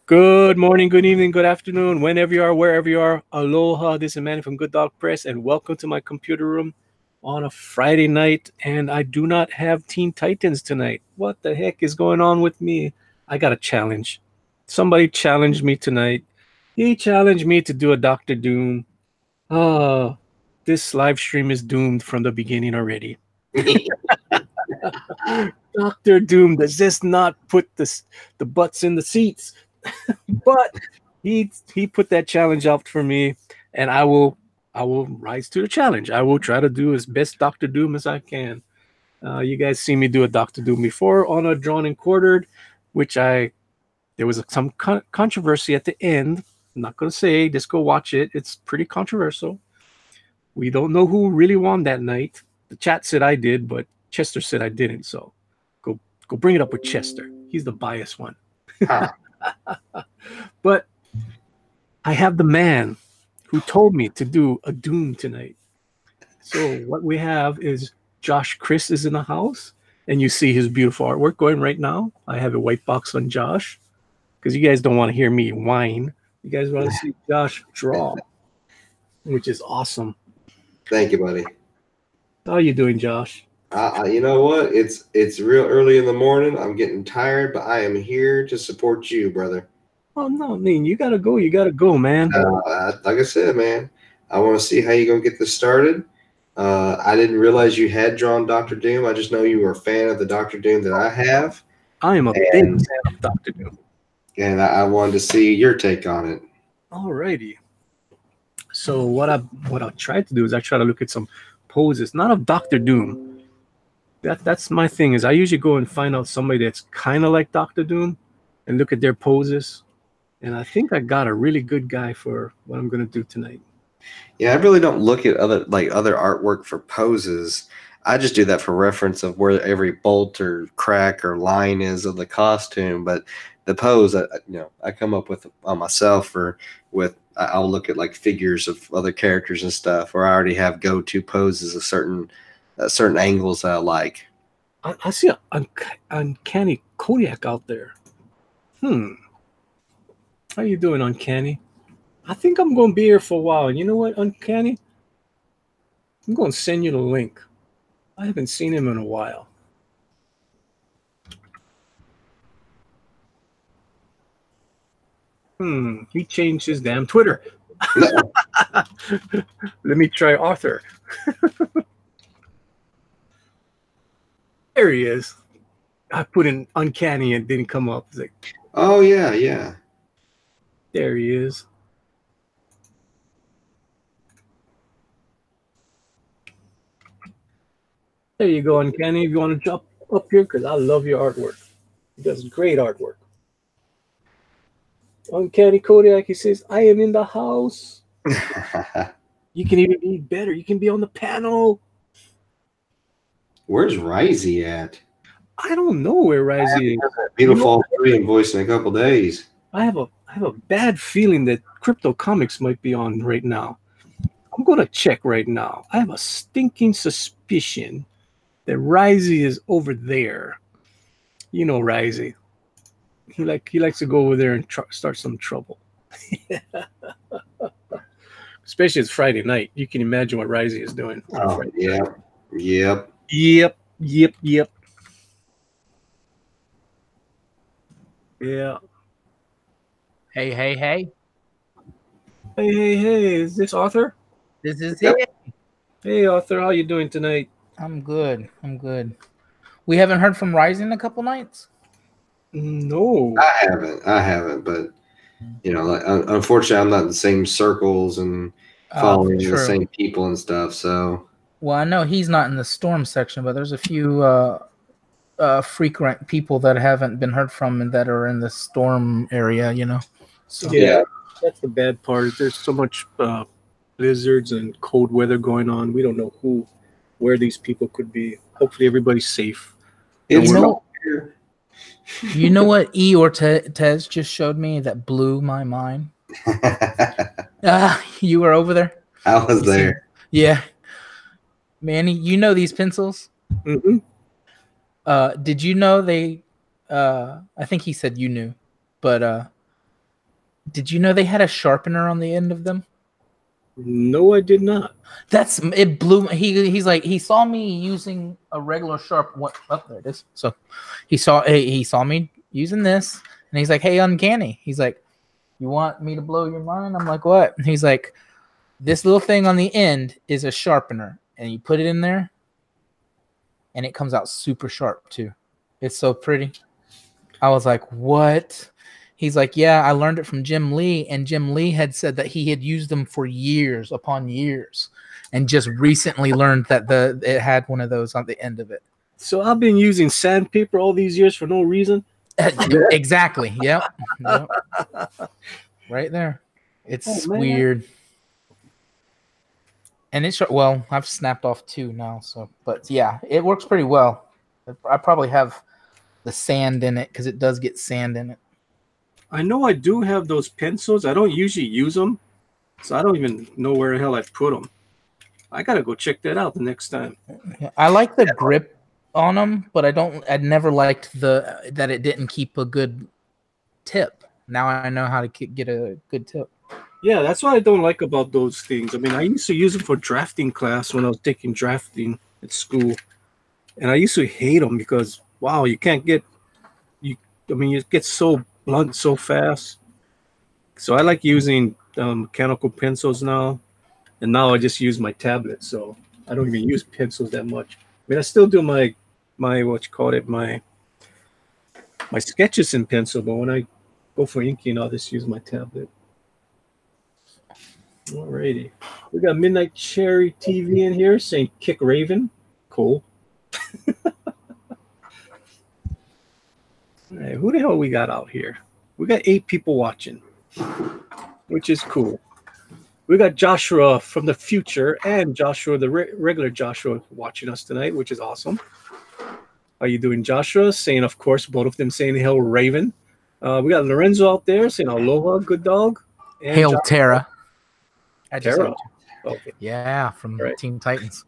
Good morning, good evening, good afternoon, whenever you are, wherever you are. Aloha, this is Manny from Good Dog Press, and welcome to my computer room on a Friday night. And I do not have Teen Titans tonight. What the heck is going on with me? I got a challenge. Somebody challenged me tonight. He challenged me to do a Doctor Doom. Ah, this live stream is doomed from the beginning already. Doctor Doom does this not put the butts in the seats? But he put that challenge out for me, and I will rise to the challenge. I will try to do as best Doctor Doom as I can. You guys see me do a Doctor Doom before on a drawn and quartered, which there was some controversy at the end. I'm not gonna say, just go watch it. It's pretty controversial. We don't know who really won that night. The chat said I did, but Chester said I didn't. So go bring it up with Chester. He's the biased one. Huh. But I have the man who told me to do a Doom tonight. So what we have is Josh Chris is in the house, and you see his beautiful artwork going right now. I have a white box on Josh because you guys don't want to hear me whine. You guys want to see Josh draw, which is awesome. Thank you, buddy. How are you doing, Josh? You know what? It's real early in the morning. I'm getting tired, but I am here to support you, brother. Oh no, I mean you gotta go. You gotta go, man. Like I said, man, I want to see how you're gonna get this started. I didn't realize you had drawn Doctor Doom. I just know you were a fan of the Doctor Doom that I have, I am a big and fan of Doctor Doom. I wanted to see your take on it. Alrighty. So what I tried to do is I try to look at some poses, not of Doctor Doom. That's my thing. Is I usually go and find out somebody that's kind of like Doctor Doom, and look at their poses. And I think I got a really good guy for what I'm gonna do tonight. Yeah, I really don't look at other artwork for poses. I just do that for reference of where every bolt or crack or line is of the costume. But the pose, I come up with on myself or I'll look at like figures of other characters and stuff, or I already have go-to poses of certain angles that I like. I see an uncanny Kodiak out there. How you doing, Uncanny? I think I'm gonna be here for a while. And you know what, Uncanny? I'm gonna send you the link. I haven't seen him in a while. He changed his damn Twitter. Let me try Arthur. There he is. I put in Uncanny and it didn't come up. It's like, Oh yeah, yeah. there he is. There you go, Uncanny. If you want to jump up here, because I love your artwork. He does great artwork. Uncanny Kodiak, he says, I am in the house. You can even be better. You can be on the panel. Where's Risey at? I don't know where Risey is. Beautiful 3 invoice in a couple days. I have a bad feeling that Crypto Comics might be on right now. I'm gonna check right now. I have a stinking suspicion that Risey is over there. You know Risey. He likes to go over there and start some trouble. Especially it's Friday night. You can imagine what Risey is doing. Oh yeah, yep. Yep. Yeah. Hey. Hey. Is this Arthur? This is Yep. it. Hey, Arthur. How you doing tonight? I'm good. We haven't heard from Ryzen in a couple nights. No. I haven't, but unfortunately, I'm not in the same circles and following the true. same people and stuff. So Well, I know he's not in the storm section, but there's a few frequent people that haven't been heard from and that are in the storm area. So Yeah. That's the bad part. There's so much blizzards and cold weather going on. We don't know where these people could be. Hopefully, everybody's safe. it's You know what E. Ortez just showed me that blew my mind? You were over there? I was there. Yeah. Manny, you know these pencils? Mm-hmm. Did you know they I think he said you knew. But did you know they had a sharpener on the end of them? No, I did not. That's it. Blew. He's like he saw me using a regular sharp. What? Oh, there it is. So he saw me using this, and he's like, "Hey, Uncanny." He's like, "You want me to blow your mind?" I'm like, "What?" And he's like, "This little thing on the end is a sharpener, and you put it in there, and it comes out super sharp too. It's so pretty." I was like, "What?" He's like, "Yeah, I learned it from Jim Lee, and Jim Lee had said that he had used them for years upon years, and just recently learned that it had one of those on the end of it." So I've been using sandpaper all these years for no reason. Exactly. Yep. Right there. It's weird. And it's well, I've snapped off 2 now, so but yeah, it works pretty well. I probably have the sand in it because it does get sand in it. I know I do have those pencils. I don't usually use them, so I don't even know where the hell I put them. I gotta go check that out the next time. I like the grip on them, but I'd never liked that it didn't keep a good tip. Now I know how to get a good tip. Yeah, that's what I don't like about those things. I mean, I used to use them for drafting class when I was taking drafting at school, and I used to hate them because wow, you can't get I mean, it gets so blunt so fast. So I like using mechanical pencils now, and now I just use my tablet, so I don't even use pencils that much. I mean, I still do my my sketches in pencil, but when I go for inking, I'll just use my tablet. Alrighty, we got Midnight Cherry TV in here saying "Kick Raven," cool. All right, who the hell we got out here? We got 8 people watching, which is cool. We got Joshua from the future and Joshua, the regular Joshua, watching us tonight, which is awesome. How you doing, Joshua? Saying, of course, both of them saying "Hail Raven." We got Lorenzo out there saying "Aloha, good dog." And Hail Joshua. Terra. Terra. Okay. Yeah, from Teen Titans.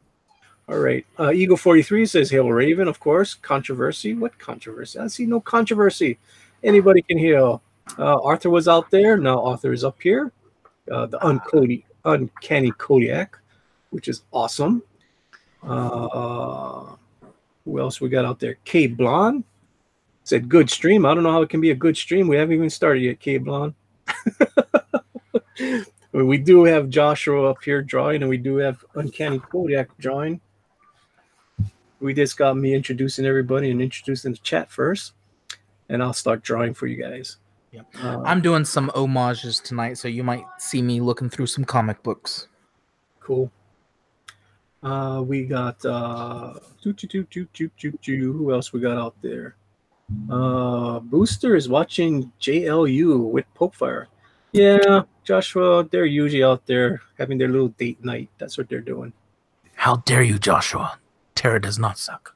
All right. Eagle 43 says "Hail Raven," of course. Controversy? What controversy? I see no controversy. Anybody can heal. Arthur was out there. Now Arthur is up here. The Uncanny Kodiak, which is awesome. Who else we got out there? K Blonde said good stream. I don't know how it can be a good stream. We haven't even started yet, K Blonde. We do have Joshua up here drawing, and we do have Uncanny Kodiak drawing. We just got me introducing everybody and introducing the chat first, and I'll start drawing for you guys. Yep. I'm doing some homages tonight, so you might see me looking through some comic books. Cool. We got who else we got out there? Booster is watching JLU with Pokefire. Yeah, Joshua, they're usually out there having their little date night. That's what they're doing. How dare you, Joshua? Terra does not suck.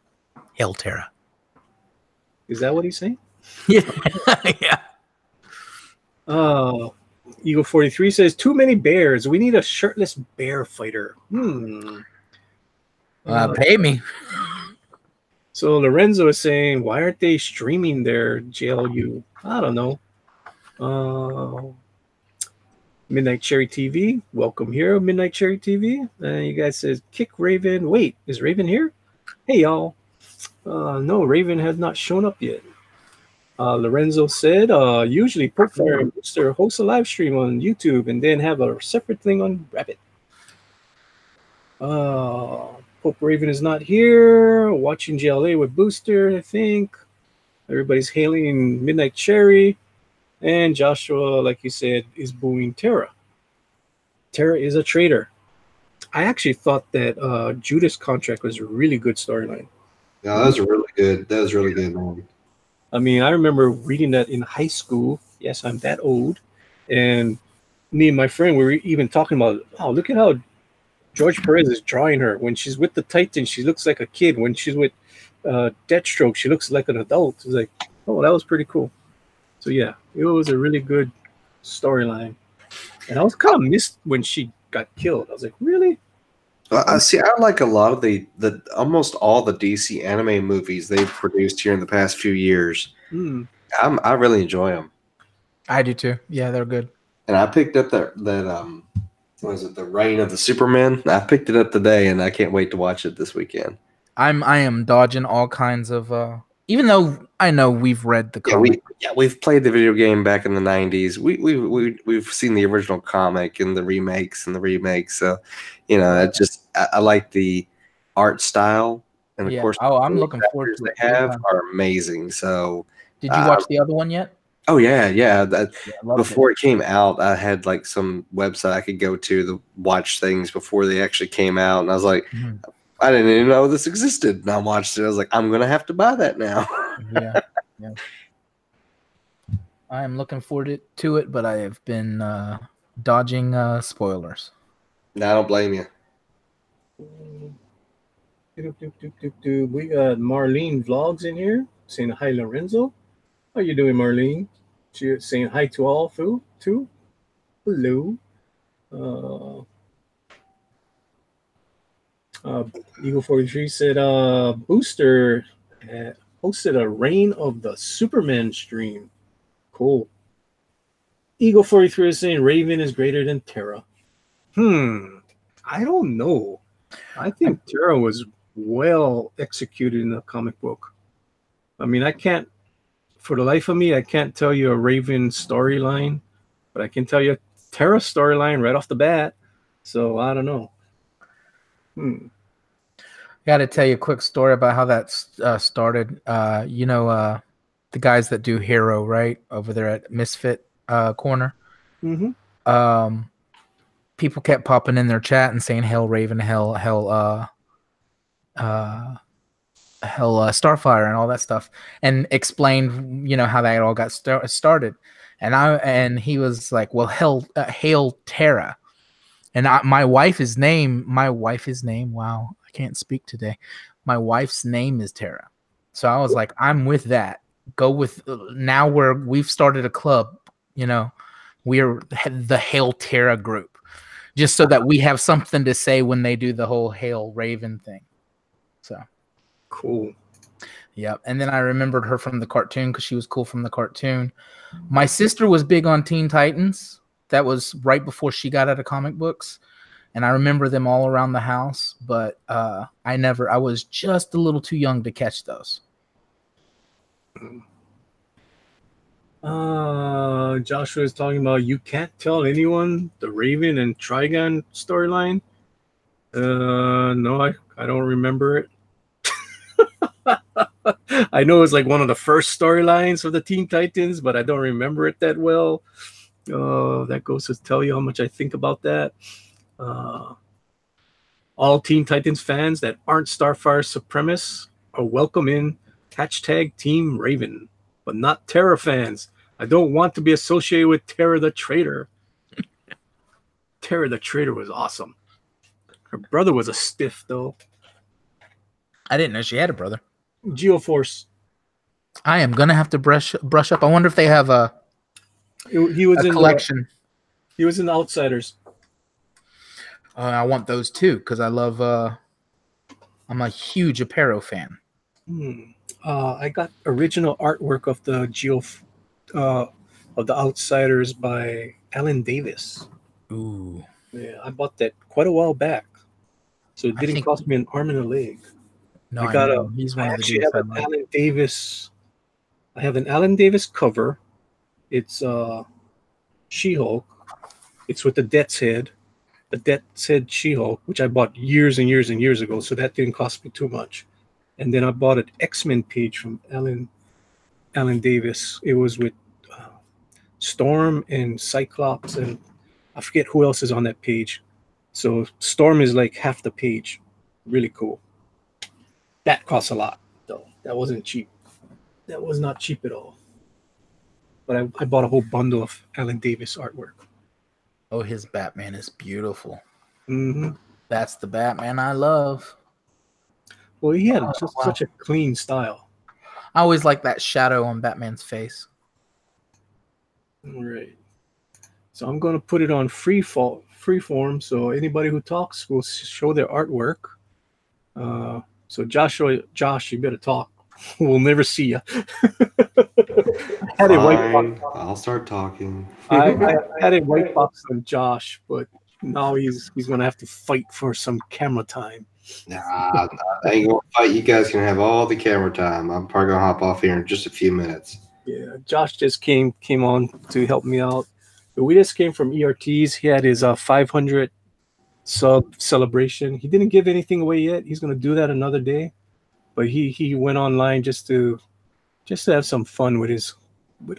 Hail Terra. Is that what he's saying? Yeah. Yeah. Eagle 43 says, too many bears. We need a shirtless bear fighter. Pay me. So Lorenzo is saying, why aren't they streaming their JLU? I don't know. Midnight Cherry TV, welcome here, Midnight Cherry TV. You guys says, kick Raven. Wait, is Raven here? Hey, y'all. No, Raven has not shown up yet. Lorenzo said, usually Pokefire and Booster host a live stream on YouTube and then have a separate thing on Rabbit. Pope Raven is not here. Watching GLA with Booster, I think. Everybody's hailing Midnight Cherry. And Joshua, like you said, is booing Terra. Terra is a traitor. I actually thought that Judas Contract was a really good storyline. Yeah, that was really good. That was really good, man. I mean, I remember reading that in high school. Yes, I'm that old. And me and my friend, we were even talking about, oh, look at how George Perez is drawing her. When she's with the Titan, she looks like a kid. When she's with Deathstroke, she looks like an adult. It's like, oh, that was pretty cool. So, yeah, it was a really good storyline. And I was kind of missed when she got killed. I was like, really? I see. I like a lot of the almost all the DC anime movies they've produced here in the past few years. I really enjoy them. I do too. Yeah, they're good. And I picked up that what was it, The Reign of the Supermen? I picked it up today, and I can't wait to watch it this weekend. I am dodging all kinds of even though I know we've read the comic. We've played the video game back in the 90s. We've seen the original comic and the remakes and the remakes. So, I like the art style, and of course, I'm looking forward to it. They have are amazing. So, did you watch the other one yet? Oh yeah. Before it came out, I had like some website I could go to watch things before they actually came out, and I was like, I didn't even know this existed. And I watched it. I was like, I'm gonna have to buy that now. yeah. I am looking forward to it, but I have been dodging spoilers. No, I don't blame you. We got Marlene Vlogs in here saying hi, Lorenzo. How you doing, Marlene? She saying hi to all too. Hello. Eagle 43 said Booster hosted a Reign of the Superman stream. Cool. Eagle 43 is saying Raven is greater than Terra. I don't know. I think Terra was well executed in the comic book. I mean, for the life of me, I can't tell you a Raven storyline, but I can tell you a Terra storyline right off the bat. So I don't know. Got to tell you a quick story about how that started. The guys that do Hero, right, over there at Misfit Corner. People kept popping in their chat and saying "Hell Raven, Hell Starfire," and all that stuff, and explained, how that all got started. And he was like, "Well, Hail Terra," and my wife's name. Wow, I can't speak today. My wife's name is Terra, so I was like, "I'm with that." Go with now. We've started a club. We're the Hail Terra group, just so that we have something to say when they do the whole Hail Raven thing. So cool. Yep. And then I remembered her from the cartoon because she was cool from the cartoon. My sister was big on Teen Titans. That was right before she got out of comic books. And I remember them all around the house, but I was just a little too young to catch those. Joshua is talking about you can't tell anyone the Raven and Trigon storyline. No, I don't remember it. I know it's like one of the first storylines of the Teen Titans, but I don't remember it that well. That goes to tell you how much I think about that. All Teen Titans fans that aren't Starfire supremacists are welcome in #Team Raven, but not Terra fans. I don't want to be associated with Terra the Traitor. Terra the Traitor was awesome. Her brother was a stiff, though. I didn't know she had a brother. Geoforce. I am gonna have to brush up. I wonder if they have he was a in collection. He was in the Outsiders. I want those too because I love. I'm a huge Aparo fan. I got original artwork of the of the Outsiders by Alan Davis. Ooh. Yeah, I bought that quite a while back, so it didn't cost me an arm and a leg. No, I got he's one I of the actually dudes have an Alan Davis. I have an Alan Davis cover. It's She-Hulk. It's with the Death's Head She-Hulk, which I bought years and years and years ago, so that didn't cost me too much. And then I bought an X-Men page from Alan Davis. It was with Storm and Cyclops, and I forget who else is on that page. So Storm is like half the page. Really cool. That costs a lot, though. That wasn't cheap. That was not cheap at all. But I bought a whole bundle of Alan Davis artwork. Oh, his Batman is beautiful. Mm-hmm. That's the Batman I love. Well, he had such a clean style. I always like that shadow on Batman's face. All right. So I'm going to put it on freeform, so anybody who talks will show their artwork. So Josh, you better talk. We'll never see you. I had a white Fine, box. I'll start talking. I had a white box on Josh, but now he's gonna have to fight for some camera time. Nah, I ain't gonna fight. You guys can have all the camera time. I'm probably gonna hop off here in just a few minutes. Yeah, Josh just came on to help me out. But we just came from ERTs. He had his 500 sub celebration. He didn't give anything away yet. He's gonna do that another day. But he went online just to have some fun with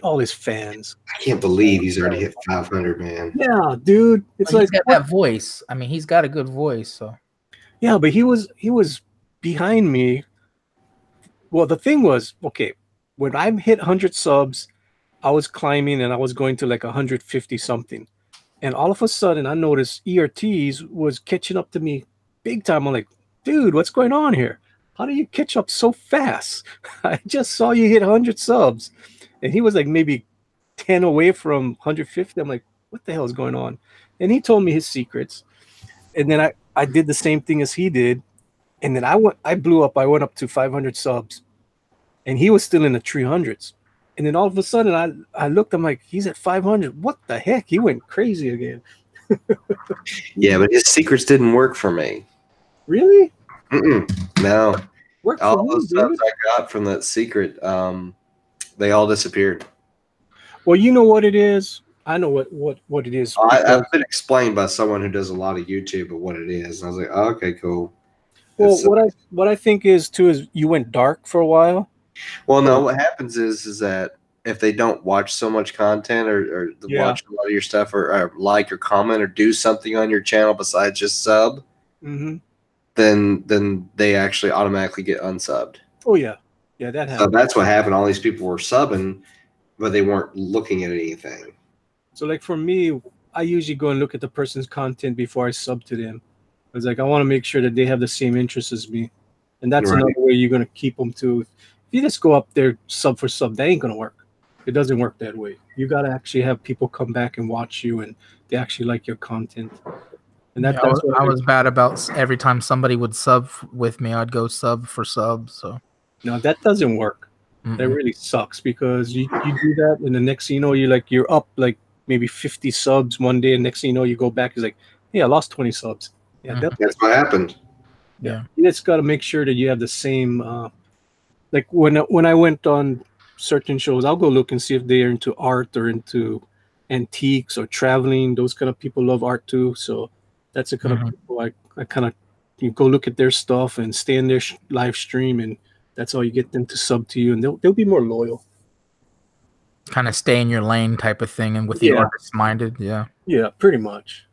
all his fans. I can't believe he's already hit 500, man. Yeah, dude. It's Well, like he's got that voice. I mean, he's got a good voice. So yeah, but he was behind me. Well, the thing was, okay, when I hit 100 subs, I was climbing and I was going to like 150 something. And all of a sudden, I noticed ERTs was catching up to me big time. I'm like, dude, what's going on here? How do you catch up so fast? I just saw you hit 100 subs. And he was like maybe 10 away from 150. I'm like, what the hell is going on? And he told me his secrets. And then I did the same thing as he did. And then I blew up. I went up to 500 subs. And he was still in the 300s. And then all of a sudden, I looked, I'm like, he's at 500. What the heck? He went crazy again. Yeah, but his secrets didn't work for me. Really? No. Worked All for me, those dude. subs I got from that secret, they all disappeared. Well, you know what it is? I know what it is. I've been explained by someone who does a lot of YouTube of what it is. And I was like, oh, okay, cool. Well, what I think is too is you went dark for a while. Well, no, what happens is that if they don't watch so much content or watch a lot of your stuff or like or comment or do something on your channel besides just sub, then they actually automatically get unsubbed. Oh yeah, that happens. So that's what happened. All these people were subbing, but they weren't looking at anything. So like for me, I usually go and look at the person's content before I sub to them. It's like I want to make sure that they have the same interests as me, and that's Right. another way you're gonna keep them too. If you just go up there sub for sub, that ain't gonna work. It doesn't work that way. You gotta actually have people come back and watch you, and they actually like your content. And yeah, I was bad about every time somebody would sub with me, I'd go sub for sub. So no, that doesn't work. That really sucks because you do that, and the next thing you know, you're up like maybe 50 subs one day, and next thing you know, you go back, it's like, hey, I lost 20 subs. Yeah, that's what happened. Yeah, you just got to make sure that you have the same. Like when I went on certain shows, I'll go look and see if they're into art or into antiques or traveling. Those kind of people love art too. So that's the kind of people I kind of go look at their stuff and stay in their live stream, and that's how you get them to sub to you, and they'll be more loyal. Kind of stay in your lane type of thing, and with the artist minded, yeah, pretty much.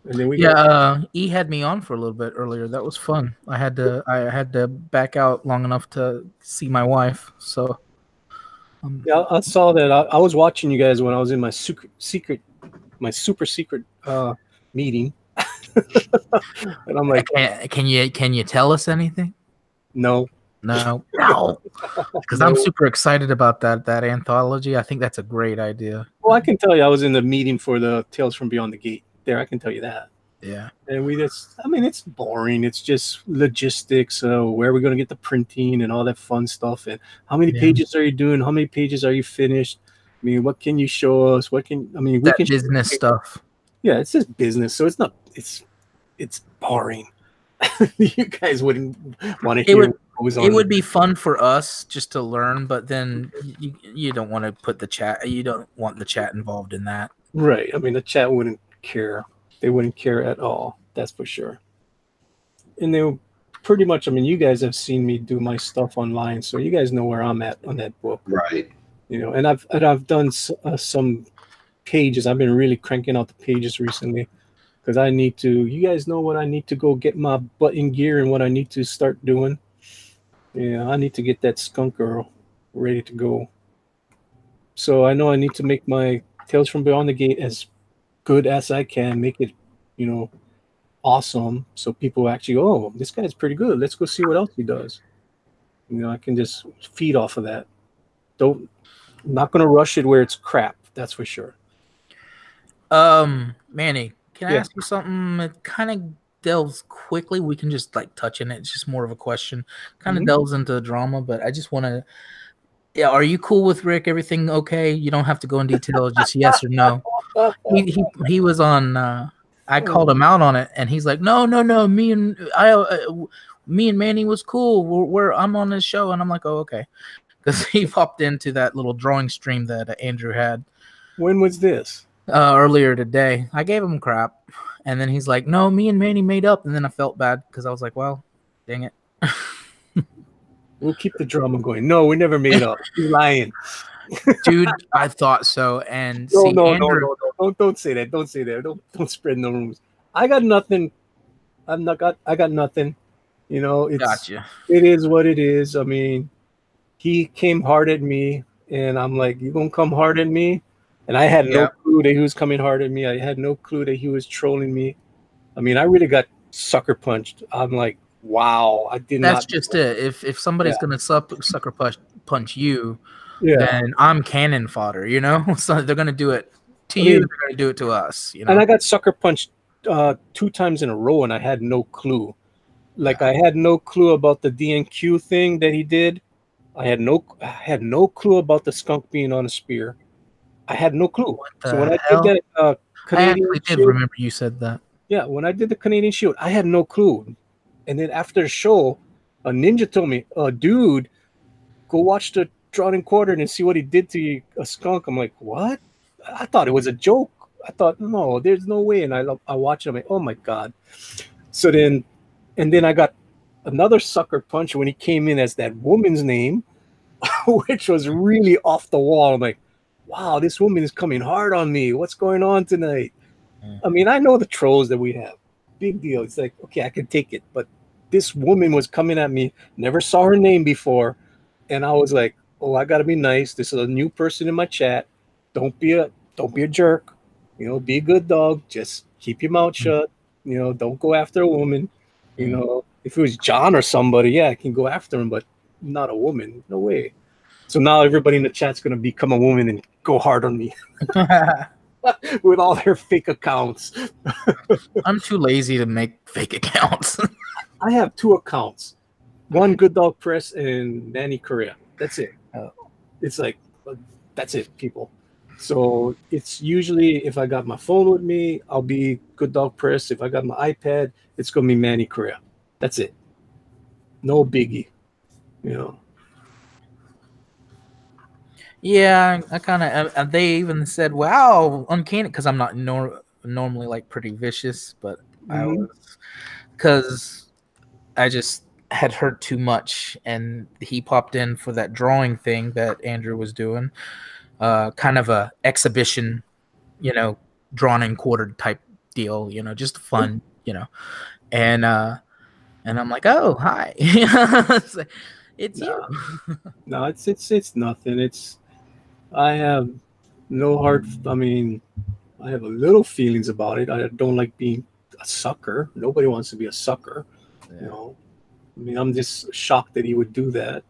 And then E had me on for a little bit earlier. That was fun. I had to back out long enough to see my wife. So yeah, I saw that. I was watching you guys when I was in my super secret meeting, and I'm like, can you tell us anything? No, because I'm super excited about that anthology. I think that's a great idea. Well, I can tell you, I was in the meeting for the Tales from Beyond the Gate. There, I can tell you that. Yeah. And it's boring. It's just logistics. Where are we going to get the printing and all that fun stuff? And how many pages are you doing? How many pages are you finished? I mean, what can you show us? We can business stuff. Yeah, it's just business. So it's not, it's boring. You guys wouldn't want to hear what was on. It would be fun for us just to learn, but then you don't want to put the chat. You don't want the chat involved in that. Right. I mean, the chat wouldn't care. They wouldn't care at all. That's for sure. And they pretty much, I mean, you guys have seen me do my stuff online, so you guys know where I'm at on that book. Right. You know, and I've done some pages. I've been really cranking out the pages recently because I need to. You guys know what I need to go get my butt in gear and what I need to start doing. Yeah, I need to get that skunk girl ready to go. So I know I need to make my Tales from Beyond the Gate as good as I can, make it, awesome, so people actually go, oh, this guy's pretty good. Let's go see what else he does. I can just feed off of that. I'm not going to rush it where it's crap. That's for sure. Manny, can I ask you something? It kind of delves quickly. We can just touch in it. It's just more of a question. Kind of delves into drama, but I just want to. Yeah, are you cool with Rick? Everything okay? You don't have to go in detail, just yes or no. He was on. I called him out on it, and he's like, "No, no, no. Me and Manny was cool. I'm on this show," and I'm like, "Oh, okay," because he popped into that little drawing stream that Andrew had When was this? earlier today. I gave him crap, and then he's like, "No, me and Manny made up," and then I felt bad because I was like, "Well, dang it." We'll keep the drama going. No, we never made up. You're lying. Dude, I thought so. And No, see, no, Andrew, no, no, no. Don't say that. Don't say that. Don't spread no rumors. I got nothing. I got nothing. You know, gotcha. it is what it is. I mean, he came hard at me, and I'm like, you gonna come hard at me? And I had no Yeah. clue that he was coming hard at me. I had no clue that he was trolling me. I mean, I really got sucker punched. I'm like, wow, I did That's not. just it. If somebody's gonna sucker punch you, Yeah. then I'm cannon fodder, you know? So they're gonna do it to I you, mean- they're gonna do it to us, you And know. I got sucker punched 2 times in a row, and I had no clue. Like I had no clue about the DNQ thing that he did. I had no clue about the skunk being on a spear. I had no clue. the So when I hell? did that I Canadian actually did Shield, remember you said that. yeah, when I did the Canadian Shield, I had no clue. And then after the show, a ninja told me, dude, go watch the Drawn and Quartered and see what he did to a skunk." I'm like, what? I thought it was a joke. I thought, no, there's no way. And I watched it. I'm like, oh my God. So then, and then I got another sucker punch when he came in as that woman's name, which was really off the wall. I'm like, wow, this woman is coming hard on me. What's going on tonight? I mean, I know the trolls that we have. Big deal. It's like, okay, I can take it. But this woman was coming at me, never saw her name before. And I was like, oh, I gotta be nice. This is a new person in my chat. Don't be a jerk. You know, be a good dog. Just keep your mouth shut. You know, don't go after a woman. You know, if it was John or somebody, yeah, I can go after him, but not a woman. No way. So now everybody in the chat's gonna become a woman and go hard on me with all their fake accounts. I'm too lazy to make fake accounts. I have 2 accounts. One Good Dog Press and Manny Korea. That's it. It's like, that's it, people. So it's usually, if I got my phone with me, I'll be Good Dog Press. If I got my iPad, it's gonna be Manny Korea. That's it. No biggie. You know. Yeah, I kind of. They even said, "Wow, uncanny," because I'm not normally like pretty vicious, but I was because I just had heard too much, and he popped in for that drawing thing that Andrew was doing, kind of a exhibition, you know, drawn and quartered type deal, you know, just fun, you know, and I'm like, "Oh, hi." It's you. No, it's nothing. I have no hard. I mean, I have a little feelings about it. I don't like being a sucker. Nobody wants to be a sucker. You know, I mean, I'm just shocked that he would do that.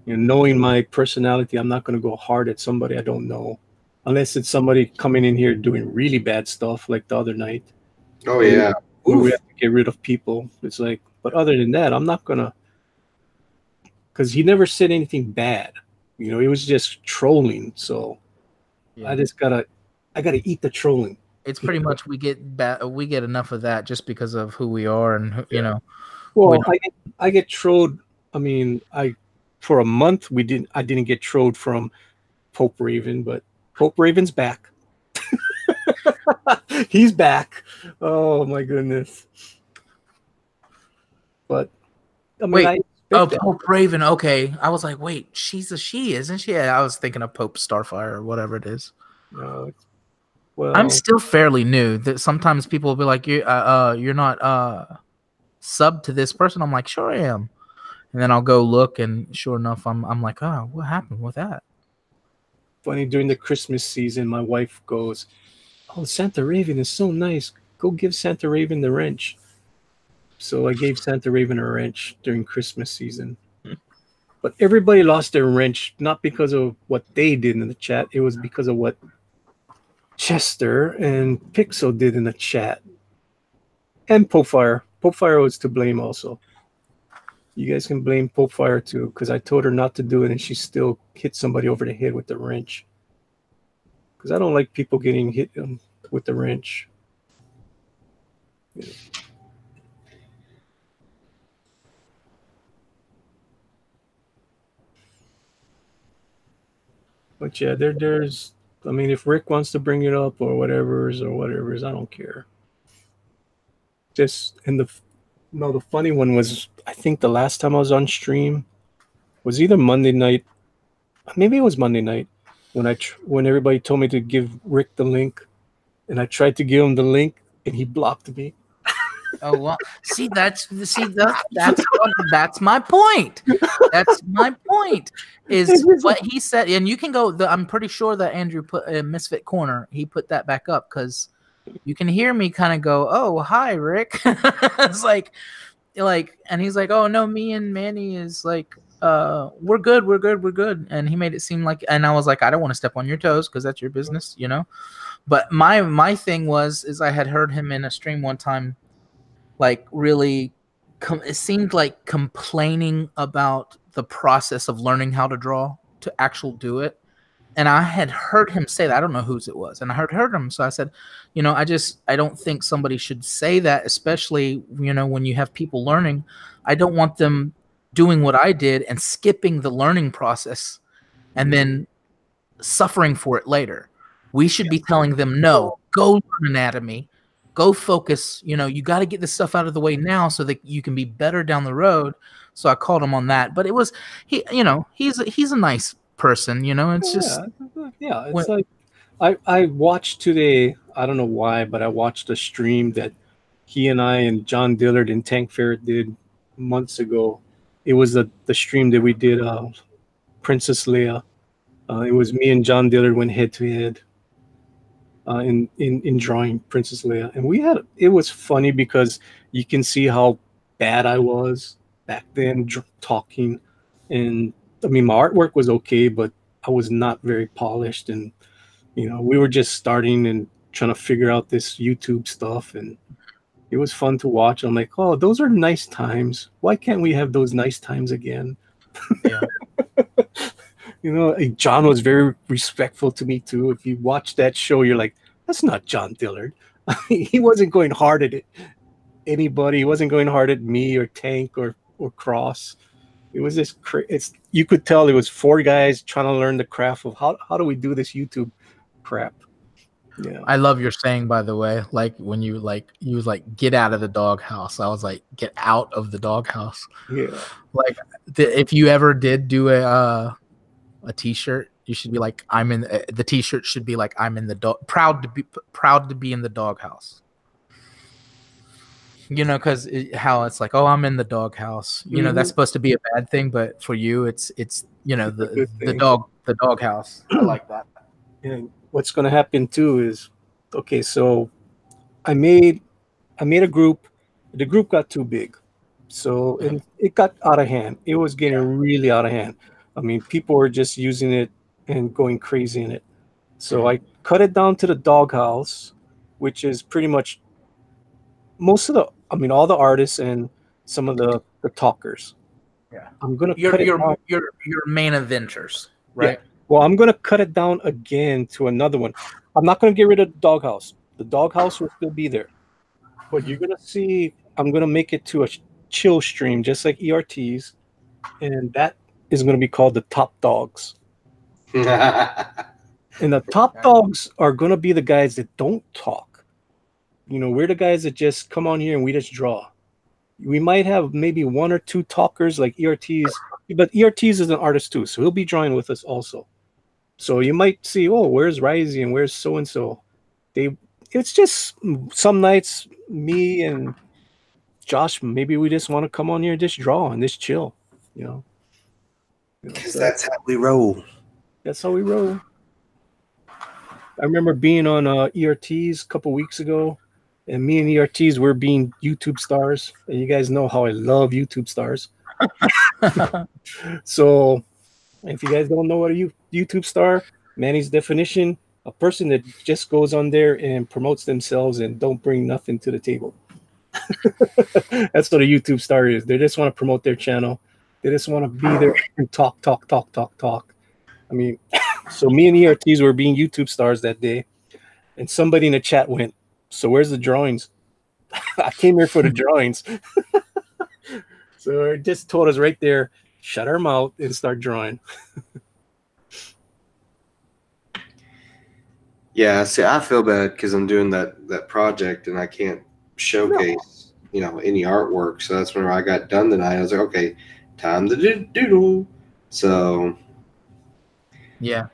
You know, knowing my personality, I'm not going to go hard at somebody I don't know, unless it's somebody coming in here doing really bad stuff like the other night. Oh yeah. Where we have to get rid of people. It's like, but other than that, I'm not gonna, because he never said anything bad. You know, he was just trolling. So Yeah. I gotta eat the trolling. It's pretty much we get enough of that just because of who we are and you know. Well, I get trolled. I mean, for a month I didn't get trolled from Pope Raven, but Pope Raven's back. He's back. Oh my goodness. But I mean, Wait. Pope Raven. Okay, I was like, wait, she's a she, isn't she? I was thinking of Pope Starfire or whatever it is. No, well, I'm still fairly new. That sometimes people will be like, you're not sub to this person. I'm like, sure I am. And then I'll go look, and sure enough, I'm like, oh, what happened with that? funny, during the Christmas season, my wife goes, "Oh, Santa Raven is so nice. Go give Santa Raven the wrench." So I gave Santa Raven a wrench during Christmas season. But everybody lost their wrench, not because of what they did in the chat. It was because of what Chester and Pixel did in the chat. And Popefire. Popefire was to blame also. You guys can blame Pope Fire too, because I told her not to do it, and she still hit somebody over the head with the wrench. Because I don't like people getting hit with the wrench. Yeah. But yeah, there's. I mean, if Rick wants to bring it up or whatever's, I don't care. Just and the funny one was, I think the last time I was on stream was either Monday night, maybe it was Monday night, when everybody told me to give Rick the link, and I tried to give him the link, and he blocked me. Oh well, that's my point. That's my point. Is what he said, and you can go. I'm pretty sure that Andrew put in Misfit Corner. He put that back up because you can hear me kind of go, "Oh, hi, Rick." It's like, and he's like, "Oh no, me and Manny is like, we're good." And he made it seem like, and I was like, "I don't want to step on your toes because that's your business, you know." But my thing is I had heard him in a stream one time. Like really, it seemed like complaining about the process of learning how to draw to actually do it. And I had heard him say that. I don't know whose it was. And I heard him. So I said, you know, I don't think somebody should say that, especially, you know, when you have people learning. I don't want them doing what I did and skipping the learning process and then suffering for it later. We should be telling them, no, go learn anatomy. Go focus, you know, you got to get this stuff out of the way now so that you can be better down the road. So I called him on that, but it was, he's a nice person, you know, it's just. Yeah. It's like, I watched today, I don't know why, but I watched a stream that he and I and John Dillard and Tank Ferret did months ago. It was the stream that we did, Princess Leia. It was me and John Dillard went head to head. In drawing Princess Leia, and it was funny because you can see how bad I was back then talking, and I mean my artwork was okay, but I was not very polished, and you know we were just starting and trying to figure out this YouTube stuff, and it was fun to watch. I'm like, oh, those are nice times. Why can't we have those nice times again? Yeah. You know, John was very respectful to me too. If you watch that show, you're like, that's not John Dillard. He wasn't going hard at anybody. He wasn't going hard at me or Tank or Cross. It was this. You could tell it was 4 guys trying to learn the craft of how do we do this YouTube crap. Yeah. I love your saying, by the way. Like when you was like, get out of the doghouse. I was like, get out of the doghouse. Yeah. Like if you ever did do a T-shirt, you should be like, I'm in the T-shirt should be like, I'm in the proud to be in the doghouse. You know, because how it's like, oh, I'm in the doghouse. You know, that's supposed to be a bad thing, but for you, it's you know the doghouse. I like that. And what's going to happen too is, okay, so I made a group. The group got too big, so it got out of hand. It was getting really out of hand. I mean, people were just using it and going crazy in it. So I cut it down to the doghouse, which is pretty much all the artists and some of the talkers. Yeah. I'm going to cut it down. Your main eventers, right? Yeah. Well, I'm going to cut it down again to another one. I'm not going to get rid of the doghouse. The doghouse will still be there. But you're going to see, I'm going to make it to a chill stream, just like ERTs. And that is going to be called the Top Dogs. And the Top Dogs are going to be the guys that don't talk. You know, we're the guys that just come on here and we just draw. We might have maybe 1 or 2 talkers like ERTs, but ERTs is an artist too, so he'll be drawing with us also. So you might see, oh, where's Risey and where's so-and-so? It's just some nights, me and Josh, maybe we just want to come on here and just draw and just chill, you know. Because that's how we roll. That's how we roll. I remember being on ERTs a couple weeks ago, and me and ERTs were being YouTube stars. And you guys know how I love YouTube stars. So if you guys don't know what a YouTube star, Manny's definition, a person that just goes on there and promotes themselves and don't bring nothing to the table. That's what a YouTube star is. They just want to promote their channel. They just want to be there and talk. I mean, so me and ERTs were being YouTube stars that day, and somebody in the chat went, "So where's the drawings?" I came here for the drawings. So it just told us right there, shut our mouth and start drawing. Yeah, see, I feel bad because I'm doing that project and I can't showcase, any artwork. So that's when I got done tonight. I was like, okay, time to doodle. So Yeah,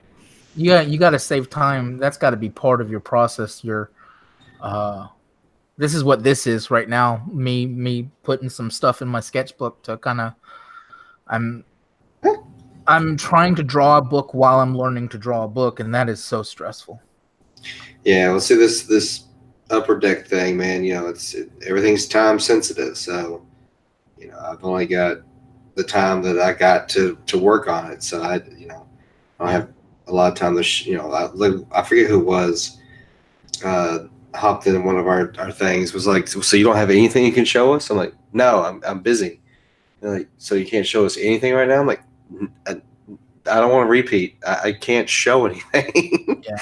you got to save time. That's got to be part of your process. This is what this is right now. Me putting some stuff in my sketchbook to kind of. I'm trying to draw a book while I'm learning to draw a book, and that is so stressful. yeah, well, see this upper deck thing, man. Everything's time sensitive. So I've only got the time that I got to work on it. So I don't have a lot of time to I forget who it was. Hopped in one of our things, was like, so you don't have anything you can show us? I'm like, no, I'm busy. They're like, so you can't show us anything right now? I'm like, I don't want to repeat. I can't show anything. Yeah.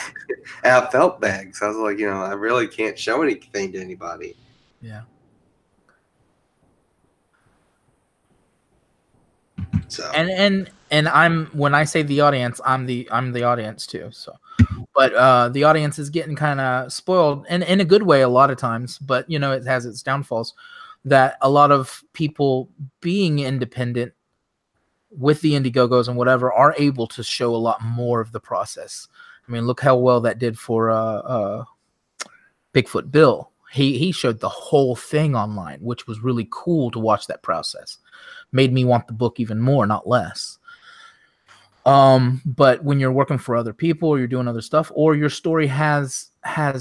And I felt bad because I was like, I really can't show anything to anybody. Yeah. So and I'm, when I say the audience, I'm the audience too. So, but the audience is getting kind of spoiled, and in a good way a lot of times. But it has its downfalls. That a lot of people being independent with the Indiegogos and whatever are able to show a lot more of the process. I mean, look how well that did for Bigfoot Bill. He showed the whole thing online, which was really cool to watch that process. Made me want the book even more, not less. But when you're working for other people, or you're doing other stuff, or your story has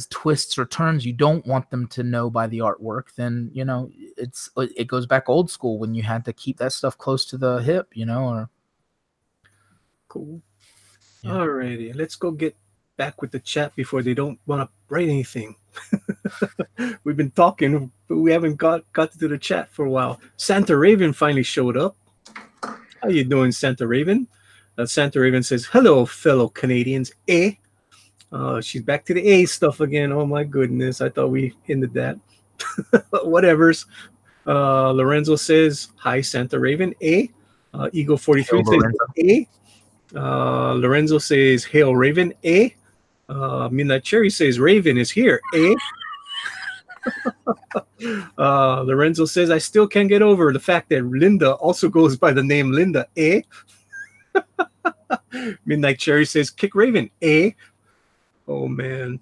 twists or turns you don't want them to know by the artwork, then it goes back old school when you had to keep that stuff close to the hip, or Cool. Yeah. Alrighty, let's go get back with the chat before they don't want to write anything. We've been talking, but we haven't got to the chat for a while. Santa Raven finally showed up. How you doing, Santa Raven? Santa Raven says, hello, fellow Canadians. She's back to the A stuff again. Oh, my goodness. I thought we ended that. Whatevers. Lorenzo says, hi, Santa Raven. Eagle 43 says, A. Lorenzo says, hail, Raven. A. Midnight Cherry says, Raven is here. A. Lorenzo says, I still can't get over the fact that Linda also goes by the name Linda. A. Midnight Cherry says, kick Raven. A. Oh, man.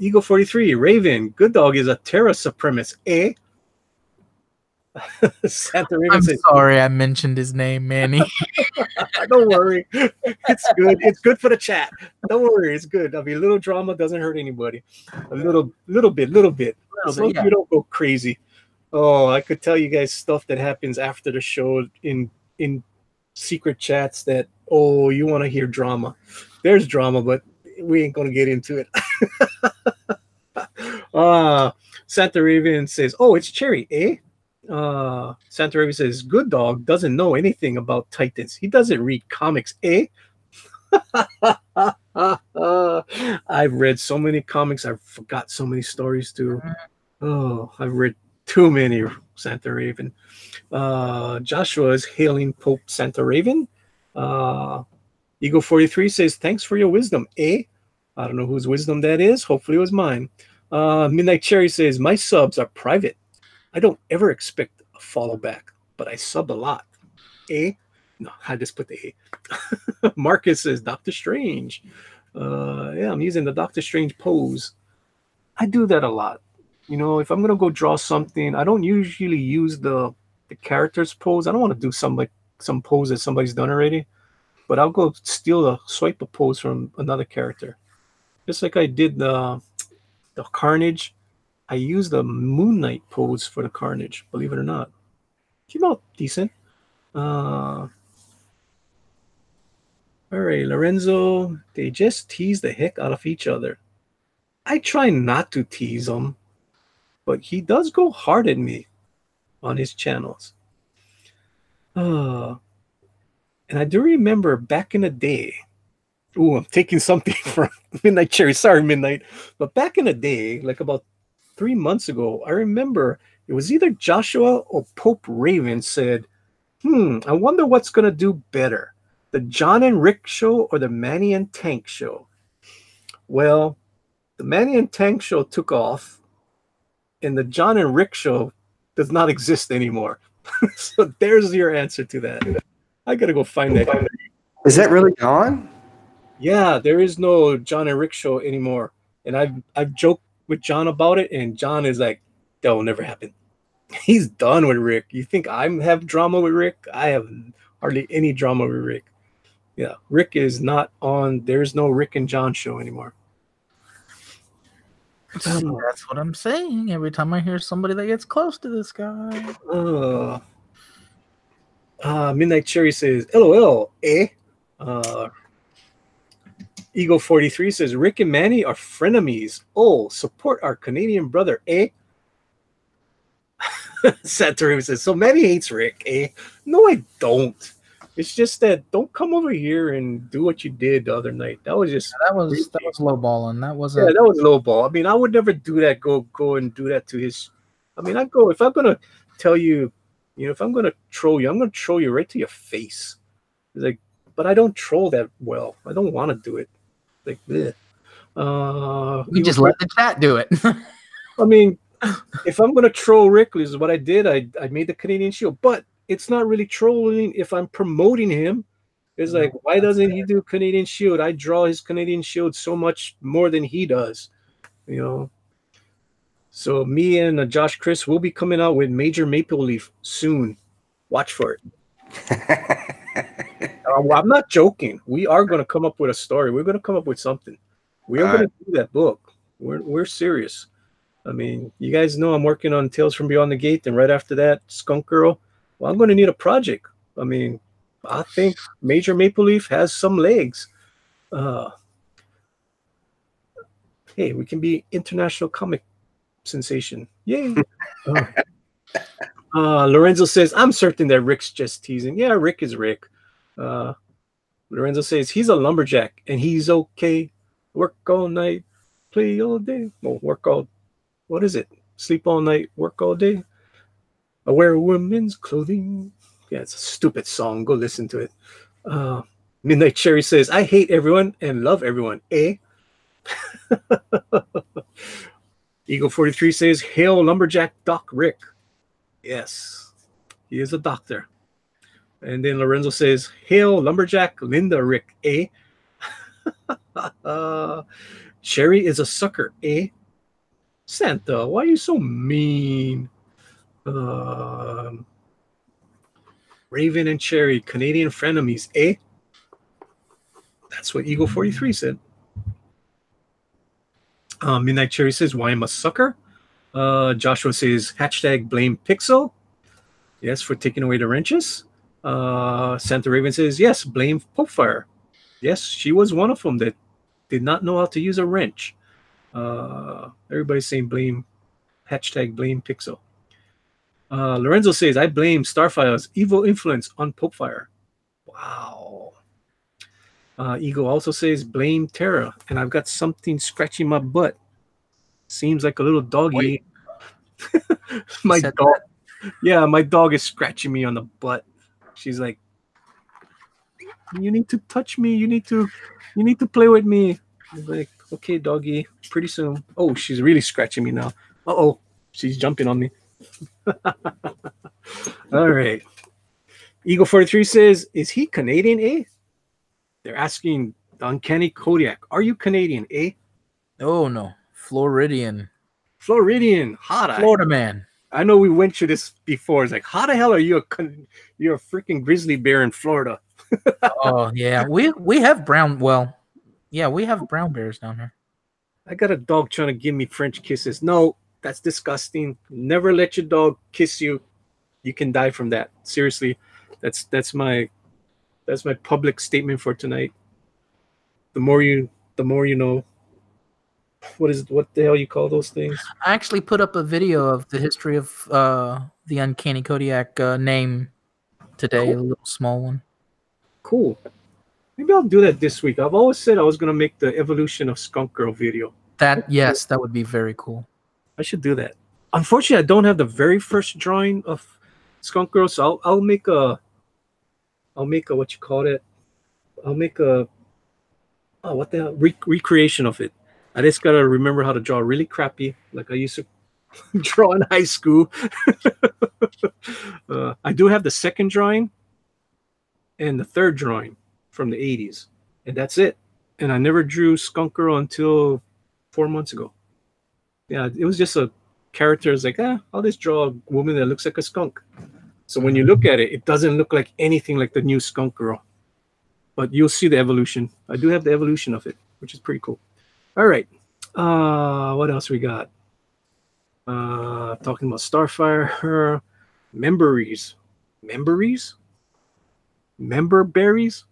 Eagle 43, Raven, Good Dog is a terror supremacist. A. Santa Raven I'm says, sorry I mentioned his name, Manny. don't worry. It's good. It's good for the chat. Don't worry. It's good. I mean, little drama doesn't hurt anybody. A little bit. As long as you don't go crazy. Oh, I could tell you guys stuff that happens after the show in secret chats that, oh, you want to hear drama. There's drama, but we ain't going to get into it. Santa Raven says, oh, it's Cherry, eh? Santa Raven says, Good Dog doesn't know anything about Titans. He doesn't read comics, eh? I've read so many comics. I've forgot so many stories too. Oh, I've read too many, Santa Raven. Joshua is hailing Pope Santa Raven. Eagle 43 says, thanks for your wisdom, eh? I don't know whose wisdom that is. Hopefully it was mine. Midnight Cherry says, my subs are private. I don't ever expect a follow back, but I sub a lot. Eh? No, I just put the A. Marcus says, Doctor Strange. Yeah, I'm using the Doctor Strange pose. I do that a lot. If I'm going to go draw something, I don't usually use the character's pose. I don't want to do some pose that somebody's done already, but I'll go swipe a pose from another character. Just like I did the Carnage. I used the Moon Knight pose for the Carnage, believe it or not. Came out decent. All right, Lorenzo, they just tease the heck out of each other. I try not to tease them. but he does go hard at me on his channels. And I do remember back in the day. Ooh, I'm taking something from Midnight Cherry. Sorry, Midnight. But back in the day, like about 3 months ago, I remember it was either Joshua or Pope Raven said, I wonder what's going to do better, the John and Rick show or the Manny and Tank show? Well, the Manny and Tank show took off, and the John and Rick show does not exist anymore. So there's your answer to that. I got to go find that. Is that really gone? Yeah, there is no John and Rick show anymore. And I've joked with John about it, and John is like, that will never happen. He's done with Rick. You think I have drama with Rick? I have hardly any drama with Rick. Yeah, Rick is not on. There's no Rick and John show anymore. See, that's what I'm saying. Every time I hear somebody that gets close to this guy. Midnight Cherry says, LOL, eh? Eagle 43 says, Rick and Manny are frenemies. Oh, support our Canadian brother, eh? Santorini says, so Manny hates Rick, eh? No, I don't. It's just that don't come over here and do what you did the other night. That was just that was low balling. That wasn't. Yeah, that was low ball. I mean, I would never do that. Go and do that to his. I mean, I go if I'm gonna tell you, if I'm gonna troll you, I'm gonna troll you right to your face. It's like, but I don't troll that well. I don't want to do it. Like, bleh. You just let the chat do it. I mean, if I'm gonna troll Rick, this is what I did. I made the Canadian Shield, but it's not really trolling if I'm promoting him. It's like, why doesn't he do Canadian Shield? I draw his Canadian Shield so much more than he does, So me and Josh Chris will be coming out with Major Maple Leaf soon. Watch for it. I'm not joking. We are going to come up with a story. We're going to come up with something. We are going to do that book. We're serious. I mean, you guys know I'm working on Tales from Beyond the Gate, and right after that, Skunk Girl. Well, I'm going to need a project. I mean, I think Major Maple Leaf has some legs. Hey, we can be international comic sensation. Yay. Lorenzo says, I'm certain that Rick's just teasing. Yeah, Rick is Rick. Lorenzo says, he's a lumberjack and he's okay. Work all night, play all day. No, what is it? Sleep all night, work all day. I wear women's clothing. Yeah, it's a stupid song. Go listen to it. Midnight Cherry says, I hate everyone and love everyone. Eh? Eagle 43 says, hail lumberjack Doc Rick. Yes, he is a doctor. And then Lorenzo says, hail lumberjack Linda Rick. Eh? Cherry is a sucker. Eh? Santa, why are you so mean? Raven and Cherry, Canadian frenemies, eh? That's what Eagle 43 said. Midnight Cherry says, why am I a sucker? Joshua says, hashtag blame Pixel. Yes, for taking away the wrenches. Santa Raven says, yes, blame Popefire. Yes, she was one of them that did not know how to use a wrench. Everybody's saying hashtag blame Pixel. Lorenzo says, I blame Starfire's evil influence on Popefire. Wow. Eagle also says, blame Terra. And I've got something scratching my butt. Seems like a little doggy. My dog. Yeah, my dog is scratching me on the butt. She's like, you need to touch me. You need to play with me. I'm like, okay, doggy, pretty soon. Oh, she's really scratching me now. Uh-oh, she's jumping on me. All right. Eagle 43 says, is he Canadian, eh? They're asking Uncanny Kodiak, are you Canadian, eh? Oh, no. Floridian. Hot. Florida man. I know we went through this before. It's like, how the hell are you're a freaking grizzly bear in Florida? Oh, yeah. We have brown, well, yeah, we have brown bears down here. I got a dog trying to give me French kisses. No, that's disgusting. Never let your dog kiss you. You can die from that. Seriously. That's my public statement for tonight. The more you know. what the hell you call those things? I actually put up a video of the history of the Uncanny Kodiak name today, a little small one. Cool. Maybe I'll do that this week. I've always said I was gonna make the evolution of Skunk Girl video. That would be very cool. I should do that. Unfortunately, I don't have the very first drawing of Skunk Girl, so I'll make a what you call it? I'll make a what the hell? Recreation of it. I just gotta remember how to draw really crappy, like I used to draw in high school. I do have the second drawing and the third drawing from the 80s, and that's it. And I never drew Skunk Girl until 4 months ago. Yeah, it was just a character. It's like, I'll just draw a woman that looks like a skunk. So when you look at it, it doesn't look like anything like the new Skunk Girl. But you'll see the evolution. I do have the evolution of it, which is pretty cool. All right. What else we got? Talking about Starfire. Memberies. Member berries?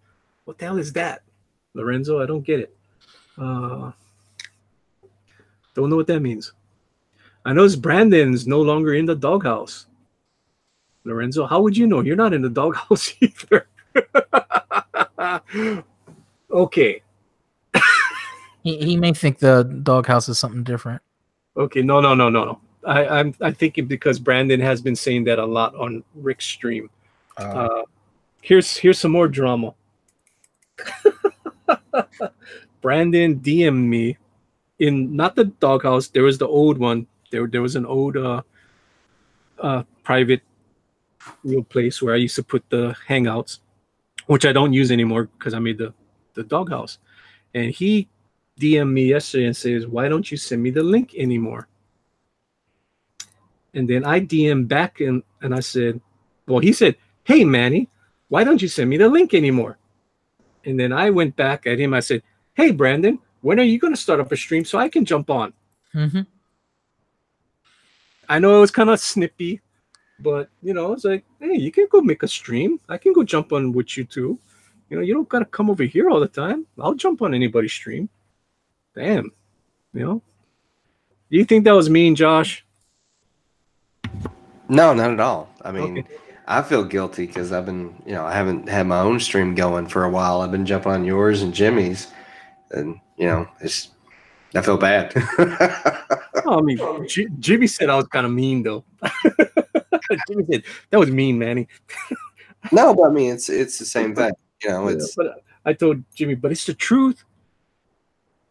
What the hell is that? Lorenzo, I don't get it. Don't know what that means. I know Brandon's no longer in the doghouse. Lorenzo, how would you know? You're not in the doghouse either. Okay. He may think the doghouse is something different. Okay, no. I'm thinking because Brandon has been saying that a lot on Rick's stream. Here's some more drama. Brandon DM'd me in not the doghouse. There was the old one. There was an old private real place where I used to put the hangouts, which I don't use anymore because I made the doghouse. And he DM'd me yesterday and says, "Why don't you send me the link anymore?" And then I DM'd back and I said, well, he said, "Hey Manny, why don't you send me the link anymore?" And then I went back at him. I said, "Hey Brandon, when are you going to start up a stream so I can jump on?" Mm-hmm. I know it was kind of snippy, but it's like, hey, you can go make a stream. I can go jump on with you too. You don't gotta come over here all the time. I'll jump on anybody's stream. Damn, Do you think that was mean, Josh? No, not at all. I mean, Okay. I feel guilty because I've been, I haven't had my own stream going for a while. I've been jumping on yours and Jimmy's, and I feel bad. Oh, I mean, Jimmy said I was kind of mean though. Jimmy said that was mean, Manny. No, but I mean, it's the same thing. It's. But I told Jimmy, but it's the truth.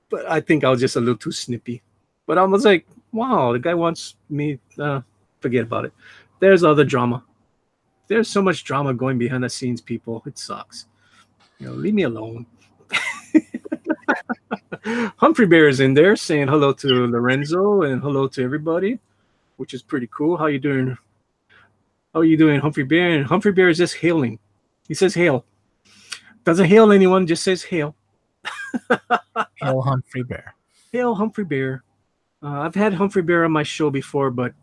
But I think I was just a little too snippy. But I was like, wow, the guy wants me. Forget about it. There's other drama. There's so much drama going behind the scenes, people. It sucks. Leave me alone. Humphrey Bear is in there saying hello to Lorenzo and hello to everybody, which is pretty cool. How you doing? How are you doing, Humphrey Bear? And Humphrey Bear is just hailing. He says hail. Doesn't hail anyone, just says hail. Hail Humphrey Bear. Hail Humphrey Bear. I've had Humphrey Bear on my show before, but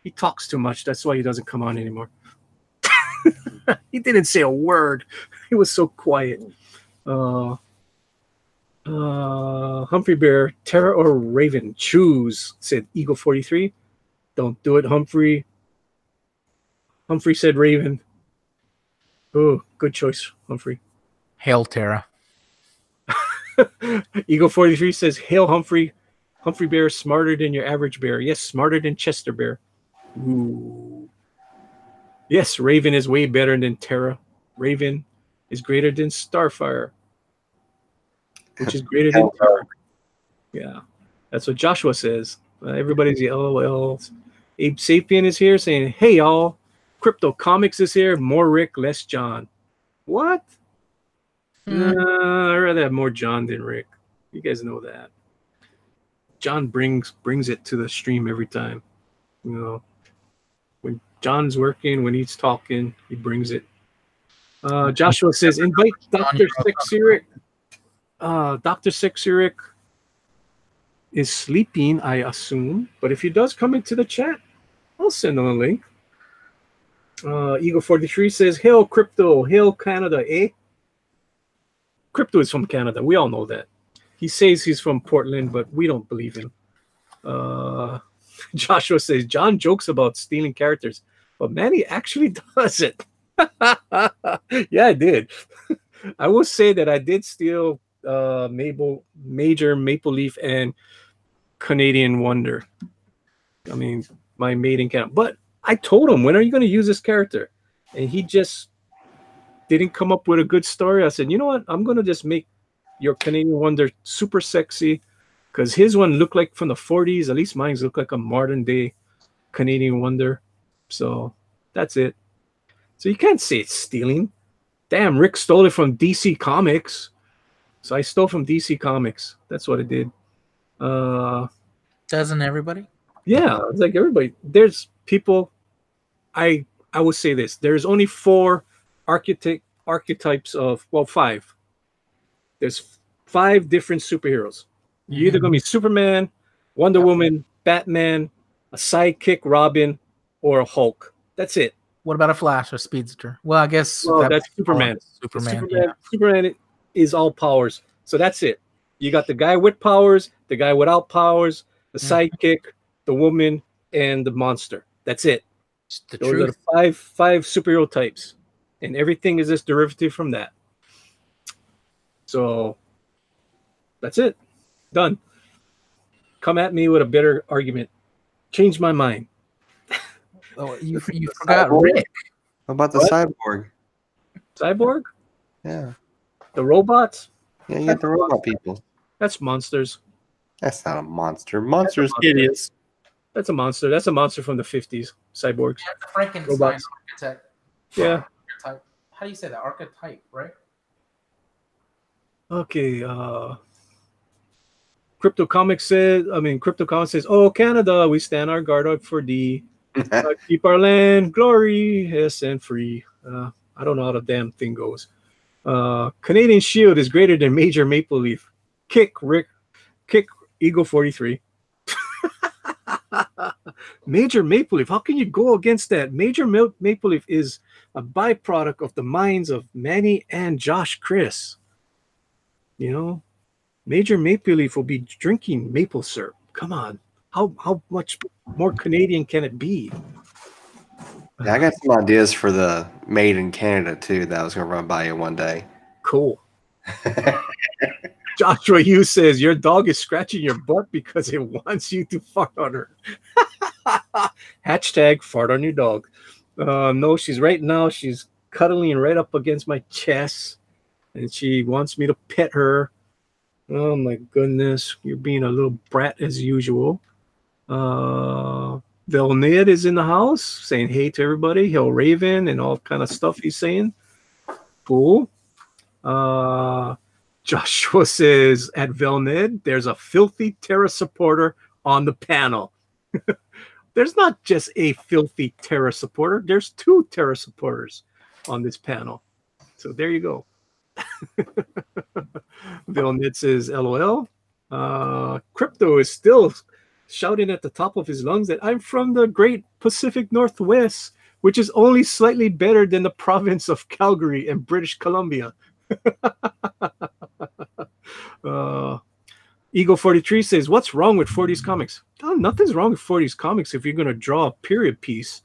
he talks too much. That's why he doesn't come on anymore. He didn't say a word. He was so quiet. Humphrey Bear, Terra or Raven? Choose, said Eagle 43. Don't do it, Humphrey. Humphrey said Raven. Oh, good choice, Humphrey. Hail Terra. Eagle 43 says, hail Humphrey. Humphrey Bear, smarter than your average bear. Yes, smarter than Chester Bear. Ooh. Yes, Raven is way better than Terra. Raven is greater than Starfire, which is greater than Terra. Yeah, that's what Joshua says. Everybody's the LOLs. Abe Sapien is here saying, hey, y'all. Crypto Comics is here. More Rick, less John. What? I'd rather have more John than Rick. You guys know that. John brings it to the stream every time. When John's working, when he's talking, he brings it. Joshua says, invite Dr. Sexieric. Dr. Sexieric is sleeping, I assume. But if he does come into the chat, I'll send him a link. Eagle 43 says, hail crypto, hail Canada, eh? Crypto is from Canada. We all know that. He says he's from Portland, but we don't believe him. Joshua says John jokes about stealing characters, but Manny actually does it. Yeah, I did. I will say that I did steal Major Maple Leaf and Canadian Wonder. I mean, my maiden count. But I told him, when are you going to use this character? And he just didn't come up with a good story. I said, you know what? I'm going to just make your Canadian Wonder super sexy, because his one looked like from the 40s. At least mine's look like a modern day Canadian Wonder. So that's it. So you can't say it's stealing. Damn, Rick stole it from DC Comics. So I stole from DC Comics. That's what I did. Doesn't everybody? Yeah, it's like everybody. There's people. I would say this. There's only 4 archetypes of, well, 5. There's 5 different superheroes. You're either gonna be Superman, Wonder Woman, Batman, a sidekick Robin, or a Hulk. That's it. What about a Flash or Speedster? Well, I guess that's Superman. Superman. Superman is all powers. So that's it. You got the guy with powers, the guy without powers, the sidekick, the woman, and the monster. That's it. Those are the five superhero types, and everything is this derivative from that. So that's it. Done. Come at me with a better argument. Change my mind. Oh, you forgot Rick. What about the cyborg? Cyborg? Yeah. The robots? Yeah, you got the robot people. That's monsters. That's not a monster. Monsters idiots. That's a monster. That's a monster from the 50s. Cyborgs. Yeah, the Frankenstein archetype. Yeah. How do you say that? Archetype, right? Okay. Crypto Comics says, oh, Canada, we stand our guard up for thee. Keep our land, glory, yes, and free. I don't know how the damn thing goes. Canadian Shield is greater than Major Maple Leaf. Kick Eagle 43. Major Maple Leaf. How can you go against that? Major Maple Leaf is a byproduct of the minds of Manny and Josh Chris. You know, Major Maple Leaf will be drinking maple syrup. Come on. How much more Canadian can it be? Yeah, I got some ideas for the Made in Canada too that I was going to run by you one day. Cool. Joshua Hughes says your dog is scratching your butt because it wants you to fart on her. Hashtag fart on your dog. No, she's right now. She's cuddling right up against my chest, and she wants me to pet her. Oh my goodness, you're being a little brat as usual. Velnid is in the house saying hey to everybody. Hill Raven and all kind of stuff he's saying. Cool. Joshua says at Velnid, there's a filthy Terra supporter on the panel. There's not just a filthy Terra supporter. There's 2 Terra supporters on this panel. So there you go. Vilnit says LOL. Crypto is still shouting at the top of his lungs that I'm from the great Pacific Northwest, which is only slightly better than the province of Calgary and British Columbia. Eagle 43 says, what's wrong with 40s comics? Oh, nothing's wrong with 40s comics if you're going to draw a period piece.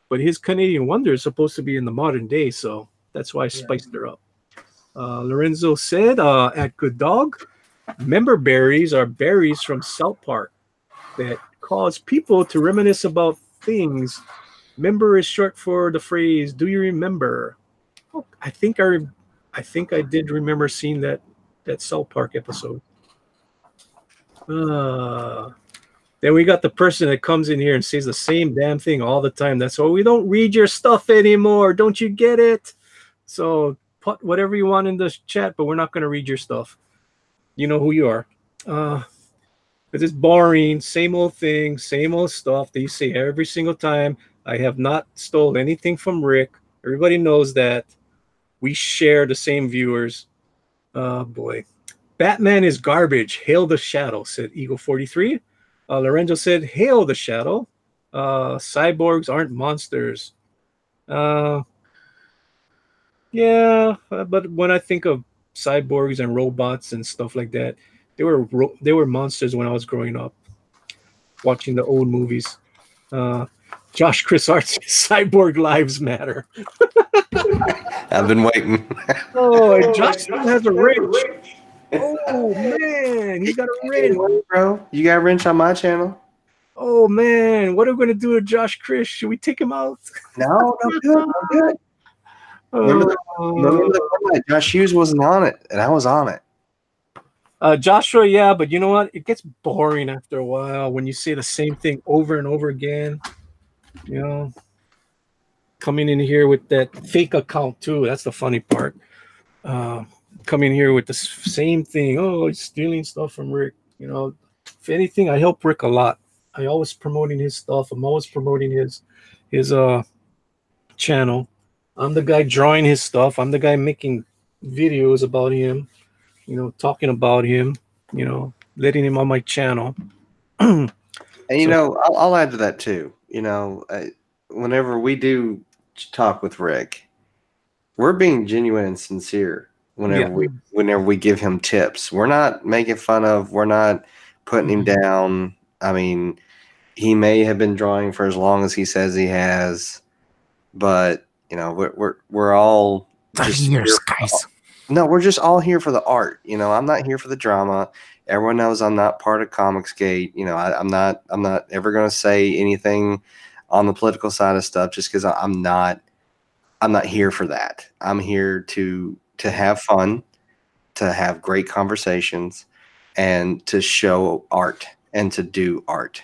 But his Canadian Wonder is supposed to be in the modern day, so that's why I spiced her up. Lorenzo said at Good Dog, member berries are berries from South Park that cause people to reminisce about things. Member is short for the phrase, do you remember? Oh, I think I did remember seeing that South Park episode. Then we got the person that comes in here and says the same damn thing all the time. That's why we don't read your stuff anymore. Don't you get it? So put whatever you want in the chat, but we're not going to read your stuff. You know who you are. Because it's boring, same old thing, same old stuff that you say every single time. I have not stole anything from Rick. Everybody knows that. We share the same viewers. Oh, boy. Batman is garbage. Hail the shadow, said Eagle 43. Lorenzo said, hail the shadow. Cyborgs aren't monsters. Yeah, but when I think of cyborgs and robots and stuff like that, They were monsters when I was growing up, watching the old movies. Josh Chris Arts, Cyborg Lives Matter. I've been waiting. Oh, and Josh still has a wrench. Oh man, he's got a wrench. Bro, you got a wrench on my channel? Oh man, what are we gonna do with Josh Chris? Should we take him out? No, good. Remember the format? Josh Hughes wasn't on it, and I was on it. Joshua, yeah, but you know what? It gets boring after a while when you say the same thing over and over again. You know, coming in here with that fake account too. That's the funny part. Coming here with the same thing. Oh, he's stealing stuff from Rick. You know, if anything, I help Rick a lot. I always promoting his stuff. I'm always promoting his channel. I'm the guy drawing his stuff. I'm the guy making videos about him. You know, talking about him. You know, letting him on my channel. And you know, I'll add to that too. You know, whenever we do talk with Rick, we're being genuine and sincere. Whenever we give him tips, we're not making fun of. We're not putting him down. I mean, he may have been drawing for as long as he says he has, but you know, we're all just years, guys. No, we're just all here for the art. You know, I'm not here for the drama. Everyone knows I'm not part of Comicsgate. You know, I'm not ever going to say anything on the political side of stuff just because I'm not here for that. I'm here to have fun, to have great conversations, and to show art and to do art.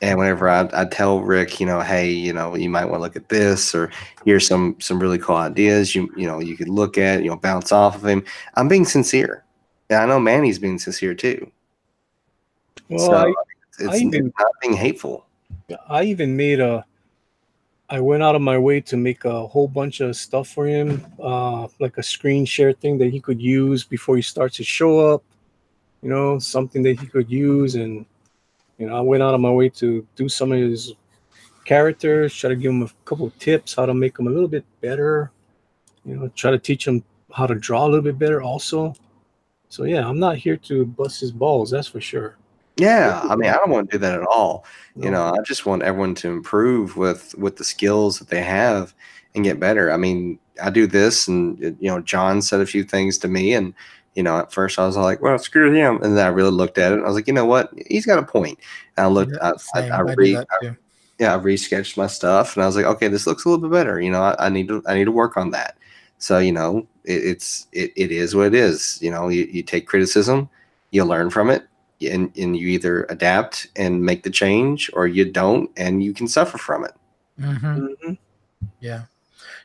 And whenever I tell Rick, you know, hey, you know, you might want to look at this, or here's some really cool ideas you know you could look at, you know, bounce off of him. I'm being sincere. And I know Manny's being sincere too. Well, so it's not being hateful. I even made I went out of my way to make a whole bunch of stuff for him, like a screen share thing that he could use before he starts to show up. You know, something that he could use, and you know, I went out of my way to do some of his characters, try to give him a couple of tips how to make them a little bit better. You know, try to teach him how to draw a little bit better also. So yeah, I'm not here to bust his balls, that's for sure. Yeah, I mean, I don't want to do that at all. No. You know, I just want everyone to improve with the skills that they have and get better. I mean, I do this, and you know, John said a few things to me, and you know, at first I was like, well, screw him, and then I really looked at it, and I was like, you know what, he's got a point. And I looked, I resketched my stuff, and I was like, okay, this looks a little bit better. You know, I need to work on that. So you know, it is what it is. You know, you take criticism, you learn from it. And you either adapt and make the change, or you don't, and you can suffer from it. Yeah,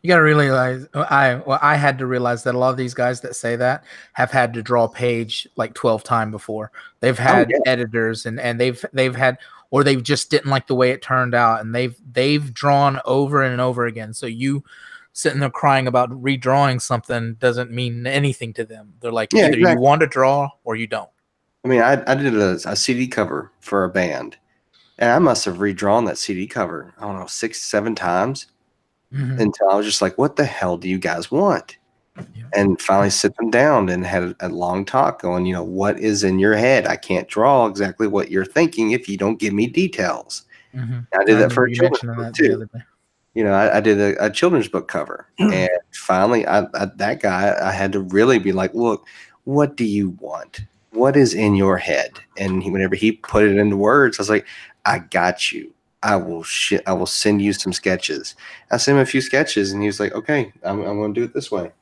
you got to realize. I had to realize that a lot of these guys that say that have had to draw a page like 12 times before. They've had editors, and they've had, or they just didn't like the way it turned out, and they've drawn over and over again. So you sitting there crying about redrawing something doesn't mean anything to them. They're like, either you want to draw or you don't. I mean, I did a CD cover for a band, and I must have redrawn that CD cover, I don't know, 6-7 times until I was just like, what the hell do you guys want? Yeah. And finally sit them down and had a long talk going, you know, what is in your head? I can't draw exactly what you're thinking if you don't give me details. I did that for a children's book too. You know, I did a children's book cover, and finally that guy, I had to really be like, look, what do you want? What is in your head? And whenever he put it into words, I was like, I got you. I will send you some sketches. I sent him a few sketches, and he was like, okay, I'm going to do it this way.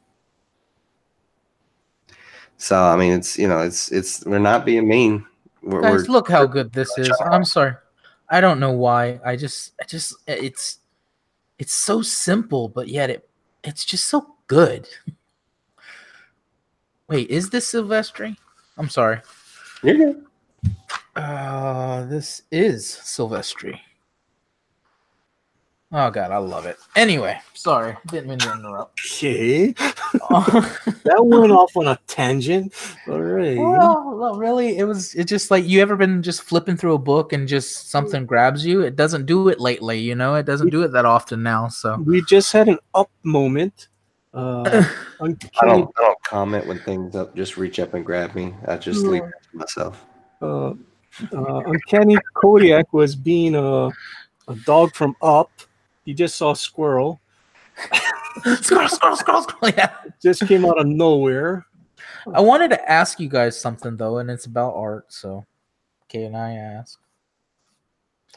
So, I mean, it's, you know, it's we're not being mean. Guys, look how good this is. I'm sorry. I don't know why. I just it's so simple, but yet it's just so good. Wait, is this Silvestri? I'm sorry. You're good. This is Silvestri. Oh God, I love it. Anyway, sorry, didn't mean to interrupt. Okay. That went off on a tangent. All right. Well, really, it's just like, you ever been just flipping through a book and just something grabs you? It doesn't do it lately, you know. It doesn't do it that often now. So we just had an up moment. I Uncanny, don't comment when things up. Just reach up and grab me. I just leave it to myself. uh, Uncanny Kodiak was being a dog from Up. He just saw a squirrel. Scroll. Yeah. Just came out of nowhere. I wanted to ask you guys something though, and it's about art. So, can I ask?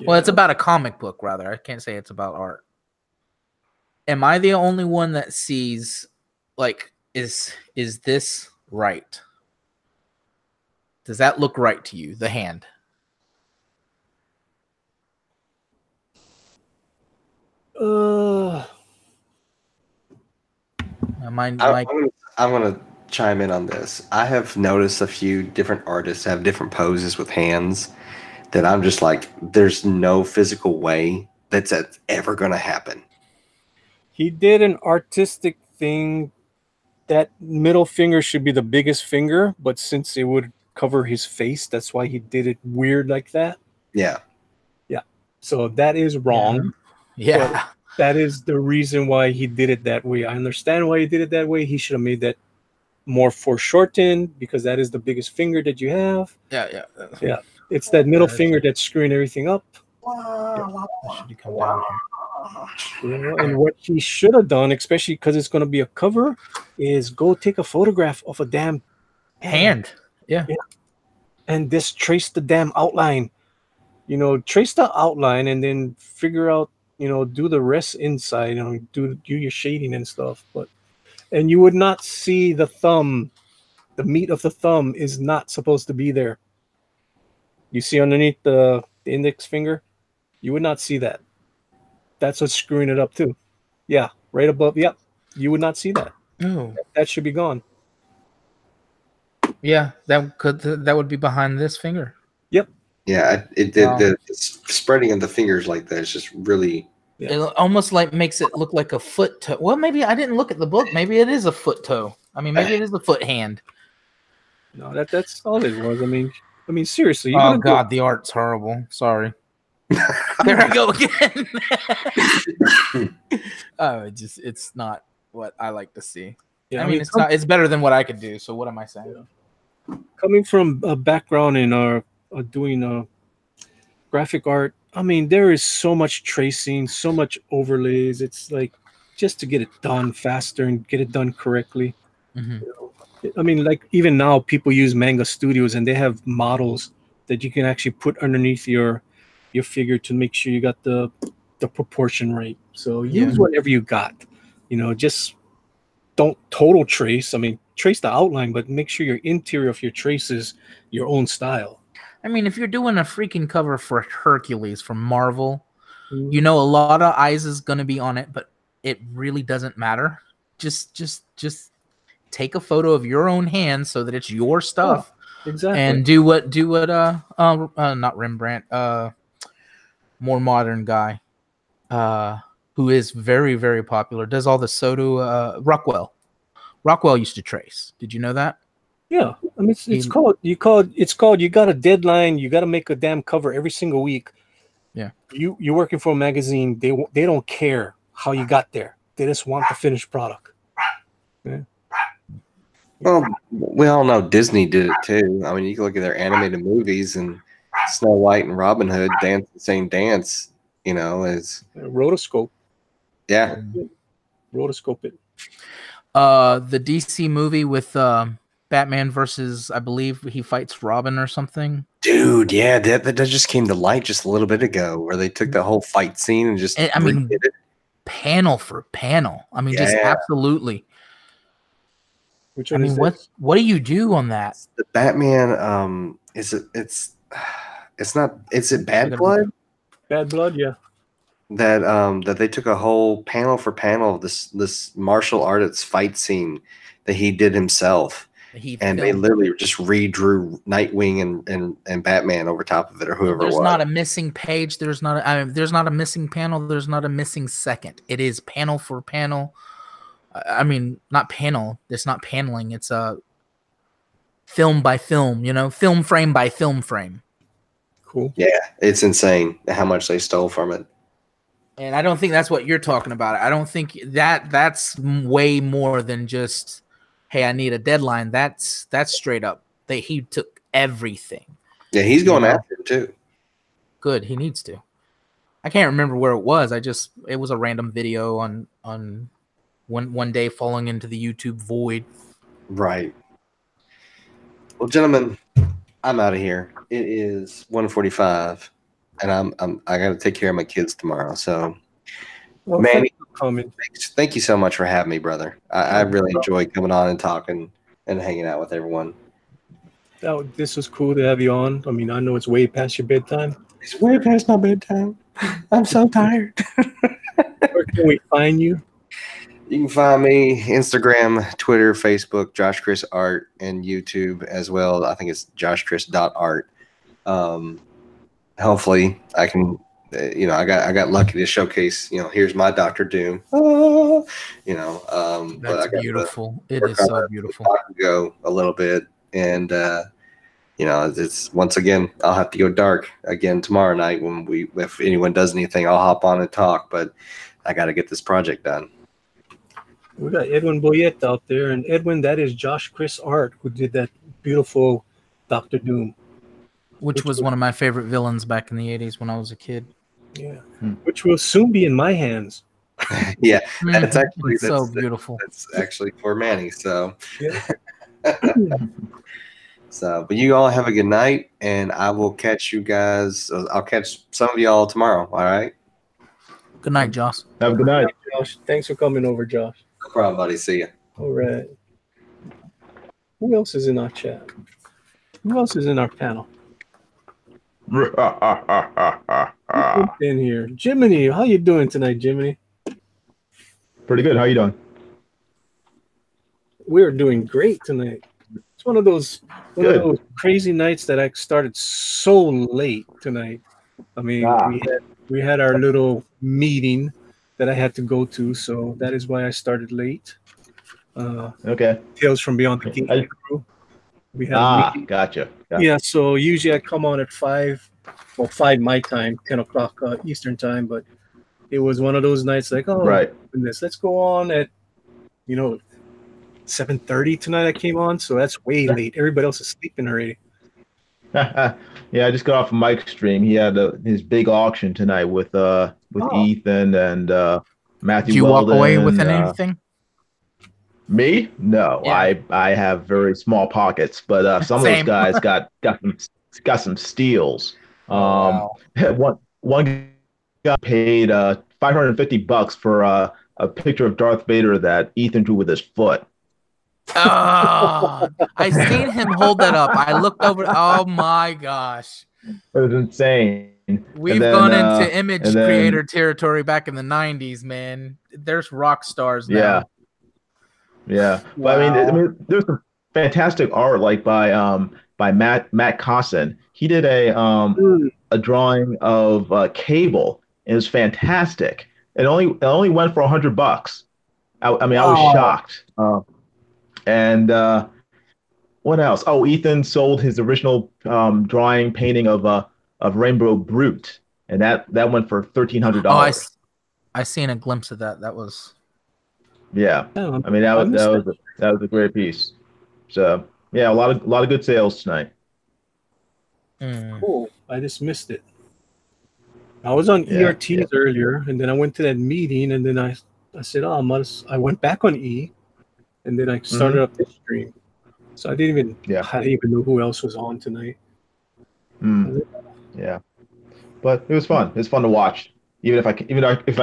Well, it's about a comic book, rather. I can't say it's about art. Am I the only one that sees, like, is this right? Does that look right to you? The hand. I'm gonna chime in on this. I have noticed a few different artists have different poses with hands that I'm just like, there's no physical way that's ever gonna happen. He did an artistic thing. That middle finger should be the biggest finger, but since it would cover his face, that's why he did it weird like that. Yeah. So that is wrong. Yeah. But that is the reason why he did it that way. I understand why he did it that way. He should have made that more foreshortened because that is the biggest finger that you have. Yeah. Yeah. It's that middle finger that's screwing everything up. That should come down here. And what he should have done, especially because it's going to be a cover, is go take a photograph of a damn Hand. Yeah. and just trace the damn outline. Trace the outline and then figure out, do the rest inside, do your shading and stuff. And you would not see the thumb. The meat of the thumb is not supposed to be there. You see underneath the index finger? You would not see that. That's what's screwing it up too. Yeah, right above. Yep, you would not see that. Oh. That should be gone. Yeah, that would be behind this finger. Yep. Yeah, it did. Wow. The spreading of the fingers like that is just really. Yeah. It almost like makes it look like a foot toe. Well, maybe I didn't look at the book. Maybe it is a foot toe. I mean, maybe it is a foot hand. No, that's all it was. I mean, seriously. Oh God, the art's horrible. Sorry. There I go again. It's not what I like to see. Yeah, I mean, it's not. It's better than what I could do. So what am I saying? Coming from a background in doing graphic art, I mean, there is so much tracing, so much overlays. It's like just to get it done faster and get it done correctly. Mm-hmm. I mean, like even now, people use Manga Studios and they have models that you can actually put underneath your figure to make sure you got the proportion right. So use whatever you got. Just don't total trace. I mean, trace the outline, but make sure your interior of your trace is your own style. I mean, if you're doing a freaking cover for Hercules from Marvel, a lot of eyes is going to be on it, but it really doesn't matter. Just take a photo of your own hand so that it's your stuff. Oh, exactly. And do what not Rembrandt, more modern guy, who is very, very popular, does all the Soto, Rockwell. Rockwell used to trace. Did you know that? Yeah, I mean, it's called. You got a deadline. You got to make a damn cover every single week. Yeah, you're working for a magazine. They don't care how you got there. They just want the finished product. Yeah. Well, we all know Disney did it too. I mean, you can look at their animated movies and Snow White and Robin Hood dance the same dance. As rotoscope. Yeah, rotoscope it. The DC movie with Batman versus, I believe he fights Robin or something. Dude, yeah, that just came to light just a little bit ago, where they took the whole fight scene and just panel for panel. I mean, just absolutely. Which one is what do you do on that? The Batman, is it Bad Blood? Bad Blood, yeah. That they took a whole panel for panel of this martial artist fight scene that he did himself. They literally just redrew Nightwing and Batman over top of it, or whoever. There's not a missing page. There's not a missing panel. There's not a missing second. It is panel for panel. I mean, not panel. It's not paneling. It's a film by film. Film frame by film frame. Cool. Yeah, it's insane how much they stole from it. And I don't think that's what you're talking about. I don't think that's way more than just, hey, I need a deadline. That's straight up. He took everything. Yeah, he's going after it too. Good, he needs to. I can't remember where it was. It was a random video on one day falling into the YouTube void. Right. Well, gentlemen, I'm out of here. It is 1:45, and I got to take care of my kids tomorrow. So, Manny, thank you so much for having me, brother. I really enjoyed coming on and talking and hanging out with everyone. This was cool to have you on. I mean, I know it's way past your bedtime. It's way past my bedtime. I'm so tired. Where can we find you? You can find me Instagram, Twitter, Facebook, Josh Chris Art, and YouTube as well. I think it's joshchris.art. Hopefully I can, I got lucky to showcase, here's my Dr. Doom. That's but beautiful. It is so beautiful. Go a little bit. And, it's once again, I'll have to go dark again tomorrow night if anyone does anything, I'll hop on and talk, but I got to get this project done. We got Edwin Boyette out there, and Edwin, that is Josh Chris Art, who did that beautiful Dr. Doom. Which was one of my favorite villains back in the 80s when I was a kid. Yeah, which will soon be in my hands. Yeah, that's actually so beautiful. That's actually for Manny, so. Yeah. So, but you all have a good night, and I will catch you guys. I'll catch some of y'all tomorrow, all right? Good night, Josh. Have a good night. Josh. Thanks for coming over, Josh. No problem, buddy. See ya. All right. Who else is in our chat? Who else is in our panel? In here, Jiminy. How you doing tonight, Jiminy? Pretty good. How you doing? We're doing great tonight. It's one of those crazy nights that I started so late tonight. I mean, we had our little meeting that I had to go to, so that is why I started late. Okay. Tales from Beyond the Gate crew. We have gotcha. Yeah, so usually I come on at 5 my time, 10 o'clock Eastern time, but it was one of those nights like, right. Goodness, let's go on at 7:30 tonight I came on, so that's way late. Everybody else is sleeping already. Yeah, I just got off of Mike's stream. He had his big auction tonight with Ethan and Matthew. Did you Weldon, walk away with anything? Me? No, yeah. I have very small pockets, but some of those guys got some steals. Wow. One guy paid $550 for a picture of Darth Vader that Ethan drew with his foot. Oh, I seen him hold that up. I looked over. Oh my gosh, it was insane. We've gone into image creator territory back in the 90s, man. There's rock stars now. Yeah. Wow. But I mean, there's some fantastic art like by Matt Cosson. He did a drawing of Cable. It was fantastic. It only went for $100. I was shocked. And what else? Oh, Ethan sold his original drawing painting of Rainbow Brute, and that went for $1,300. Oh, I seen a glimpse of that. That was. Yeah, I mean that was a great piece. So yeah, a lot of good sales tonight. Cool. I just missed it. I was on ERTs earlier, and then I went to that meeting, and then I said, I went back on E, and then I started up this stream. So I didn't even know who else was on tonight. Yeah, but it was fun. It was fun to watch. Even if I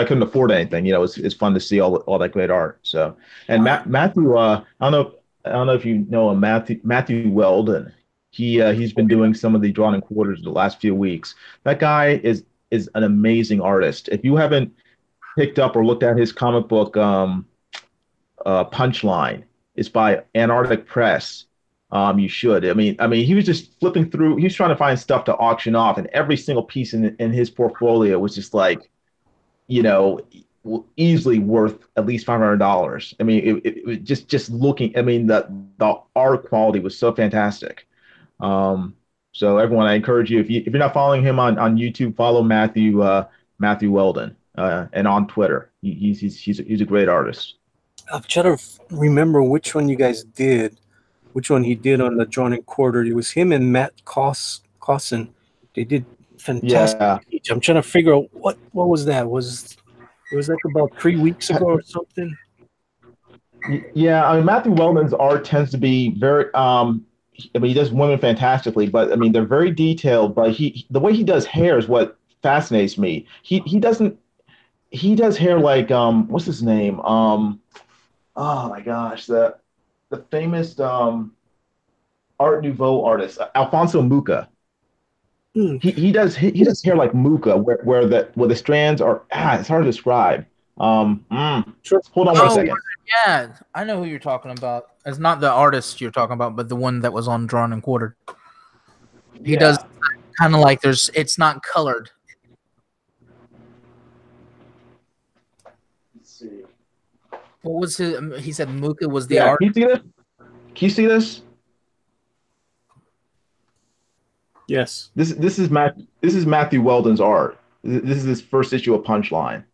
couldn't afford anything, it's fun to see all that great art. So, and Matthew, I don't know if you know him, Matthew Weldon. He's been doing some of the drawn in quarters the last few weeks. That guy is an amazing artist. If you haven't picked up or looked at his comic book, Punchline, it's by Antarctic Press. You should. I mean, he was just flipping through. He was trying to find stuff to auction off, and every single piece in his portfolio was just like, easily worth at least $500. I mean, it was just looking. I mean, the art quality was so fantastic. So everyone, I encourage you, if you're not following him on YouTube, follow Matthew Weldon. and on Twitter. He's a great artist. I'm trying to remember which one you guys did, which one he did on the Drawn and Quartered. It was him and Matt Cosson. They did fantastic. Yeah. I'm trying to figure out what was that? It was like about 3 weeks ago or something? Yeah, I mean Matthew Weldon's art tends to be very I mean he does women fantastically, but I mean they're very detailed, but the way he does hair is what fascinates me. He does hair like what's his name? Oh my gosh, the famous Art Nouveau artist, Alfonso Mucha. He does hair like Mucha, where the strands are it's hard to describe. Sure. Hold on 1 second. Yeah, I know who you're talking about. It's not the artist you're talking about, but the one that was on Drawn and Quartered. He does kind of like it's not colored. Let's see. What was his? He said Mucha was the Yeah, art. can you see this? Can you see this? Yes. This is Matthew Weldon's art. This is his first issue of Punchline.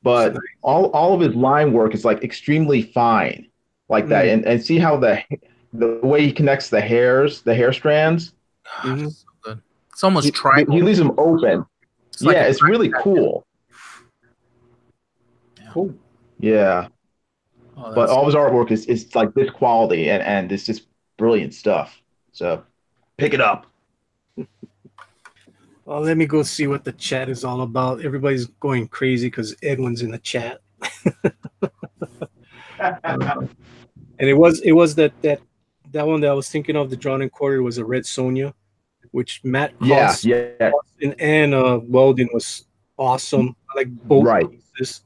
But all of his line work is like extremely fine, like that. And see how the way he connects the hair strands. So good. It's almost tribal. He leaves them open. It's like it's really cool. Cool. Yeah. Oh, But all of his artwork is like this quality and it's just brilliant stuff. So pick it up. Well, let me go see what the chat is all about. Everybody's going crazy because Edwin's in the chat. And it was that one that I was thinking of, the Drawn and Quartered, was a Red Sonja, which Matt Cosson and Weldon was awesome. I like both pieces.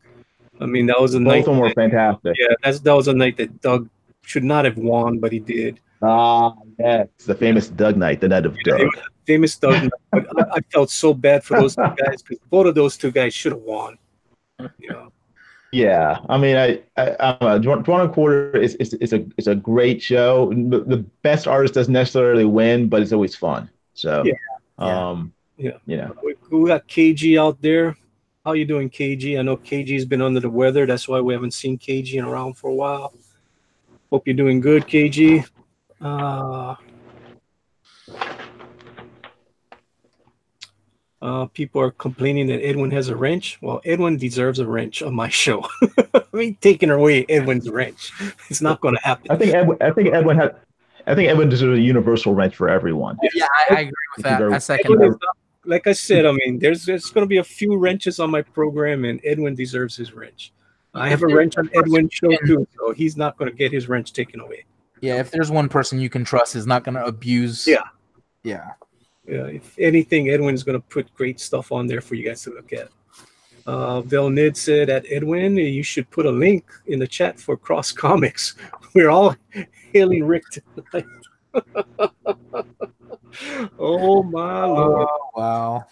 I mean, that was a night. Both of them were fantastic. Yeah, that was a night that Doug should not have won, but he did. Yes, the famous Doug night, the night of Doug. Famous Doug night. But I felt so bad for those two guys because both of those two guys should have won. You know. Yeah, I mean, Drawn and Quartered is a great show. The best artist doesn't necessarily win, but it's always fun. So, you know, we got KG out there. How you doing, KG? I know KG's been under the weather. That's why we haven't seen KG around for a while. Hope you're doing good, KG. People are complaining that Edwin has a wrench. Well, Edwin deserves a wrench on my show. I mean, taking away Edwin's wrench, it's not going to happen. I think Edwin deserves a universal wrench for everyone. Yeah, I agree with that. I second that. Like I said, I mean, there's going to be a few wrenches on my program, and Edwin deserves his wrench. I have a wrench on Edwin's show too, so he's not going to get his wrench taken away. Yeah, if there's one person you can trust, is not going to abuse. Yeah. If anything, Edwin's going to put great stuff on there for you guys to look at. Velnid said that Edwin, you should put a link in the chat for Cross Comics. We're all hailing Rick tonight. Oh my Lord! Wow!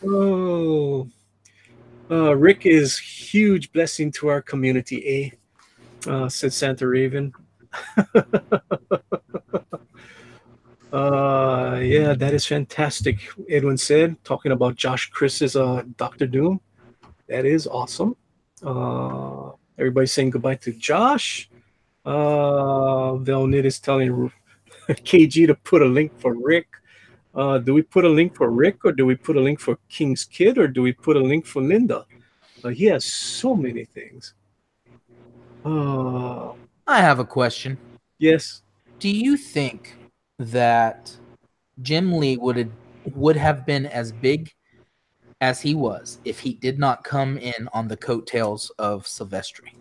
Rick is huge blessing to our community. Said Santa Raven. Yeah, that is fantastic. Edwin said, talking about Josh Chris's Dr. Doom. That is awesome. Everybody's saying goodbye to Josh. Velnit is telling KG to put a link for Rick. Do we put a link for Rick, or do we put a link for King's Kid, or do we put a link for Linda? He has so many things. I have a question. Yes. Do you think that Jim Lee would have been as big as he was if he did not come in on the coattails of Silvestri?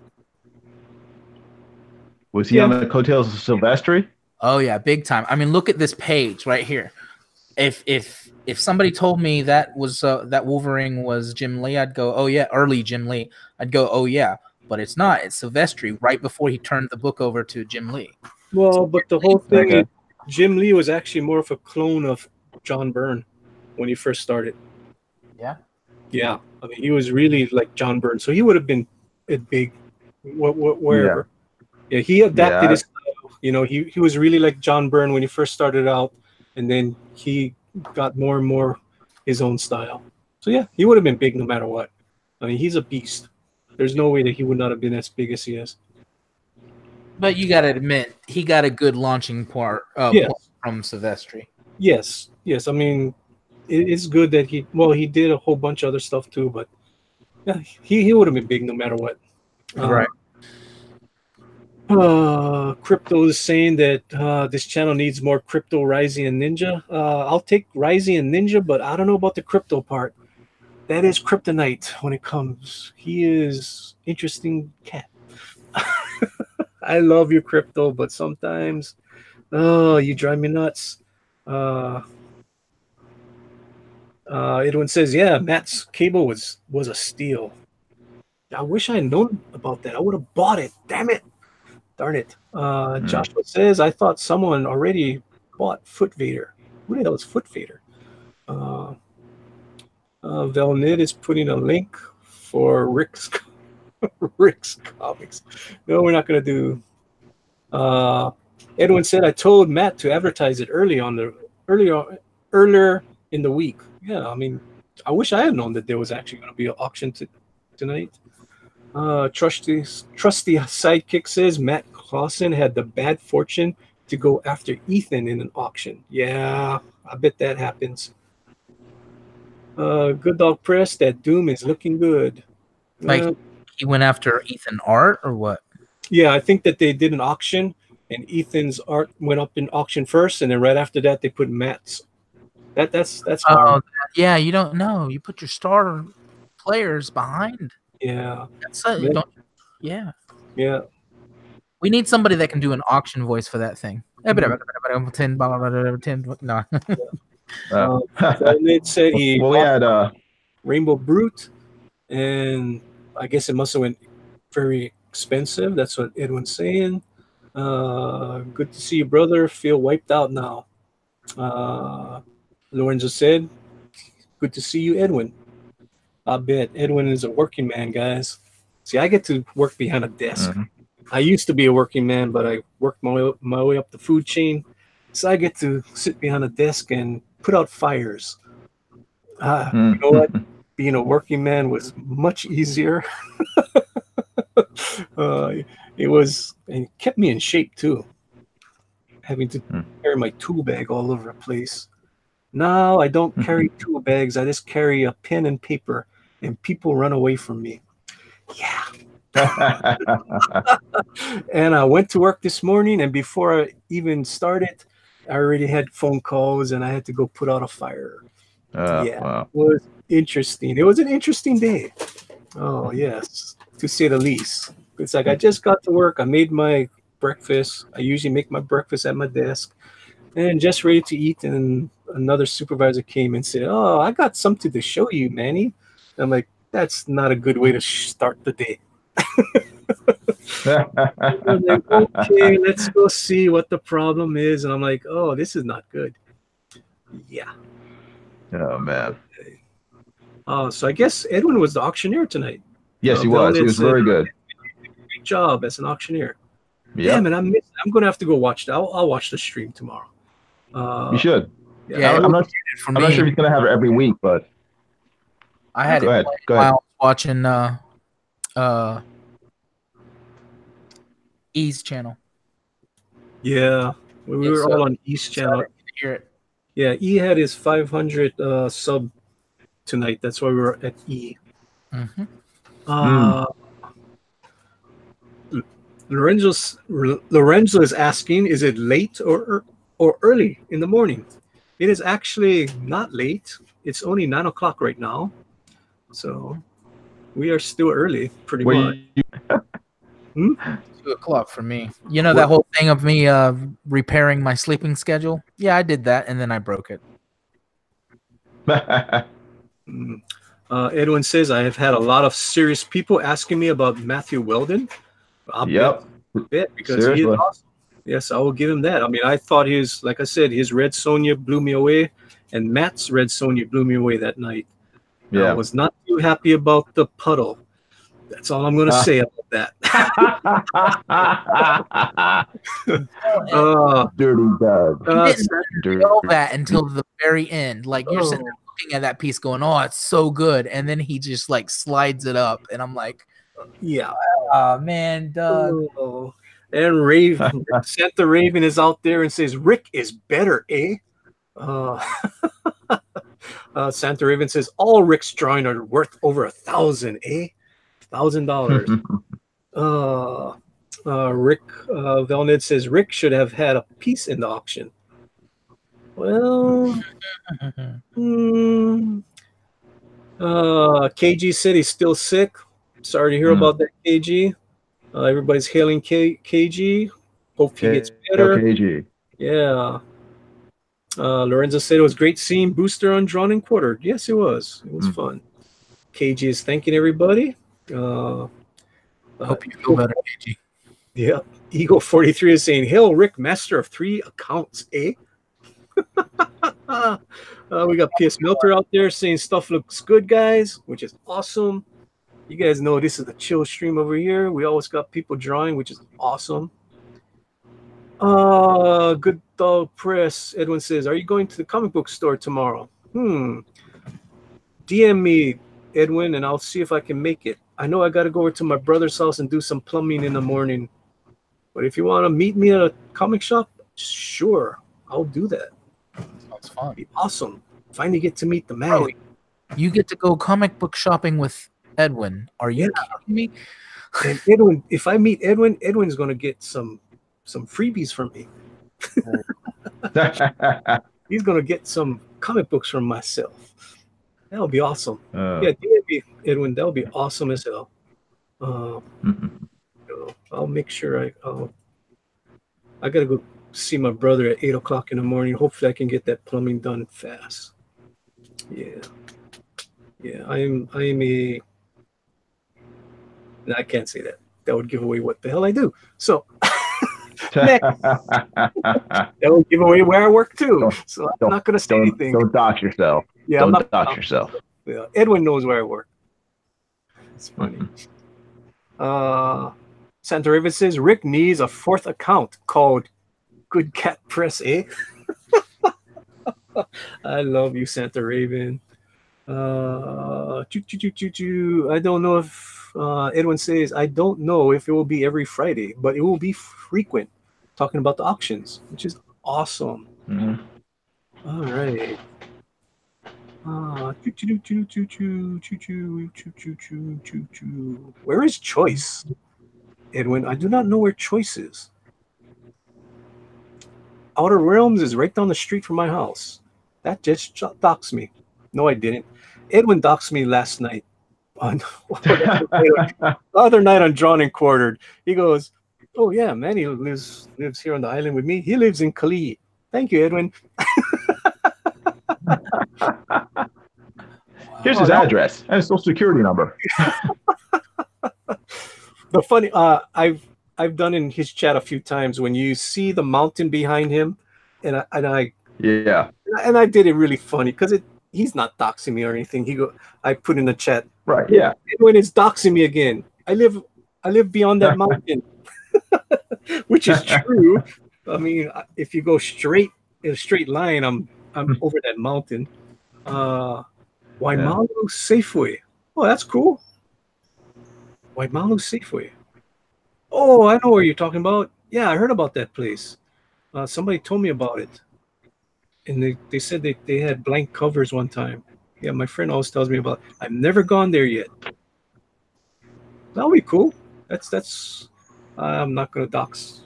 Was he on the coattails of Silvestri? Oh yeah, big time. I mean, look at this page right here. If somebody told me that was that Wolverine was Jim Lee, I'd go, oh yeah, early Jim Lee. I'd go, oh yeah, but it's not. It's Silvestri right before he turned the book over to Jim Lee. Well, but the whole thing is, Jim Lee was actually more of a clone of John Byrne when he first started. Yeah. Yeah, I mean, he was really like John Byrne, so he would have been big wherever. Yeah, he adapted his style. You know, he was really like John Byrne when he first started out, and then he got more and more his own style. So yeah, he would have been big no matter what. I mean, he's a beast. There's no way that he would not have been as big as he is. But you got to admit, he got a good launching point from Silvestri. Yes. I mean, it's good that he did a whole bunch of other stuff too, but yeah, he would have been big no matter what. Right. Crypto is saying that this channel needs more Crypto, Rising, and Ninja. I'll take Rising and Ninja, but I don't know about the Crypto part. That is Kryptonite when it comes. He is interesting cat. I love you, Crypto, but sometimes, you drive me nuts. Edwin says, yeah, Matt's cable was a steal. I wish I had known about that. I would have bought it. Damn it. Darn it. Joshua says, I thought someone already bought Foot Vader. Who the hell is Foot Vader? Velnid is putting a link for Rick's comics. No, we're not going to do. Edwin said, I told Matt to advertise it earlier in the week. Yeah, I mean, I wish I had known that there was actually going to be an auction tonight. Trusty Sidekick says Matt Clausen had the bad fortune to go after Ethan in an auction. Yeah, I bet that happens. Good Dog Press, that Doom is looking good. Like he went after Ethan art or what? Yeah, I think that they did an auction and Ethan's art went up in auction first, and then right after that they put Matt's. That's hard. Yeah, you don't know. You put your star players behind. Yeah. Yeah. Yeah. We need somebody that can do an auction voice for that thing. No. It said he we had Rainbow Brute, and I guess it must have went very expensive. That's what Edwin's saying. Good to see you, brother. Feel wiped out now. Lorenzo said, good to see you, Edwin. I bet Edwin is a working man, guys. See, I get to work behind a desk. Mm-hmm. I used to be a working man, but I worked my way up the food chain. So I get to sit behind a desk and put out fires. You know what? Being a working man was much easier. It was, and it kept me in shape too. Having to carry my tool bag all over the place. Now I don't carry tool bags. I just carry a pen and paper, and people run away from me. Yeah. And I went to work this morning, and before I even started, I already had phone calls, and I had to go put out a fire. Wow. It was interesting. It was an interesting day. Oh, yes, to say the least. It's like I just got to work. I made my breakfast. I usually make my breakfast at my desk, and just ready to eat, and another supervisor came and said, oh, I got something to show you, Manny. And I'm like, that's not a good way to start the day. I'm like, okay, let's go see what the problem is. And I'm like, oh, this is not good. Yeah. Oh, man. So I guess Edwin was the auctioneer tonight. Yes, he was. He was very good. Great job as an auctioneer. Yeah. Damn it, I'm going to have to go watch that. I'll watch the stream tomorrow. You should. Yeah, I'm not sure if he's going to have it every week, but I had go it ahead. while watching E's channel. Yeah, we were all on E's channel. Hear it. Yeah, E had his 500 sub tonight. That's why we were at E. Lorenzo is asking, is it late or early in the morning? It is actually not late. It's only 9 o'clock right now. So we are still early, pretty much. 2 o'clock for me. You know that whole thing of me repairing my sleeping schedule? Yeah, I did that, and then I broke it. Edwin says, I have had a lot of serious people asking me about Matthew Weldon. I'll bet because he is awesome. Yes, I will give him that. I mean, I thought like I said, his Red Sonja blew me away, and Matt's Red Sonja blew me away that night. Yeah. I was not too happy about the puddle. That's all I'm going to say about that. Dirty dog. You didn't know that until the very end. Like, you're sitting there looking at that piece going, oh, it's so good. And then he just like slides it up. And I'm like, Yeah. oh, man, Doug. Oh. And Raven, Santa Raven is out there and says, Rick is better, eh? Santa Raven says, all Rick's drawing are worth over 1,000, eh? $1,000. Rick Velnid says, Rick should have had a piece in the auction. Well, KG said he's still sick. Sorry to hear about that, KG. Everybody's hailing KG. Hope he gets better. KG. Yeah. Lorenzo said it was great seeing Booster on Drawn and Quartered. Yes, it was. It was fun. KG is thanking everybody. Hope you feel better, KG. Yeah. Eagle 43 is saying, hail Rick, master of 3 accounts, eh? We got PS Milter out there saying stuff looks good, guys, which is awesome. You guys know this is the chill stream over here. We always got people drawing, which is awesome. Good dog press. Edwin says, are you going to the comic book store tomorrow? DM me, Edwin, and I'll see if I can make it. I know I got to go over to my brother's house and do some plumbing in the morning. But if you want to meet me at a comic shop, sure, I'll do that. Sounds fun. It'd be awesome. Finally get to meet the man. Bro, you get to go comic book shopping with Edwin. Are you kidding me? And Edwin, if I meet Edwin, Edwin's going to get some freebies from me. He's going to get some comic books from myself. That'll be awesome. Yeah, Edwin, that'll be awesome as hell. I'll make sure I got to go see my brother at 8 o'clock in the morning. Hopefully I can get that plumbing done fast. Yeah. I can't say that. That would give away what the hell I do. So next, that would give away where I work too. So I'm not going to say anything. Don't dox yourself. Yeah, don't dox yourself. Yeah, Edwin knows where I work. It's funny. Santa Raven says Rick needs a 4th account called Good Cat Press, eh? I love you, Santa Raven. I don't know if Edwin says, I don't know if it will be every Friday, but it will be frequent, talking about the auctions, which is awesome. All right. Where is Choice? Edwin, I do not know where Choice is. Outer Realms is right down the street from my house. That just doxed me. No, I didn't. Edwin doxed me last night. The other night on Drawn and Quartered. He goes, oh yeah, man, he lives here on the island with me. He lives in Kalihi. Thank you, Edwin. Here's his address and his social security number. The funny, I've done in his chat a few times when you see the mountain behind him, and I did it really funny because he's not doxing me or anything. I put in the chat, right? Yeah, Edwin is doxing me again. I live beyond that mountain, which is true. I mean, if you go straight in a straight line, I'm over that mountain. Waimalu Safeway. Oh, that's cool. Waimalu Safeway. Oh, I know what you're talking about. Yeah, I heard about that place. Somebody told me about it. And they said they had blank covers one time. Yeah, my friend always tells me about it. I've never gone there yet. That'll be cool. That's I'm not gonna dox.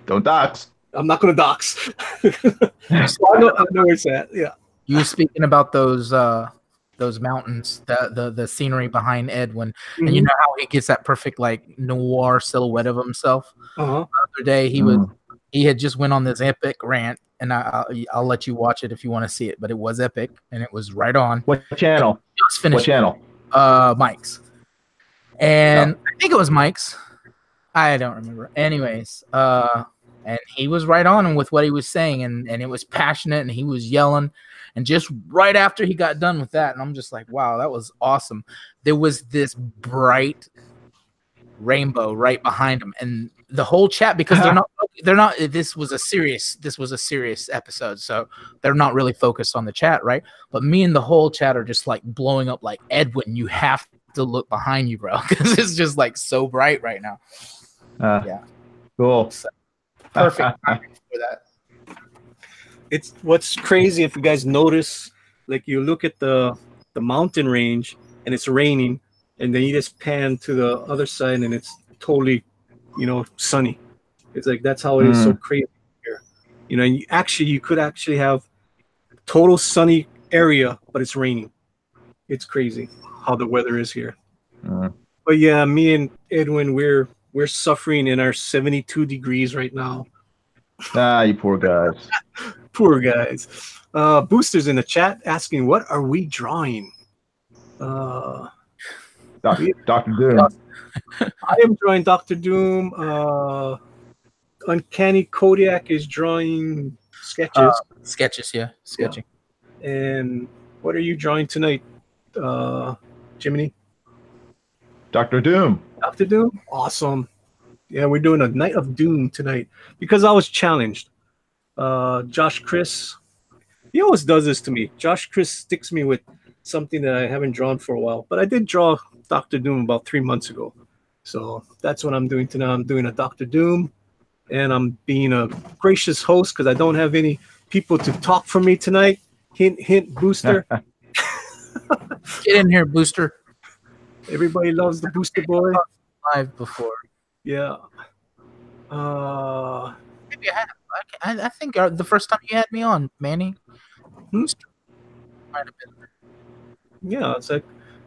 Don't dox. I'm not gonna dox. So I know where it's at. Yeah. You were speaking about those mountains, the scenery behind Edwin, and you know how he gets that perfect like noir silhouette of himself. The other day he had just went on this epic rant, and I'll let you watch it if you want to see it, but it was epic and it was right on. What channel? Just finished. What channel? Mike's, and I think it was Mike's. I don't remember. Anyways, and he was right on with what he was saying, and it was passionate, and he was yelling. And just right after he got done with that, and I'm just like, wow, that was awesome. There was this bright rainbow right behind him, and the whole chat, because they're not this was a serious episode, so they're not really focused on the chat, right? But me and the whole chat are just like blowing up like, Edwin, you have to look behind you, bro, because it's just like so bright right now. Yeah, cool. So, perfect timing for that. It's what's crazy, if you guys notice, like you look at the mountain range and it's raining, and then you just pan to the other side and it's totally, sunny. It's like that's how it is so crazy here. And you could actually have total sunny area, but it's raining. It's crazy how the weather is here. But yeah, me and Edwin, we're suffering in our 72 degrees right now. You poor guys. Poor guys. Boosters in the chat asking, what are we drawing? Dr. Doom. I am drawing Dr. Doom. Uncanny Kodiak is drawing sketches. Sketches, yeah. Sketching. Yeah. And what are you drawing tonight, Jiminy? Dr. Doom. Dr. Doom? Awesome. Yeah, we're doing a Night of Doom tonight because I was challenged. Josh Chris, he always does this to me. Josh Chris sticks me with something that I haven't drawn for a while, but I did draw Dr. Doom about 3 months ago. So that's what I'm doing tonight. I'm doing a Dr. Doom, and I'm being a gracious host because I don't have any people to talk for me tonight. Hint, hint, Booster. Get in here, Booster. Everybody loves the Booster boy. Live before. Yeah. Maybe I think the first time you had me on, Manny. Booster might have been there. Yeah, it's like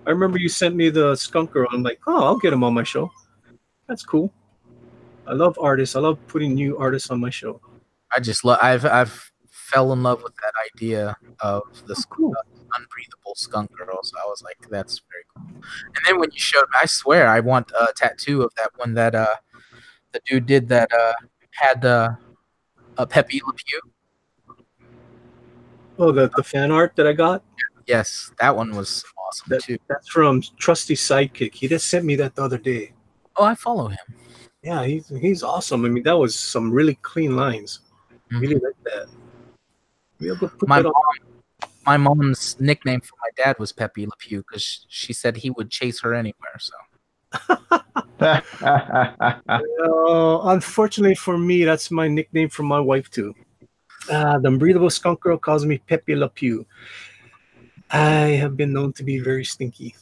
I remember you sent me the skunk girl. I'm like, oh, I'll get him on my show. That's cool. I love artists. I love putting new artists on my show. I just love. I've fell in love with that idea of the unbreathable skunk girl. So I was like, that's very cool. And then when you showed me, I swear I want a tattoo of that one that the dude did that had a Pepe Le Pew. Oh, the fan art that I got? Yes, that one was awesome too. That's from Trusty Sidekick. He just sent me that the other day. Oh, I follow him. Yeah, he's awesome. I mean, that was some really clean lines. Really like that. We'll go put that on. My mom's nickname for my dad was Pepe Le Pew because she said he would chase her anywhere. So, unfortunately for me, that's my nickname for my wife too. The Unbreathable Skunk Girl calls me Pepe Le Pew. I have been known to be very stinky.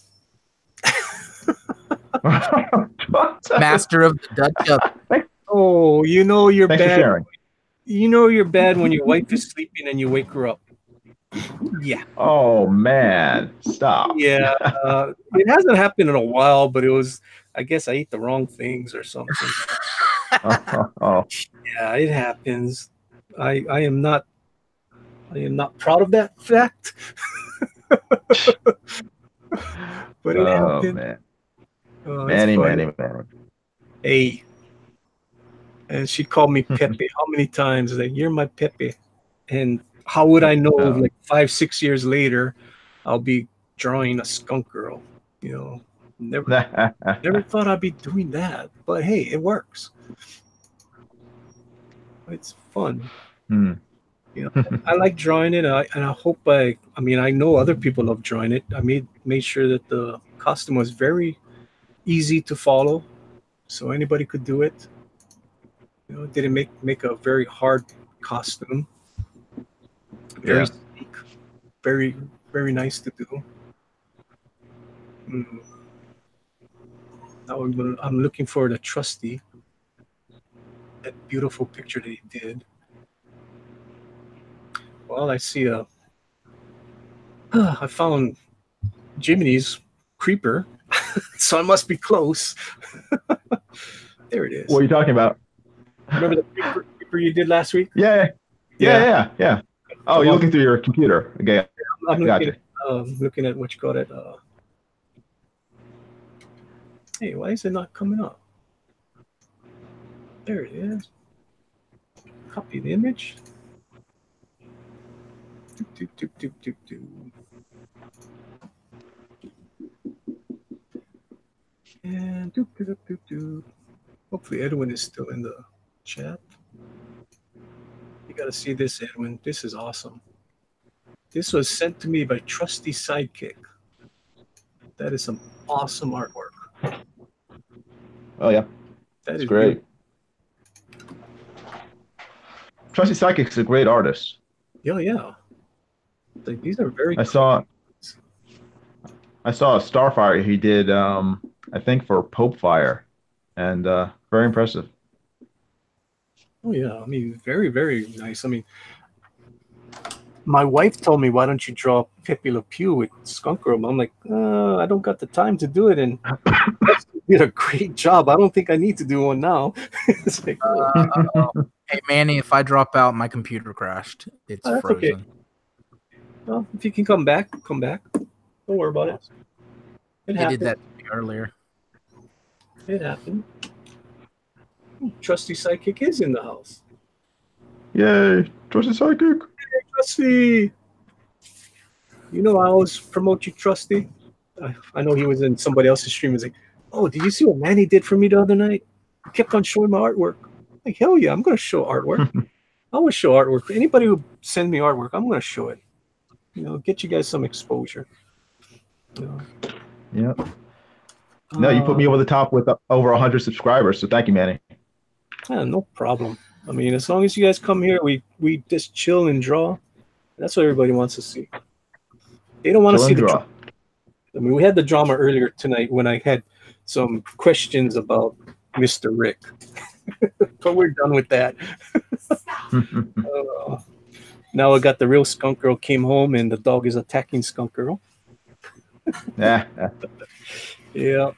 Master of the Dutch oven. Oh, you know you're Thanks bad. for sharing. You know you're bad when your wife is sleeping and you wake her up. Yeah. Oh man, stop. Yeah. It hasn't happened in a while, but it was. I guess I ate the wrong things or something. Oh. Yeah, it happens. I am not proud of that fact. But it happened. Man. Oh, Manny. Hey. And she called me Pepe. How many times? Like, you're my Pepe. And how would I know, like 5-6 years later, I'll be drawing a skunk girl? Never thought I'd be doing that. But hey, it works. It's fun. I like drawing it, and I hope I know other people love drawing it. I made sure that the costume was very easy to follow, so anybody could do it. Didn't make a very hard costume. Very sleek, very very nice to do. Now I'm looking for the Trusty. That beautiful picture that he did. Well, I see I found Jiminy's creeper, so I must be close. There it is. What are you talking about? Remember the creeper you did last week? Yeah. Oh, you're looking through your computer. Okay. I'm Gotcha. looking at what you call it. Hey, why is it not coming up? There it is. Copy the image. And Hopefully Edwin is still in the chat. You got to see this, Edwin. This is awesome. This was sent to me by Trusty Sidekick. That is some awesome artwork. Oh yeah, That is great. Trusty Sidekick's a great artist. Yeah. Like, these are very. I saw a Starfire he did, I think for Pope Fire, and very impressive. Oh yeah, I mean, very, very nice. I mean, my wife told me, "Why don't you draw Pepe Le Pew with Skunk Girl?" I'm like, I don't got the time to do it, and you did a great job. I don't think I need to do one now. It's like, Hey Manny, if I drop out, my computer crashed. It's that's frozen. okay. Well, if you can come back, come back. Don't worry about it. It They happened. did that to me earlier. It happened. Trusty Sidekick is in the house. Yay, Trusty Sidekick. Hey, Trusty. You know, I always promote you, Trusty. I know he was in somebody else's stream. He's like, "Oh, did you see what Manny did for me the other night? He kept on showing my artwork." I'm like, hell yeah, I'm going to show artwork. I always show artwork. Anybody who sends me artwork, I'm going to show it. You know, get you guys some exposure. You know. Yep. No, you put me over the top with over 100 subscribers, so thank you, Manny. Yeah, no problem. I mean, as long as you guys come here, we just chill and draw. That's what everybody wants to see. They don't want to see the drama. I mean, we had the drama earlier tonight when I had some questions about Mr. Rick. But we're done with that. Now I got the real Skunk Girl came home and the dog is attacking Skunk Girl. Yeah. Yeah.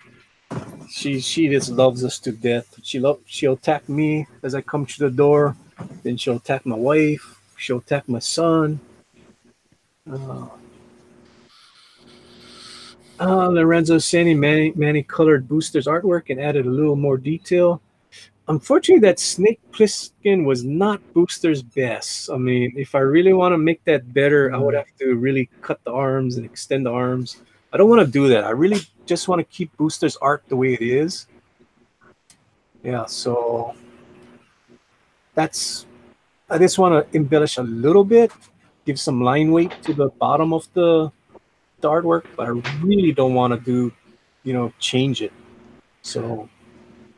She just loves us to death. She'll attack me as I come through the door. Then she'll attack my wife. She'll attack my son. Lorenzo saying Manny colored Booster's artwork and added a little more detail. Unfortunately, that Snake Plissken was not Booster's best. I mean, if I really want to make that better, I would have to really cut the arms and extend the arms. I don't want to do that. I really just want to keep Booster's art the way it is. Yeah, so I just want to embellish a little bit, give some line weight to the bottom of the artwork, but I really don't want to change it. So,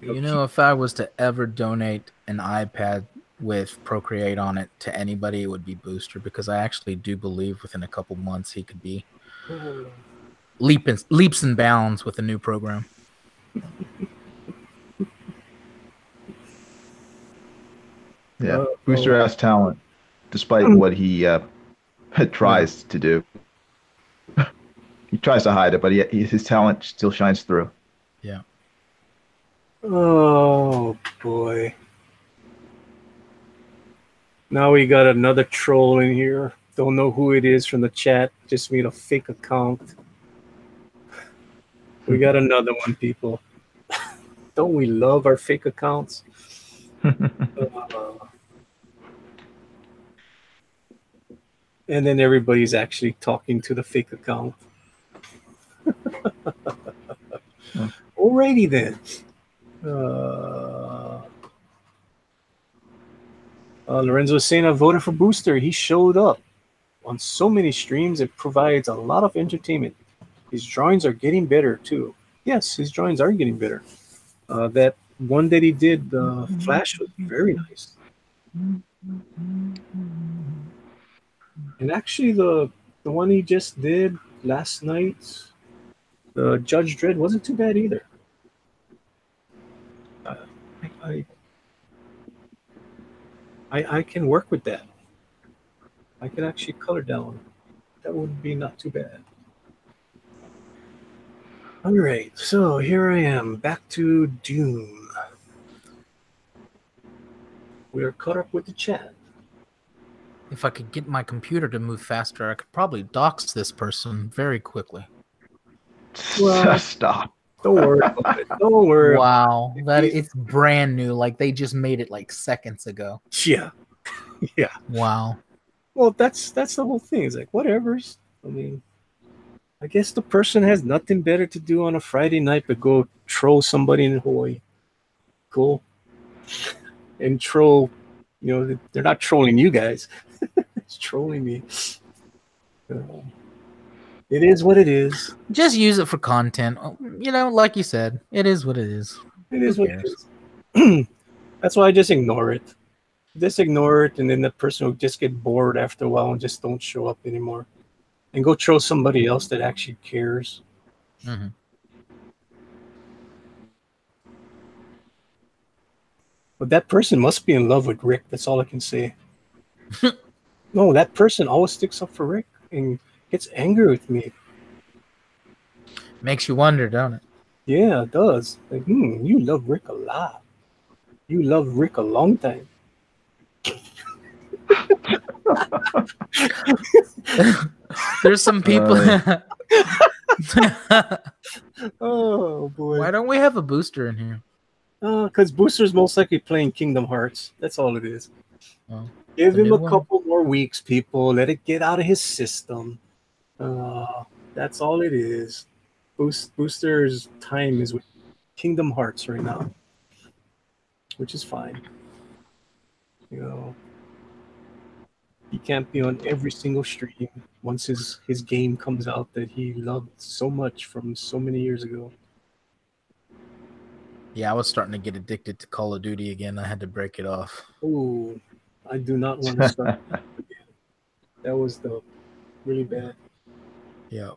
if I was to ever donate an iPad with Procreate on it to anybody, it would be Booster, because I actually do believe within a couple months he could be leaps and bounds with a new program. Yeah, Booster has talent, despite what he tries to do. He tries to hide it, but his talent still shines through. Yeah. Oh boy! Now we got another troll in here. Don't know who it is from the chat. Just made a fake account. We got another one, people. Don't we love our fake accounts? And then everybody's actually talking to the fake account. Alrighty then. Lorenzo is saying I voted for Booster. He showed up on so many streams. It provides a lot of entertainment. His drawings are getting better too. Yes, his drawings are getting better. That one that he did, the Flash, was very nice. And actually, the one he just did last night, the Judge Dredd, wasn't too bad either. I can work with that. I can actually color down. That would be not too bad. All right, so here I am, back to Doom. We are caught up with the chat. If I could get my computer to move faster, I could probably dox this person very quickly. Well, stop. Don't worry about it. Don't worry. Wow, it's brand new. Like they just made it like seconds ago. Yeah. Yeah. Wow. Well, that's the whole thing. It's like whatever's. I mean, I guess the person has nothing better to do on a Friday night but go troll somebody in Hawaii. people and troll. They're not trolling you guys. It's trolling me. It is what it is. Just use it for content. Like you said, it is what it is. It is what it is. That's why I just ignore it. Just ignore it, and then the person will just get bored after a while and just don't show up anymore. And go troll somebody else that actually cares. Mm-hmm. But that person must be in love with Rick. That's all I can say. No, that person always sticks up for Rick and gets angry with me. Makes you wonder, don't it? Yeah, it does. Like, you love Rick a lot. You love Rick a long time. There's some people. Oh boy! Why don't we have a booster in here? Because Booster's most likely playing Kingdom Hearts. That's all it is. Oh, Give him a couple more weeks, people. Let it get out of his system. That's all it is. Booster's time is with Kingdom Hearts right now, which is fine. He can't be on every single stream once his game comes out that he loved so much from so many years ago. Yeah, I was starting to get addicted to Call of Duty again. I had to break it off. Oh, I do not want to start again. That was really bad. Yeah.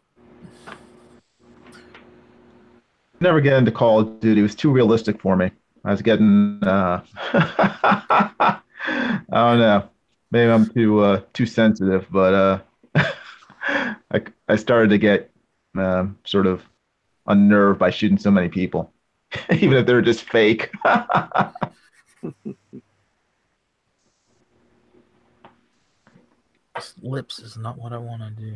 Never get into Call of Duty. It was too realistic for me. I was getting I don't know. Maybe I'm too sensitive, but I started to get sort of unnerved by shooting so many people, even if they're just fake. Lips is not what I want to do.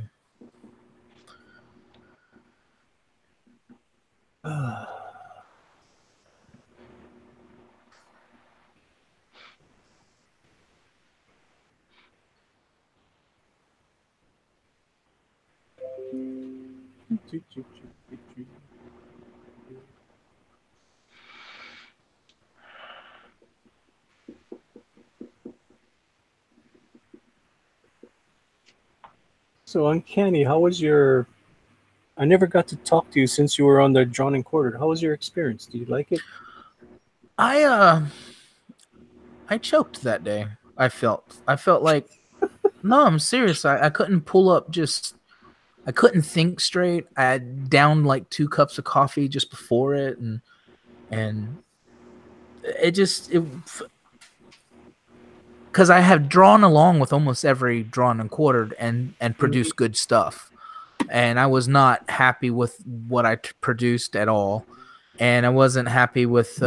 So Uncanny, how was your? I never got to talk to you since you were on the Drawn and Quartered. How was your experience? Do you like it? I choked that day. I felt like no, I'm serious. I couldn't pull up. I couldn't think straight. I had downed like 2 cups of coffee just before it, and it because I have drawn along with almost every Drawn and Quartered and produced good stuff, and I was not happy with what I produced at all, and I wasn't happy with.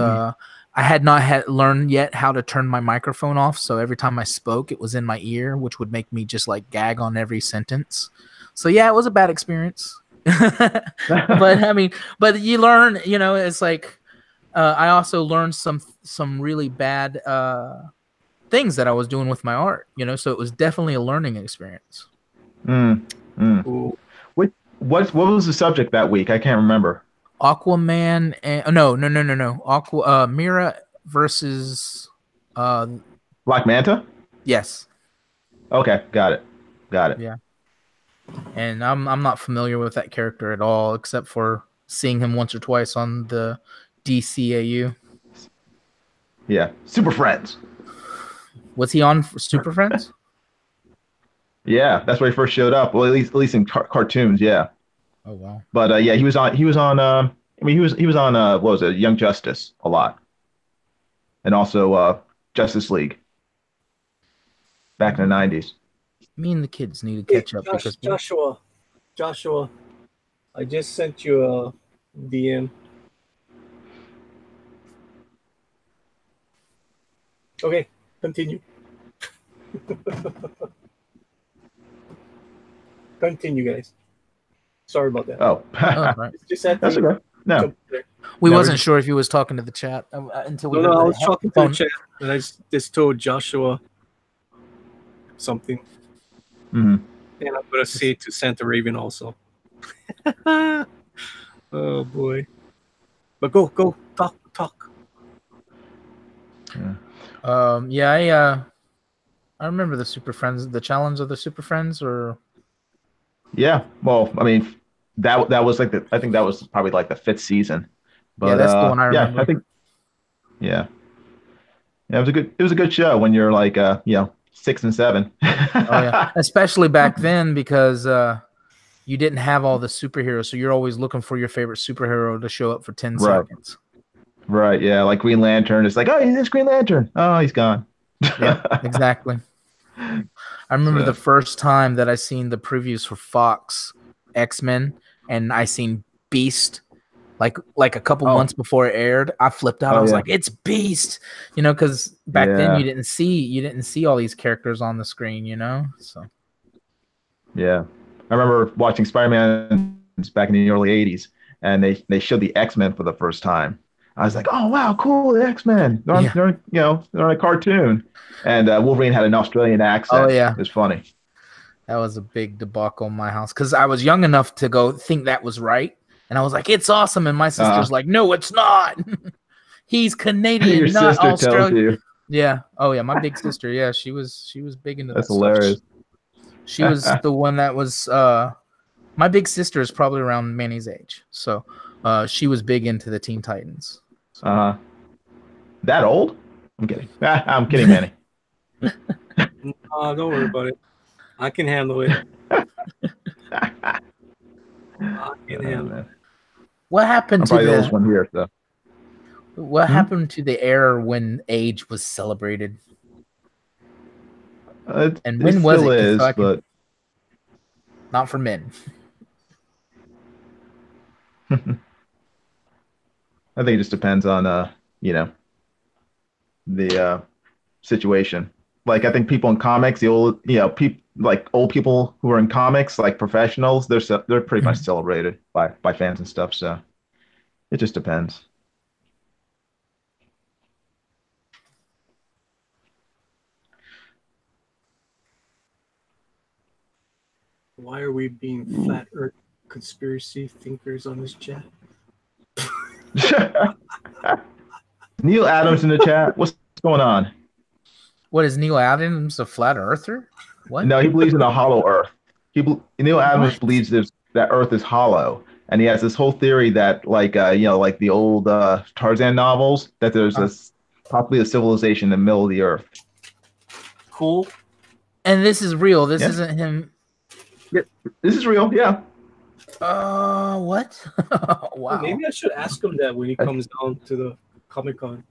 I had not learned yet how to turn my microphone off, so every time I spoke, it was in my ear, which would make me just like gag on every sentence. So yeah, it was a bad experience. but you learn, it's like I also learned some really bad things that I was doing with my art, so it was definitely a learning experience. What was the subject that week? I can't remember. Aquaman and no. Mira versus Black Manta? Yes. Okay, got it. Yeah. And I'm not familiar with that character at all, except for seeing him once or twice on the DCAU. Yeah, Super Friends. Was he on Super Friends? Yeah, that's where he first showed up. Well, at least in cartoons, yeah. Oh wow. But yeah, he was on. He was on. He was on. What was it? Young Justice a lot, and also Justice League back in the '90s. Me and the kids need to catch up because Joshua, I just sent you a DM. Okay, continue. Continue, guys. Sorry about that. Oh, right. That's okay. No, we wasn't sure if you was talking to the chat until we. No, I was talking to the chat, and I just told Joshua something. Mm-hmm. And I'm gonna say it to Santa Raven also. Oh boy! But go talk. I remember the Super Friends, the challenge of the Super Friends, or Yeah. Well, I mean, that was like I think that was probably like the fifth season. yeah, But that's the one I yeah, I remember. think yeah. Yeah, it was a good show when you're like 6 and 7. Oh yeah, especially back then because you didn't have all the superheroes, so you're always looking for your favorite superhero to show up for 10 Right. seconds. Right, yeah, like Green Lantern. It's like, oh, he's Green Lantern. Oh, he's gone. Yeah, exactly. I remember So, the first time that I seen the previews for Fox X-Men, and I seen Beast like a couple oh, months before it aired. I flipped out. I oh was yeah, like, "It's Beast," because back then yeah, you didn't see all these characters on the screen. So yeah. I remember watching Spider-Man back in the early '80s, and they showed the X-Men for the first time. I was like, oh wow, cool, the X-Men. yeah. They're on a cartoon, and Wolverine had an Australian Oh accent. yeah, It was funny. that was a big debacle in my house because I was young enough to go think that was right, and I was like, "It's awesome," and my sister's like, "No, it's not. He's Your Canadian, not sister tells Australian." you. Yeah. Oh yeah, my big sister. Yeah, she was big into that That's stuff. hilarious. She was the one that was my big sister is probably around Manny's age. So she was big into the Teen Titans. So. That old? I'm kidding. I'm kidding, Manny. Don't worry about it. I can handle it. I can handle it. What happened I'm to probably the oldest one here, so. What happened to the era when age was celebrated? And when was it? Is, but not for men. I think it just depends on the situation. Like I think people in comics, the old people like old people who are in comics, like professionals, they're pretty much celebrated by fans and stuff. So it just depends. Why are we being flat earth conspiracy thinkers on this chat? Neil Adams in the chat. What's going on? What is Neil Adams a flat earther? What? No, he believes in a hollow Earth. Neil Adams believes that Earth is hollow, and he has this whole theory that, like the old Tarzan novels, that there's possibly a civilization in the middle of the Earth. Cool. And this is real. This isn't him. Yeah, this is real. Yeah. What? Wow. Maybe I should ask him that when he comes down to the Comic-Con.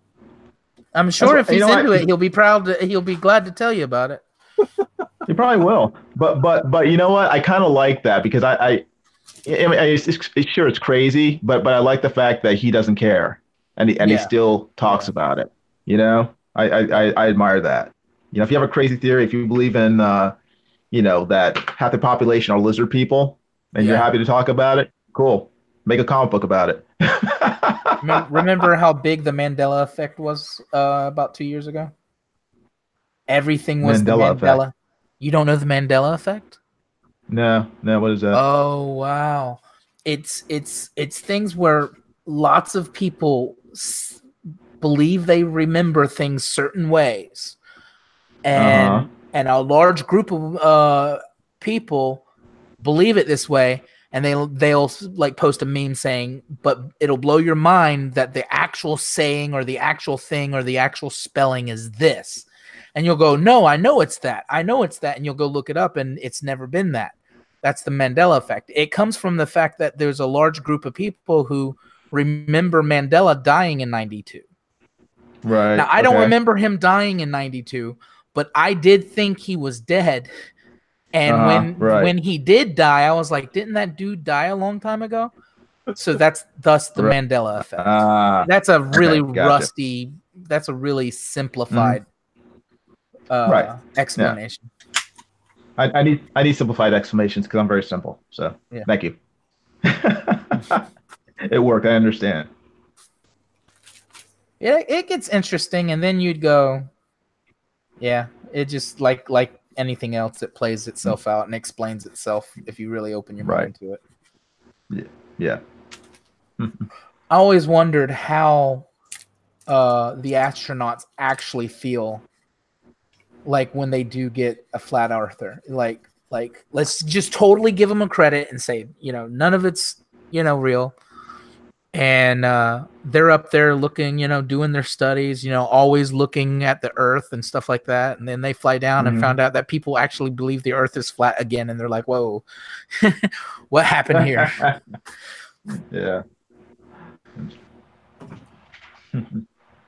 I'm sure if he's into it, he'll be proud. He'll be glad to tell you about it. He probably will. But you know what? I kind of like that because I mean, it's crazy, but I like the fact that he doesn't care and he still talks about it. I admire that. If you have a crazy theory, if you believe in that half the population are lizard people, and you're happy to talk about it, cool. Make a comic book about it. Remember how big the Mandela effect was about 2 years ago? Everything was Mandela. The Mandela. Effect. You don't know the Mandela effect? No. What is that? Oh wow, it's things where lots of people believe they remember things certain ways, and a large group of people believe it this way. And they'll like post a meme saying, but it'll blow your mind that the actual saying or the actual thing or the actual spelling is this. And you'll go, no, I know it's that. I know it's that. And you'll go look it up and it's never been that. That's the Mandela effect. It comes from the fact that there's a large group of people who remember Mandela dying in 92. Right. Now, I don't remember him dying in 92, but I did think he was dead. And when he did die, I was like, didn't that dude die a long time ago? So thus the Mandela effect. That's a really rusty, that's a really simplified explanation. Yeah. I need simplified explanations because I'm very simple. So thank you. It worked. I understand. Yeah, it gets interesting, and then you'd go, it just like anything else, it plays itself out and explains itself if you really open your mind to it. Yeah. I always wondered how the astronauts actually feel like when they do get a flat earther. Like let's just totally give them a credit and say, none of it's, real. And they're up there looking, doing their studies, always looking at the Earth and stuff like that. And then they fly down and found out that people actually believe the Earth is flat again. And they're like, whoa, what happened here? Yeah.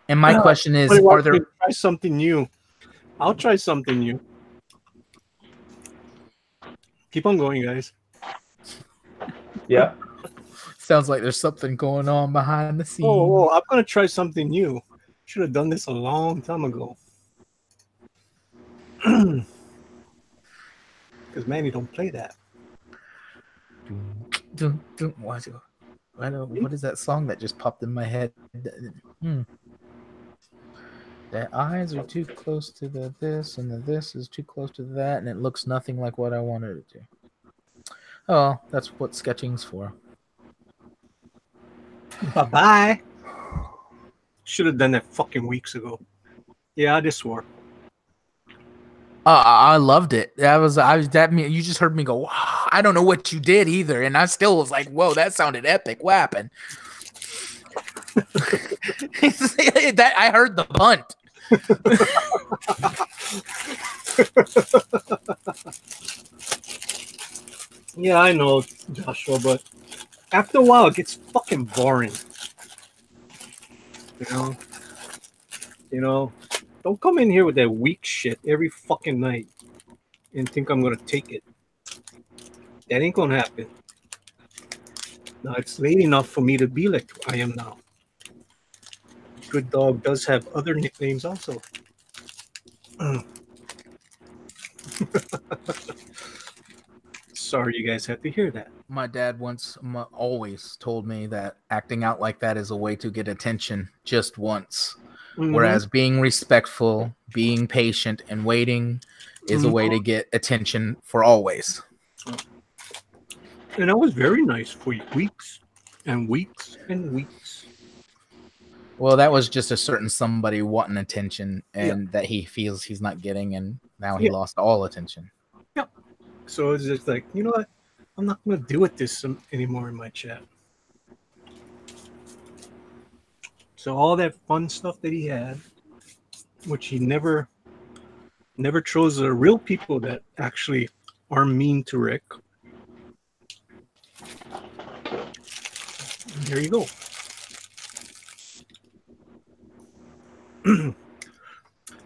And my question is, are there try something new? I'll try something new. Keep on going, guys. Yeah. Sounds like there's something going on behind the scenes. Oh, I'm gonna try something new. Should have done this a long time ago. Because Manny don't play that. What is that song that just popped in my head? The eyes are too close to the this, and the this is too close to that, and it looks nothing like what I wanted it to. Oh, that's what sketching's for. Bye-bye. Should have done that fucking weeks ago. Yeah, I just swore. I loved it. You just heard me go, wow, I don't know what you did either. And I still was like, whoa, that sounded epic. What happened? I heard the bunt. Yeah, I know, Joshua, but after a while, it gets fucking boring. Don't come in here with that weak shit every fucking night and think I'm gonna take it. That ain't gonna happen. Now it's late enough for me to be like I am now. Good Dog does have other nicknames also. Sorry you guys had to hear that. My dad always told me that acting out like that is a way to get attention just once. Mm-hmm. Whereas being respectful, being patient, and waiting is a way to get attention for always. And that was very nice for weeks and weeks and weeks. Well, that was just a certain somebody wanting attention and that he feels he's not getting, and now he lost all attention. Yep. So it's just like, you know what? I'm not going to deal with this anymore in my chat. So all that fun stuff that he had, which he never chose the real people that actually are mean to Rick. There you go.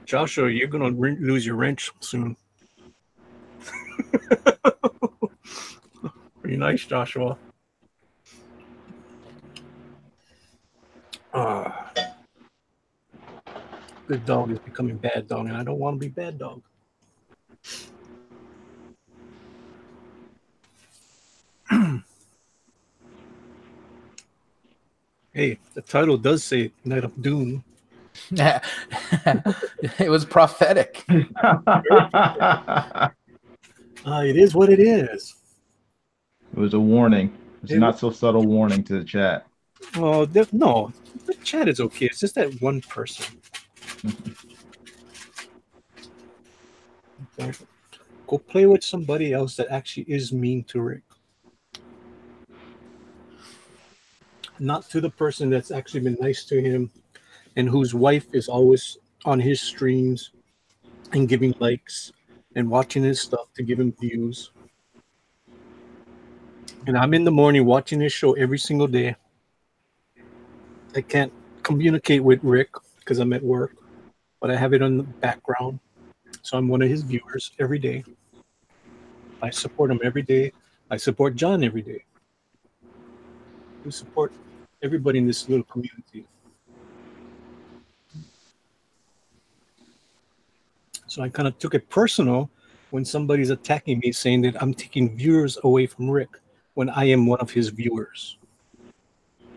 Joshua, you're going to lose your wrench soon. Pretty nice, Joshua. Good Dog is becoming Bad Dog, and I don't want to be Bad Dog. Hey, the title does say Night of Doom. It was prophetic. It is what it is. It was a warning. It's not so subtle warning to the chat. Oh, no. The chat is okay. It's just that one person. Okay. Go play with somebody else that actually is mean to Rick. Not to the person that's actually been nice to him and whose wife is always on his streams and giving likes and watching his stuff to give him views. And I'm in the morning watching his show every single day. I can't communicate with Rick because I'm at work, but I have it on the background. So I'm one of his viewers every day. I support him every day. I support John every day. We support everybody in this little community. So I kind of took it personal when somebody's attacking me, saying that I'm taking viewers away from Rick when I am one of his viewers.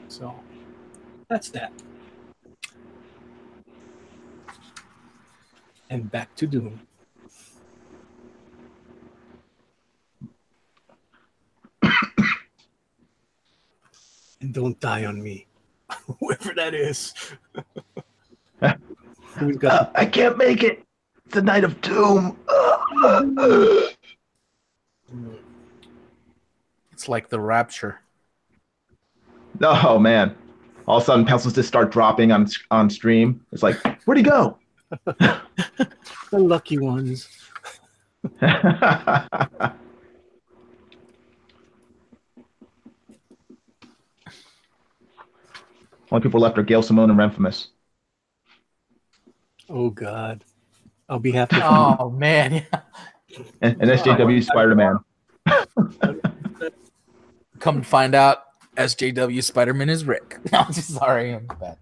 So that's that. And back to Doom. And don't die on me, whoever that is. Who's got I can't make it. It's the night of doom. It's like the rapture. Oh man! All of a sudden, pencils just start dropping on stream. It's like, where'd he go? the lucky ones? Only people left are Gail Simone and Renfamous. Oh God, I'll be happy. Oh man, yeah. And SJW Spider-Man. Come to find out, SJW Spider-Man is Rick. No, I'm just sorry. I'm bad.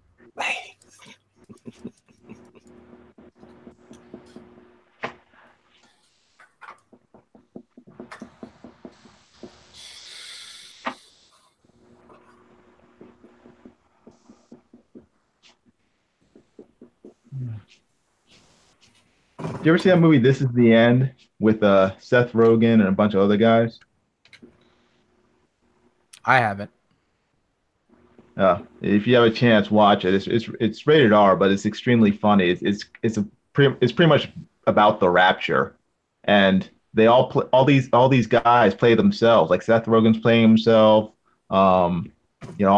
Did you ever see that movie, This Is the End, with Seth Rogen and a bunch of other guys? I haven't. If you have a chance, watch it. It's rated R, but it's extremely funny. It's pretty much about the rapture, and they all these guys play themselves. Like Seth Rogen's playing himself. All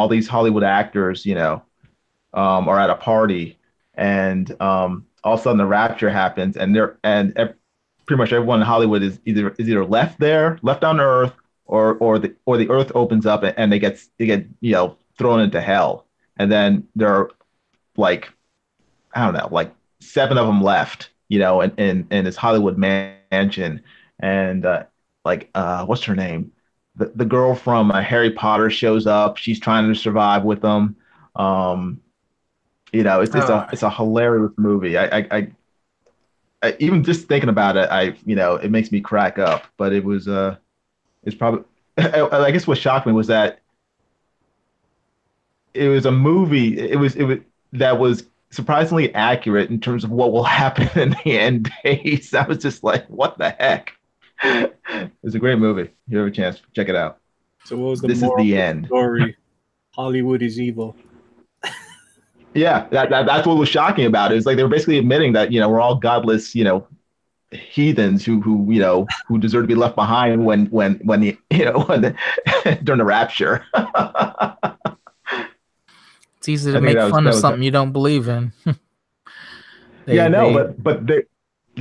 these Hollywood actors, are at a party, and all of a sudden the rapture happens, and pretty much everyone in Hollywood is either left on Earth, or the Earth opens up and they get thrown into hell, and then there are like 7 of them left, in this Hollywood mansion, and what's her name? The girl from Harry Potter shows up. She's trying to survive with them. It's a hilarious movie. I even just thinking about it, it makes me crack up. But it's probably, I guess what shocked me was that it was a movie. It was that was surprisingly accurate in terms of what will happen in the end days. I was just like, what the heck? It's a great movie. If you have a chance, check it out. So what was the This is the end story? Hollywood is evil. Yeah, that's what was shocking about it. It's like they were basically admitting that we're all godless, heathens who deserve to be left behind when during the rapture. It's easy to make fun of something you don't believe in. I know, but they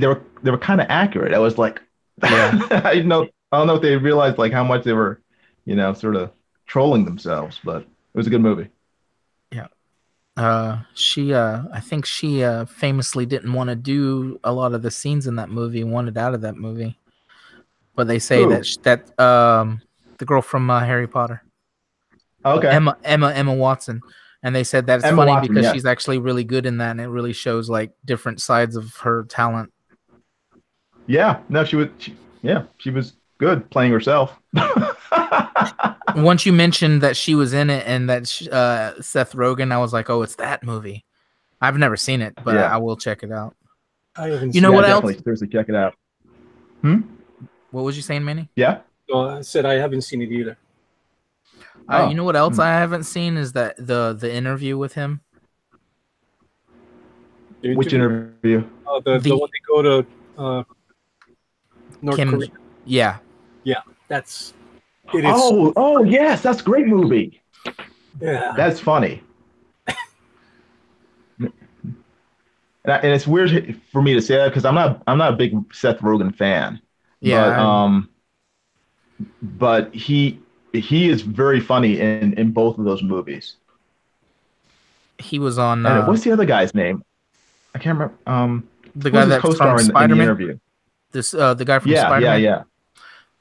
were kind of accurate. I was like, yeah. I don't know if they realized like how much they were, sort of trolling themselves, but it was a good movie. Yeah. I think she famously didn't want to do a lot of the scenes in that movie, wanted out of that movie. But they say that the girl from Harry Potter. Okay. Emma Watson. And they said that's funny Watson, because she's actually really good in that, and it really shows like different sides of her talent. Yeah, no, she was good playing herself. Once you mentioned that she was in it and that Seth Rogen, I was like, oh, it's that movie. I've never seen it, but I will check it out. I haven't. You know what else? Seriously, check it out. What was you saying, Manny? Yeah. I said I haven't seen it either. You know what else I haven't seen is that the interview with him. Which interview? The one they go to North Korea. Yeah. Yeah, it is. Oh yes, that's a great movie. Yeah, that's funny. And it's weird for me to say that because I'm not a big Seth Rogen fan. Yeah. But he is very funny in both of those movies. He was on. What's the other guy's name? I can't remember. The guy that co-star in the interview. The guy from Spider-Man. Yeah.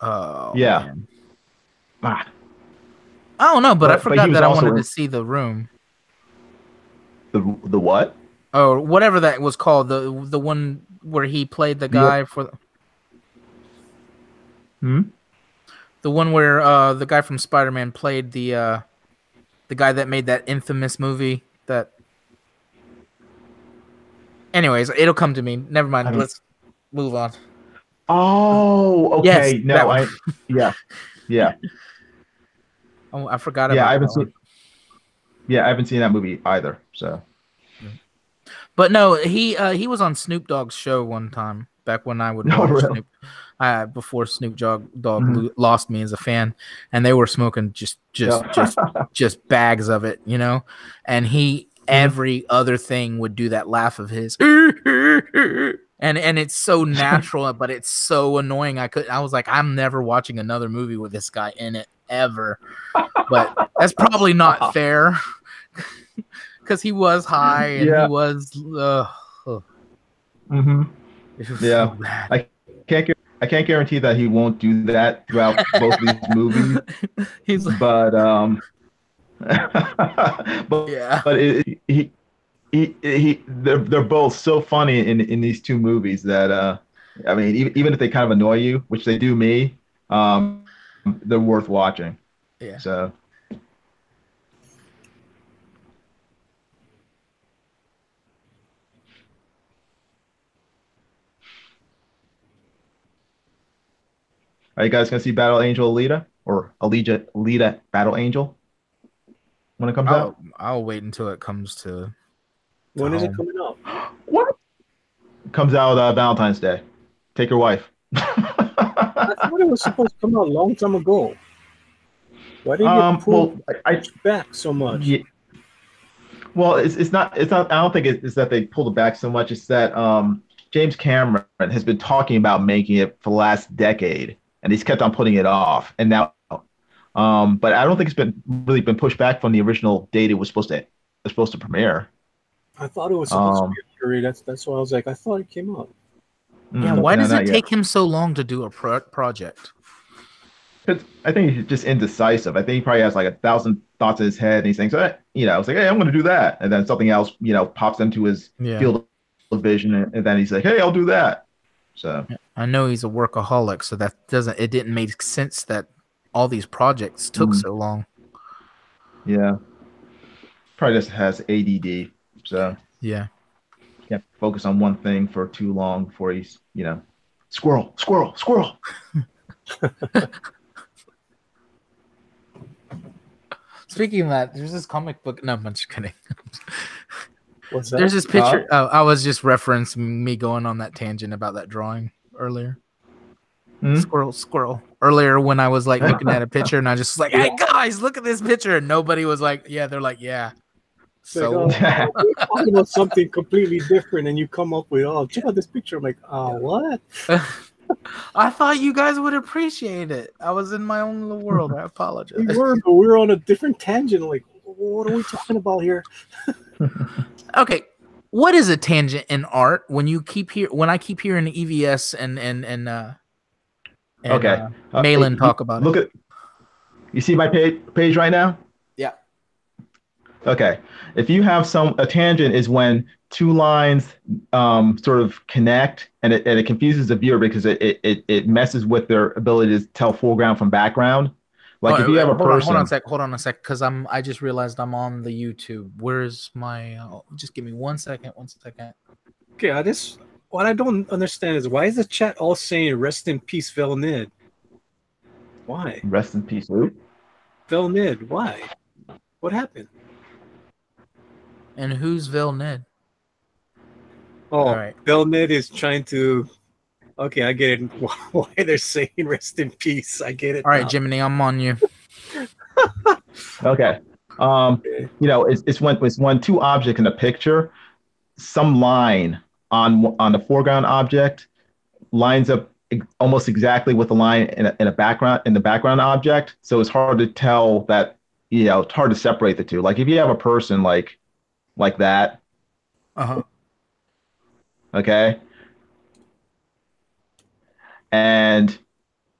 Oh yeah. Man. I don't know, but I forgot that I wanted to see The Room. The what? Oh, whatever that was called. The one where he played the guy for. The one where the guy from Spider-Man played the guy that made that infamous movie that. Anyways, it'll come to me. Never mind. Let's move on. Oh, okay. Yes, no, yeah. Oh, I forgot about. I haven't seen that movie either. So. But no, he was on Snoop Dogg's show one time back when I would No, watch really? Snoop. Before Snoop Dogg Mhm. lost me as a fan, and they were smoking just bags of it, you know. And he every other thing would do that laugh of his, and it's so natural, but it's so annoying. I was like, I'm never watching another movie with this guy in it ever. But that's probably not fair because he was high and Yeah. he was. Mhm. It was Yeah. so bad. I can't guarantee that he won't do that throughout both of these movies, He's like, but yeah. but they're both so funny in these two movies that I mean, even if they kind of annoy you, which they do me, they're worth watching. Yeah. So are you guys gonna see Battle Angel Alita or Alita Battle Angel when it comes out? I'll wait until it comes to. When is it home. coming out? What? It comes out Valentine's Day. Take your wife. I thought it was supposed to come out a long time ago. Why did you pull back so much? Yeah, well, it's not. I don't think it's that they pulled it back so much. It's that James Cameron has been talking about making it for the last decade, and he's kept on putting it off. And now, but I don't think it's been pushed back from the original date it was supposed to premiere. I thought it was supposed to be a period. That's why I was like, I thought it came out. Yeah, why does it take him so long to do a project? I think he's just indecisive. I think he probably has like 1,000 thoughts in his head, and he's saying, so, it's like, hey, I'm going to do that, and then something else, pops into his field of vision, and then he's like, hey, I'll do that. So I know he's a workaholic, so it didn't make sense that all these projects took so long. Yeah, probably just has ADD. So yeah, can't focus on one thing for too long before he's, squirrel. Speaking of that, there's this comic book. No, I'm just kidding. What's that? There's this picture. I was just referencing me going on that tangent about that drawing earlier. Squirrel. Earlier when I was like looking at a picture and I just was like, hey guys, look at this picture. And nobody was like, yeah. They're like, yeah. So we're talking about something completely different, and you come up with, check out this picture. I'm like, what? I thought you guys would appreciate it. I was in my own little world. I apologize. We were on a different tangent. Like, what are we talking about here? Okay, what is a tangent in art? When I keep hearing EVS and okay, Malin talk about it. You see my page right now? Yeah. Okay, if you have a tangent is when two lines sort of connect, and it confuses the viewer because it messes with their ability to tell foreground from background. Like if you have a person. Hold on a sec, because I just realized I'm on the YouTube. Where's my? Just give me 1 second. 1 second. Okay, what I don't understand is why is the chat all saying "Rest in peace, Velnid"? Why? Rest in peace, Luke. Velnid, why? What happened? And who's Velnid? Oh, right. Velnid is trying to. Okay, I get it. Why they're saying "rest in peace"? I get it. All right, Jiminy, I'm on you. Okay. It's when two objects in a picture, some line on the foreground object lines up almost exactly with the line in the background object. So it's hard to tell that. It's hard to separate the two. Like if you have a person like that. Okay. And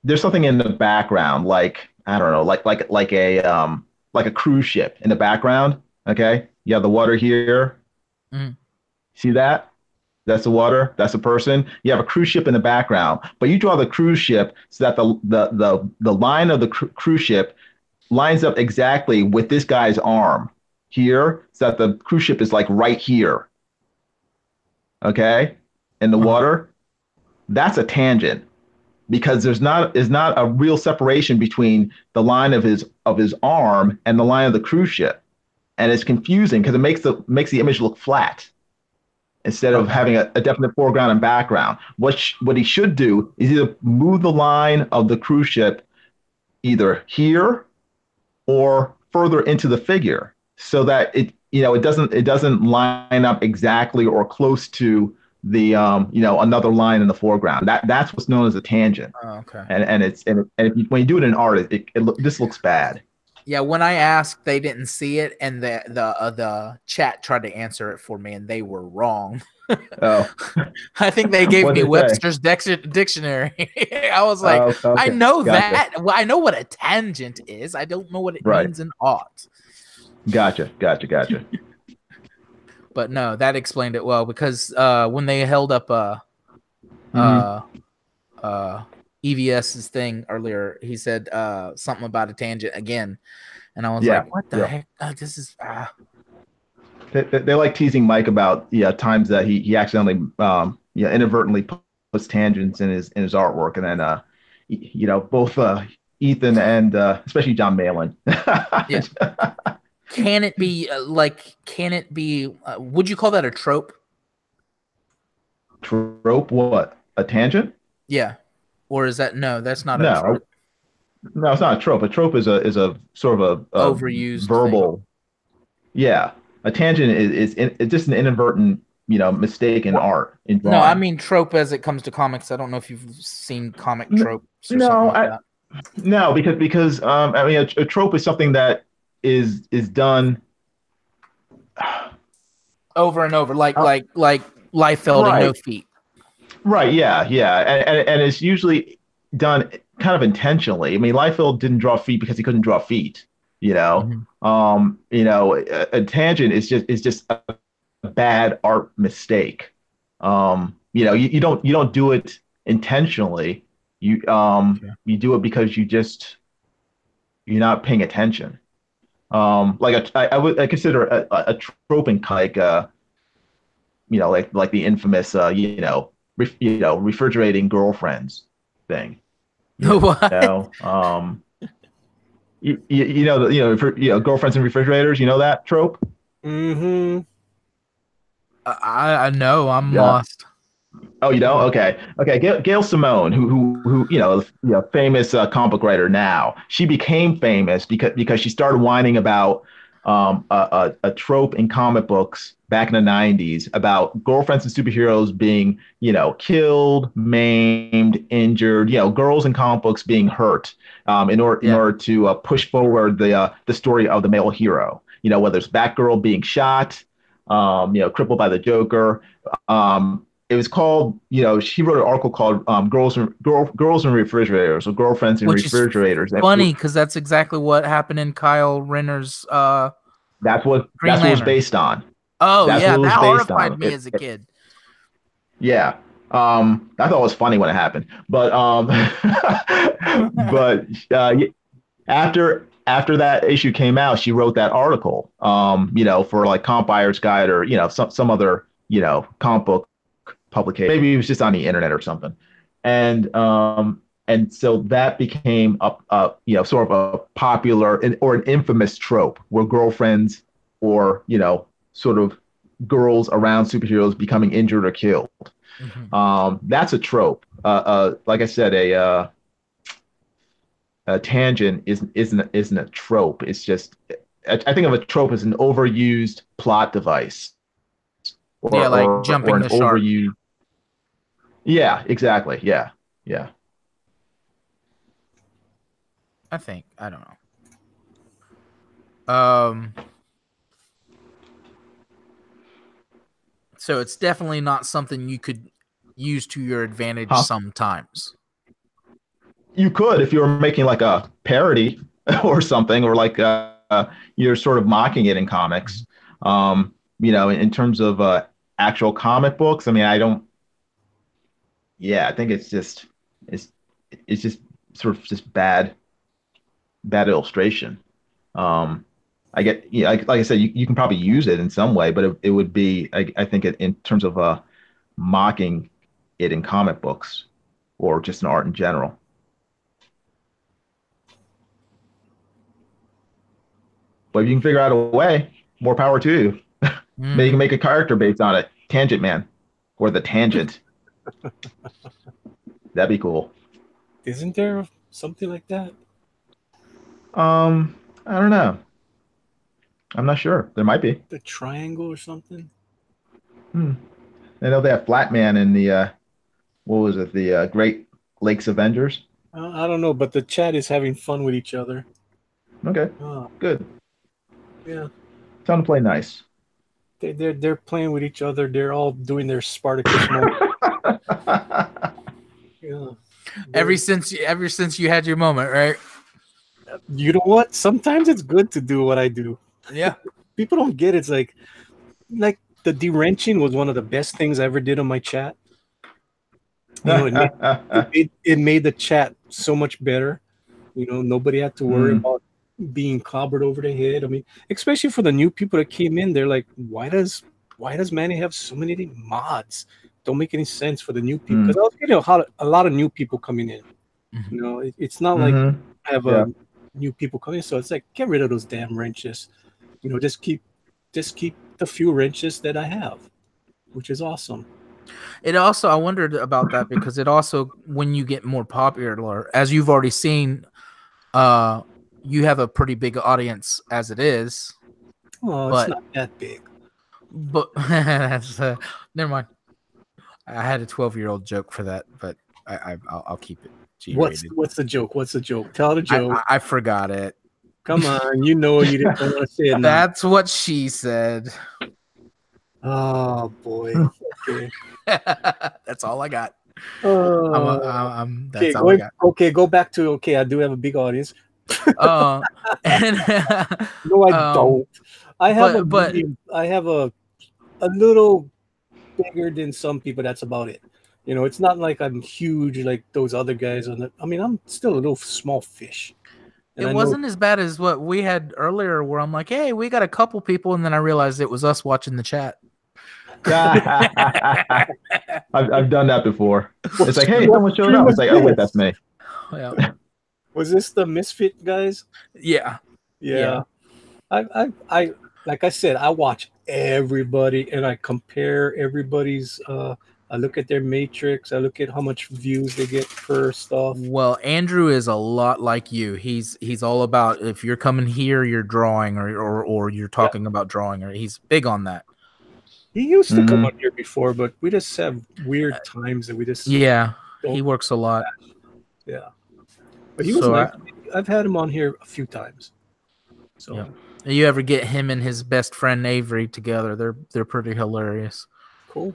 there's something in the background, like I don't know, like a cruise ship in the background. Okay, you have the water here. See that? That's the water. That's a person. You have a cruise ship in the background, but you draw the cruise ship so that the line of the cruise ship lines up exactly with this guy's arm here, so that the cruise ship is like right here. Okay, in the water. That's a tangent. Because there's not a real separation between the line of his arm and the line of the cruise ship, and it's confusing because it makes the image look flat. instead of having a definite foreground and background. What he should do is either move the line of the cruise ship either here or further into the figure, so that it doesn't line up exactly or close to the another line in the foreground. That's what's known as a tangent. Oh, okay. And when you do it in art, this looks bad. Yeah, when I asked, they didn't see it, and the chat tried to answer it for me, and they were wrong. Oh, I think they gave What'd me they say? Webster's dictionary. I was like, Oh, okay. I know Gotcha. that. Well, I know what a tangent is. I don't know what it Right. means in art. Gotcha. But no, that explained it well, because when they held up EVS's thing earlier, he said something about a tangent again, and I was Yeah, like, what the yeah. heck? This is They like teasing Mike about times that he accidentally inadvertently puts tangents in his artwork, and then both Ethan and especially John Malin. Yeah. Can it be would you call that a trope? Trope? What? A tangent? Yeah. Or is that no, that's not a No, trope. no, it's not a trope. A trope is a sort of a Overused verbal. Yeah, a tangent is it's just an inadvertent mistake in art in drawing. No, I mean trope as it comes to comics. I don't know if you've seen comic tropes or No, something like that. No, because I mean a trope is something that is done Over and over, like Liefeld and right. No Feet. Right, yeah, and it's usually done kind of intentionally. I mean, Liefeld didn't draw feet because he couldn't draw feet. A tangent is just a bad art mistake. You don't do it intentionally. You do it because you're not paying attention. I would consider a trope in like like the infamous refrigerating girlfriends thing. What? Girlfriends and refrigerators. You know that trope? Mm-hmm. I know I'm Yeah. lost. Oh, you don't? Okay. Gail Simone, who famous comic book writer now. She became famous because she started whining about a trope in comic books back in the 90s about girlfriends and superheroes being killed, maimed, injured. Girls in comic books being hurt in order to push forward the story of the male hero. Whether it's Batgirl being shot, crippled by the Joker. It was called, she wrote an article called Girls in Refrigerators, or Girlfriends in Which is Refrigerators. funny, because that's exactly what happened in Kyle Renner's That's what it was Lantern. based on. Oh, That's yeah, what it was that based horrified on. me as a kid. Yeah. I thought it was funny when it happened. But after that issue came out, she wrote that article, for like Comic Buyer's Guide or, some other, comic book publication. Maybe it was just on the internet or something. And so that became a sort of a popular or an infamous trope where girlfriends or, sort of girls around superheroes becoming injured or killed. Mm-hmm. That's a trope. Like I said, a tangent isn't a trope. It's just, I think of a trope as an overused plot device. Like jumping the shark. Yeah, exactly. Yeah. I think. I don't know. So it's definitely not something you could use to your advantage sometimes. You could if you were making like a parody or something, or like you're sort of mocking it in comics. In terms of actual comic books, I mean, I don't. Yeah, I think it's just sort of just bad illustration. I get, like I said, you can probably use it in some way, but it would be, I think, in terms of mocking it in comic books or just in art in general. But if you can figure out a way, more power to you. Maybe you can make a character based on it. Tangent Man or the Tangent. That'd be cool. Isn't there something like that? I don't know. I'm not sure. There might be. The triangle or something? I know they have Flatman in the what was it? The Great Lakes Avengers. I don't know, but the chat is having fun with each other. Okay, Oh, good. yeah. Time to play nice. They're playing with each other. They're all doing their Spartacus moment. Yeah. Ever since you had your moment, right? You know what? Sometimes it's good to do what I do. Yeah. People don't get it. It's like the de-wrenching was one of the best things I ever did on my chat. You know, it made the chat so much better. You know, nobody had to worry about being clobbered over the head. I mean, especially for the new people that came in, they're like, why does Manny have so many mods? Don't make any sense for the new people. Because I was getting a lot of new people coming in. You know, it's not like I have new people coming in, so it's like, get rid of those damn wrenches. You know, just keep the few wrenches that I have, which is awesome. It also, I wondered about that because it also, when you get more popular, as you've already seen, you have a pretty big audience as it is. Oh, but, it's not that big. But that's, never mind. I had a 12-year-old joke for that, but I'll keep it G-rated. What's the joke? What's the joke? Tell the joke. I forgot it. Come on, you know you didn't want to say it now. That's what she said. Oh boy. Okay. That's all I got. That's all I got. Okay, go back to I do have a big audience. No, I don't. I have a little bigger than some people. That's about it. You know, it's not like I'm huge like those other guys I'm still a little small fish. And it wasn't as bad as what we had earlier where I'm like, hey, we got a couple people, and then I realized it was us watching the chat. I've done that before. It's like, hey, someone showed up. It's like, oh wait, that's me. Yeah. Was this the Misfit guys? Yeah. I like I said, I watch everybody and I compare everybody's. I look at their matrix. I look at how much views they get per stuff. Well, Andrew is a lot like you. He's all about if you're coming here, you're drawing, or you're talking about drawing, or he's big on that. He used to come on here before, but we just have weird times that we just he works a lot. Yeah, but he was nice. I've had him on here a few times. So you ever get him and his best friend Avery together? They're pretty hilarious. Cool.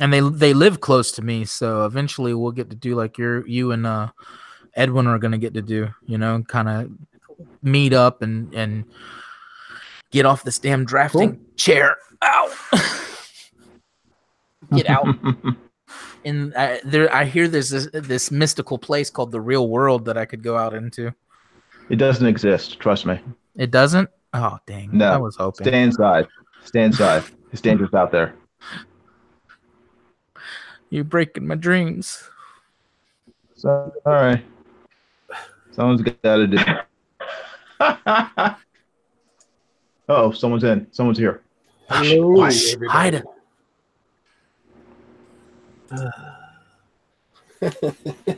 And they live close to me, so eventually we'll get to do like you and Edwin are gonna get to do, you know, kind of meet up and get off this damn drafting chair. Ow! Get out. And I hear there's this mystical place called the real world that I could go out into. It doesn't exist. Trust me. It doesn't? Oh, dang. No. I was hoping. Stay inside. Stay inside. It's dangerous out there. You're breaking my dreams. So, all right. Someone's got to do it. Oh, someone's in. Someone's here. Hello, hide.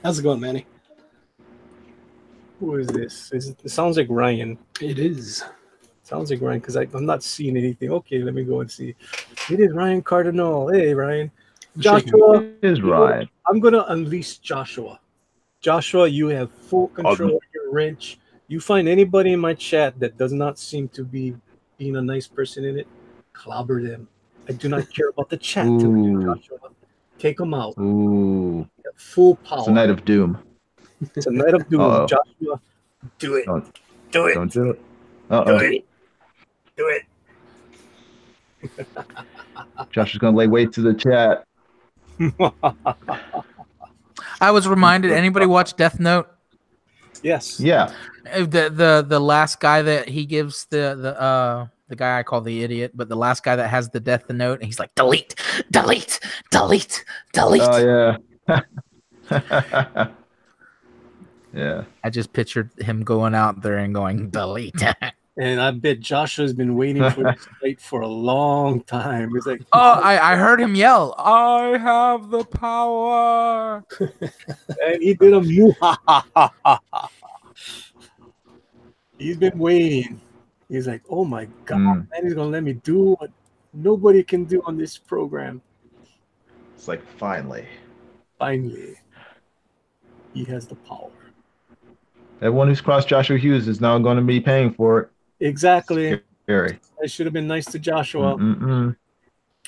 How's it going, Manny? Who is this? It sounds like Ryan. It is. Sounds like Ryan because I'm not seeing anything. Okay, let me go and see. It is Ryan Cardinal. Hey, Ryan. Joshua. It is Ryan. I'm going to unleash Joshua. Joshua, you have full control of your wrench. You find anybody in my chat that does not seem to be being a nice person in it, clobber them. I do not care about the chat. Joshua. Take them out. Ooh. Full power. It's a night of doom. It's a night of doom. Joshua, do it. Do it. Don't do it. Do it. Do it. Josh is going to lay waste to the chat. I was reminded. Anybody watch Death Note? Yes. Yeah. The last guy that he gives the guy I call the idiot, but the last guy that has the death note, and he's like, delete. Oh yeah. Yeah. I just pictured him going out there and going delete. And I bet Joshua's been waiting for this fight for a long time. It's like, Oh, I heard him yell, "I have the power!" and he did a muhahaha. He's been waiting. He's like, oh my God, man, he's going to let me do what nobody can do on this program. It's like, finally. Finally, he has the power. Everyone who's crossed Joshua Hughes is now going to be paying for it. Exactly. Scary. I should have been nice to Joshua.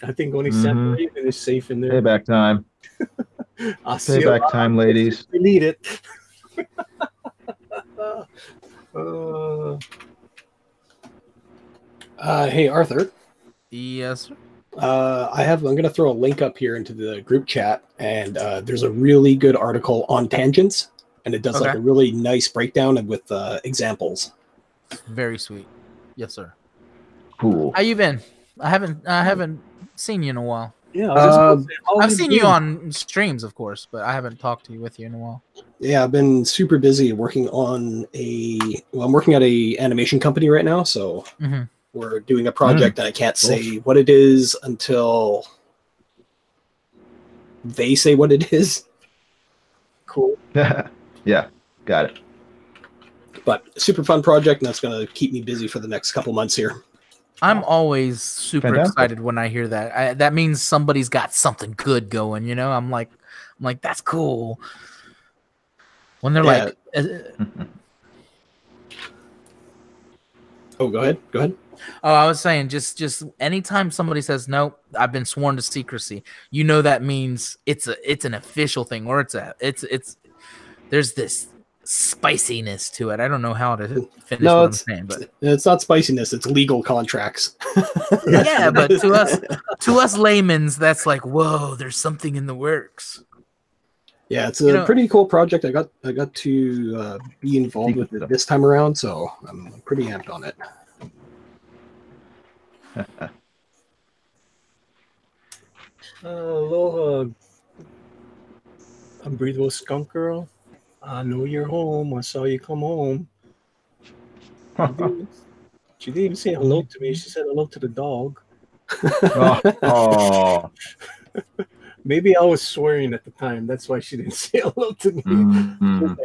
I think only Mhm. Sam Raven is safe in there. Payback time. I'll see you Payback time, ladies. We need it. Hey, Arthur. Yes, sir. I'm going to throw a link up here into the group chat, and there's a really good article on tangents, and it does like Okay. a really nice breakdown and with examples. Very sweet. Yes, sir. Cool. How you been? I haven't seen you in a while. Yeah, I was just gonna say, how I've you seen you doing? on streams, of course, but I haven't talked to you with you in a while. Yeah, I've been super busy working on I'm working at a animation company right now, so Mhm. we're doing a project and I can't say what it is until they say what it is. Cool. Yeah, got it. But super fun project, and that's going to keep me busy for the next couple months here. I'm always super Fantastic. excited when I hear that. That means somebody's got something good going. You know, I'm like, that's cool. When they're Yeah. like, Oh, go ahead. Go ahead. oh, I was saying, just anytime somebody says no, I've been sworn to secrecy. You know that means it's an official thing, or it's there's this spiciness to it. I don't know how to finish No, what I'm saying, but it's not spiciness. It's legal contracts. yeah, but to us laymen's, that's like, whoa, there's something in the works. Yeah, it's a pretty cool project. I got to be involved with it this time around, so I'm pretty amped on it. Aloha, Unbreathable Skunk Girl. I know you're home. I saw you come home. She didn't even say hello to me. She said hello to the dog. Oh. Maybe I was swearing at the time. That's why she didn't say hello to me. Mhm.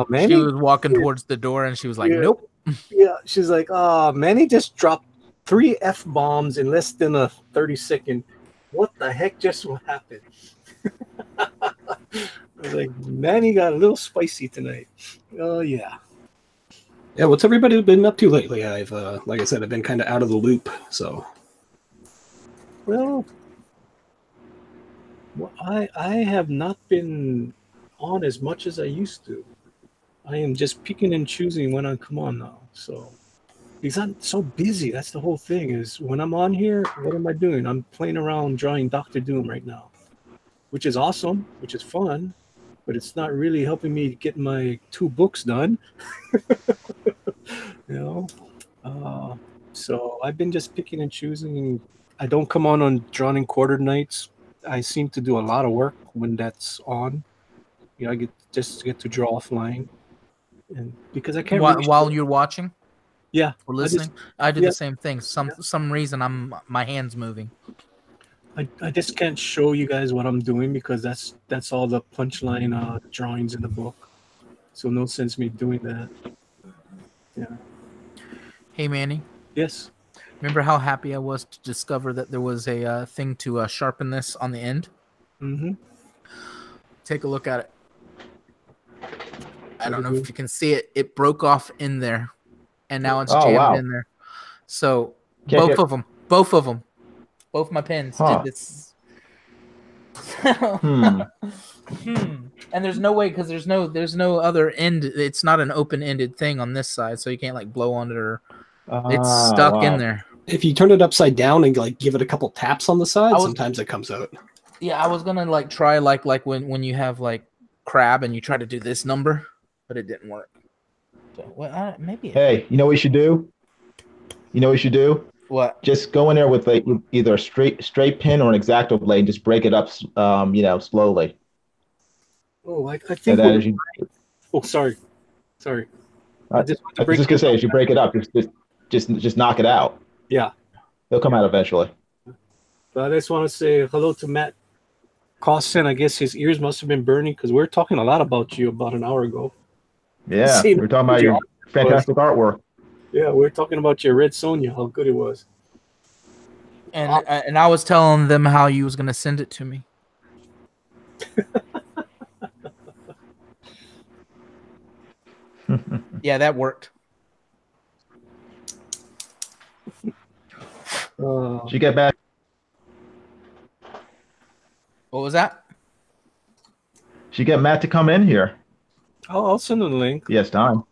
Manny, She was walking towards the door, and she was like, Yeah. nope. yeah, she's like, Manny just dropped 3 F-bombs in less than a 30-second. What the heck just happened? I was like, Manny got a little spicy tonight. Oh, yeah. Yeah, what's everybody been up to lately? I've like I said, I've been kind of out of the loop, so Well, I have not been on as much as I used to. I am just picking and choosing when I come on now. So because I'm so busy, that's the whole thing. Is when I'm on here, what am I doing? I'm playing around drawing Doctor Doom right now, which is awesome, which is fun, but it's not really helping me get my 2 books done. you know, so I've been just picking and choosing. I don't come on Drawn and Quartered nights. I seem to do a lot of work when that's on. I get to draw offline, and because I can't While you're watching, yeah, or listening, I do the same thing. Some reason my hands moving. I just can't show you guys what I'm doing because that's all the punchline drawings in the book. So no sense me doing that. Yeah. Hey, Manny. Yes. Remember how happy I was to discover that there was a thing to sharpen this on the end? Mm-hmm. Take a look at it. I don't know if you can see it. It broke off in there, and now it's jammed in there. So both of them, both my pens did this. And there's no way because there's no other end. It's not an open-ended thing on this side, so you can't like blow on it or it's stuck in there. If you turn it upside down and like give it a couple taps on the side, sometimes it comes out. Yeah, I was gonna like try like when you have like crab and you try to do this number, but it didn't work. So well, maybe. Hey, you know what you should do? What? Just go in there with either a straight pin or an X-Acto blade and just break it up, slowly. Oh, I think. And then sorry. I was just gonna say, as you break it up, just just knock it out. Yeah. They'll come out eventually. But I just want to say hello to Matt Costin. I guess his ears must have been burning because we were talking a lot about you about an hour ago. Yeah, we're talking about your fantastic artwork. Yeah, we were talking about your Red Sonja, how good it was. And I was telling them how you was gonna send it to me. Yeah, that worked. Did you get back? What was that? Did you get Matt to come in here? I'll send him the link. Yes, time.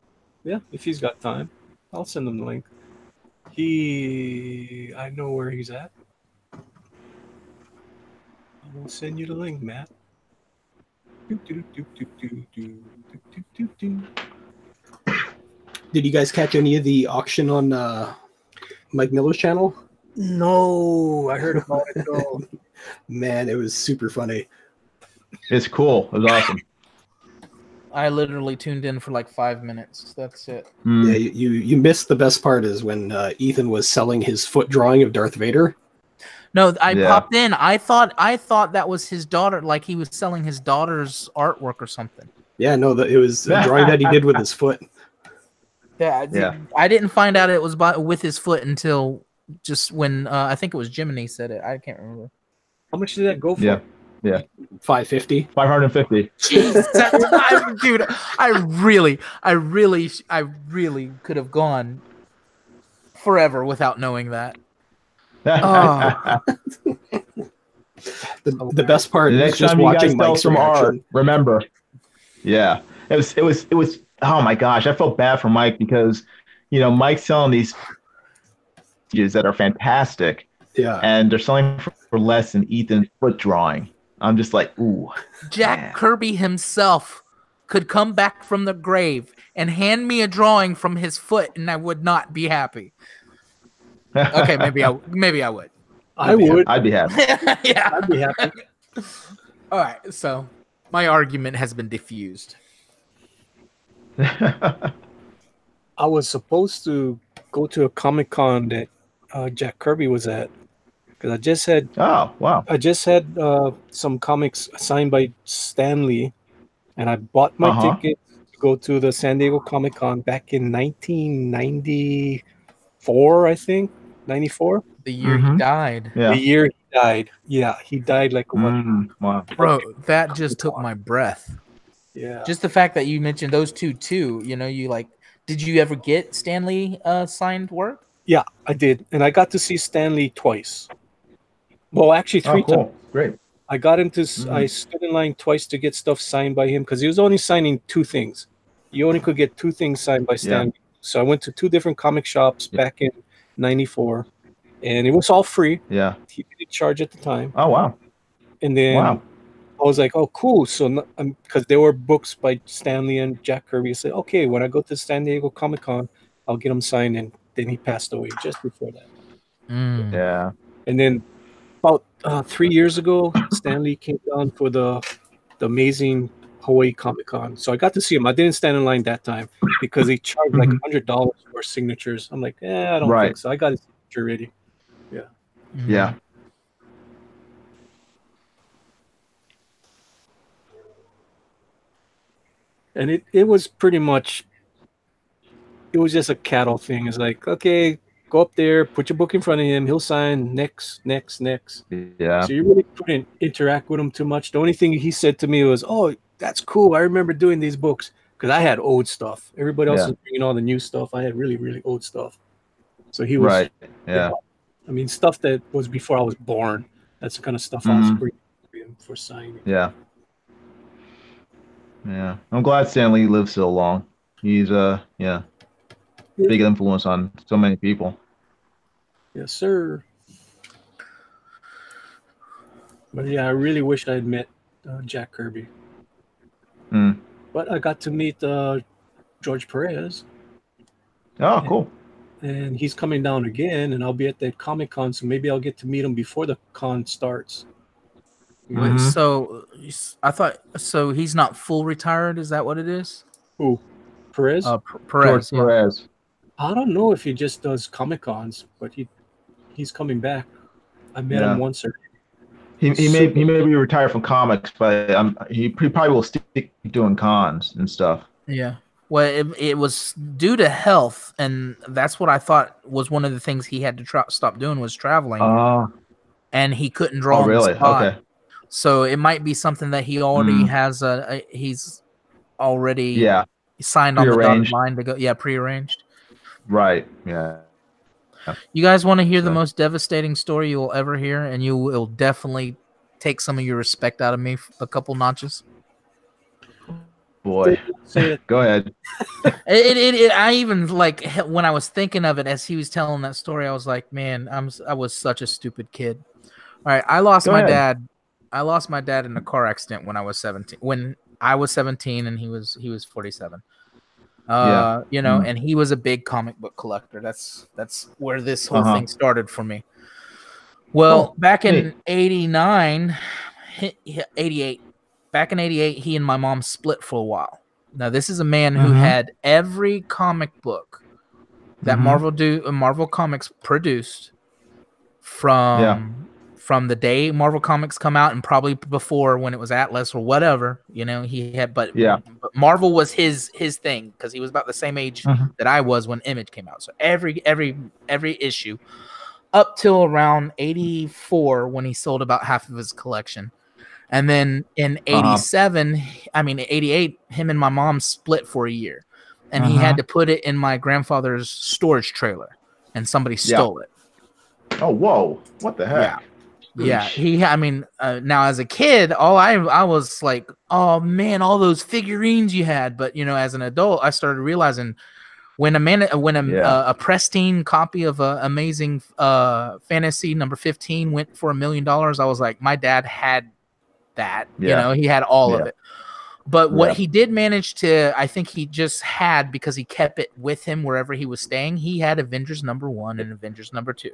Yeah, if he's got time, I'll send him the link. I know where he's at. I will send you the link, Matt. Did you guys catch any of the auction on Mike Miller's channel? No, I heard about it though. Man, it was super funny. It's cool. It was awesome. I literally tuned in for like 5 minutes. That's it. Yeah, you missed the best part is when Ethan was selling his foot drawing of Darth Vader. No, I popped in. I thought that was his daughter, like he was selling his daughter's artwork or something. Yeah, no, it was a drawing that he did with his foot. Yeah, I didn't find out it was with his foot until just when I think it was Jiminy said it. I can't remember. How much did that go for? Yeah. $550. 550. Jeez, dude, I really could have gone forever without knowing that. The best part The is next just time you guys watching sell Mike's some reaction. art, remember. Yeah. It was oh my gosh, I felt bad for Mike because Mike's selling these that are fantastic. Yeah. And they're selling for less than Ethan's foot drawing. I'm just like, ooh. Jack Kirby himself could come back from the grave and hand me a drawing from his foot, and I would not be happy. Okay, maybe I would. I would. I'd be happy. Yeah, I'd be happy. All right, so my argument has been diffused. I was supposed to go to a Comic-Con that Jack Kirby was at because I just had some comics signed by Stan Lee, and I bought my ticket to go to the San Diego Comic-Con back in 1994, I think 94. The year he died. Yeah. The year he died. Yeah, he died like wow. Bro, that just took my breath. Yeah. Just the fact that you mentioned those two too. You like. Did you ever get Stan Lee signed work? Yeah, I did, and I got to see Stan Lee twice. Well, actually, 3 times. Great. I got him to. I stood in line twice to get stuff signed by him because he was only signing 2 things. You only could get 2 things signed by Stan Lee. So I went to 2 different comic shops back in '94, and it was all free. Yeah. He didn't charge at the time. Oh wow. And then I was like, oh, cool. So because there were books by Stan Lee and Jack Kirby, I said, okay, when I go to San Diego Comic-Con, I'll get him signed. And then he passed away just before that. Yeah. And then about 3 years ago, Stan Lee came down for the amazing Hawaii Comic-Con. So I got to see him. I didn't stand in line that time because he charged like $100 for signatures. I'm like, I don't think so. I got his signature ready. Yeah. Yeah. And it was pretty much, it was just a cattle thing. It's like, okay, go up there, put your book in front of him, he'll sign next. Yeah. So you really couldn't interact with him too much. The only thing he said to me was, oh, that's cool. I remember doing these books because I had old stuff. Everybody else was bringing all the new stuff. I had really, really old stuff. So he was, right. Yeah. I mean, stuff that was before I was born. That's the kind of stuff I was bringing for signing. Yeah. Yeah. I'm glad Stan Lee lived so long. He's big influence on so many people. Yes, sir. But yeah, I really wish I had met Jack Kirby. But I got to meet George Perez. Oh, cool. And he's coming down again, and I'll be at that Comic-Con, so maybe I'll get to meet him before the con starts. Wait, so I thought he's not full retired. Is that what it is? Who? Perez? Perez. George Perez. I don't know if he just does Comic Cons, but he's coming back. I met him once. He may be retired from comics, but he probably will stick doing cons and stuff. Yeah. Well, it was due to health, and that's what I thought was one of the things he had to stop doing was traveling. And he couldn't draw on the spot. Okay. So it might be something that he already has. He's already signed on the dotted line to go. Yeah, prearranged. Right. Yeah. You guys want to hear the most devastating story you will ever hear, and you will definitely take some of your respect out of me a couple notches. Boy, go ahead. I even like when I was thinking of it as he was telling that story, I was like, man, I was such a stupid kid. All right, I lost my dad. I lost my dad in a car accident when I was 17. When I was 17 and he was 47. You know, and he was a big comic book collector. That's where this whole thing started for me. Well, back in 88, back in 88, he and my mom split for a while. Now, this is a man who had every comic book that Marvel Comics produced from the day Marvel Comics come out and probably before when it was Atlas or whatever, you know, he had, but Marvel was his thing because he was about the same age that I was when Image came out. So every issue up till around 84 when he sold about half of his collection. And then in 88, him and my mom split for a year, and he had to put it in my grandfather's storage trailer, and somebody stole it. Oh, whoa. What the heck? Yeah. Now as a kid, I was like, oh man, all those figurines you had. But you know, as an adult, I started realizing when a pristine copy of Amazing Fantasy number 15 went for $1 million, I was like, my dad had that. You know, he had all of it. But what he did manage to, I think he just had, because he kept it with him wherever he was staying, he had Avengers #1 and Avengers #2.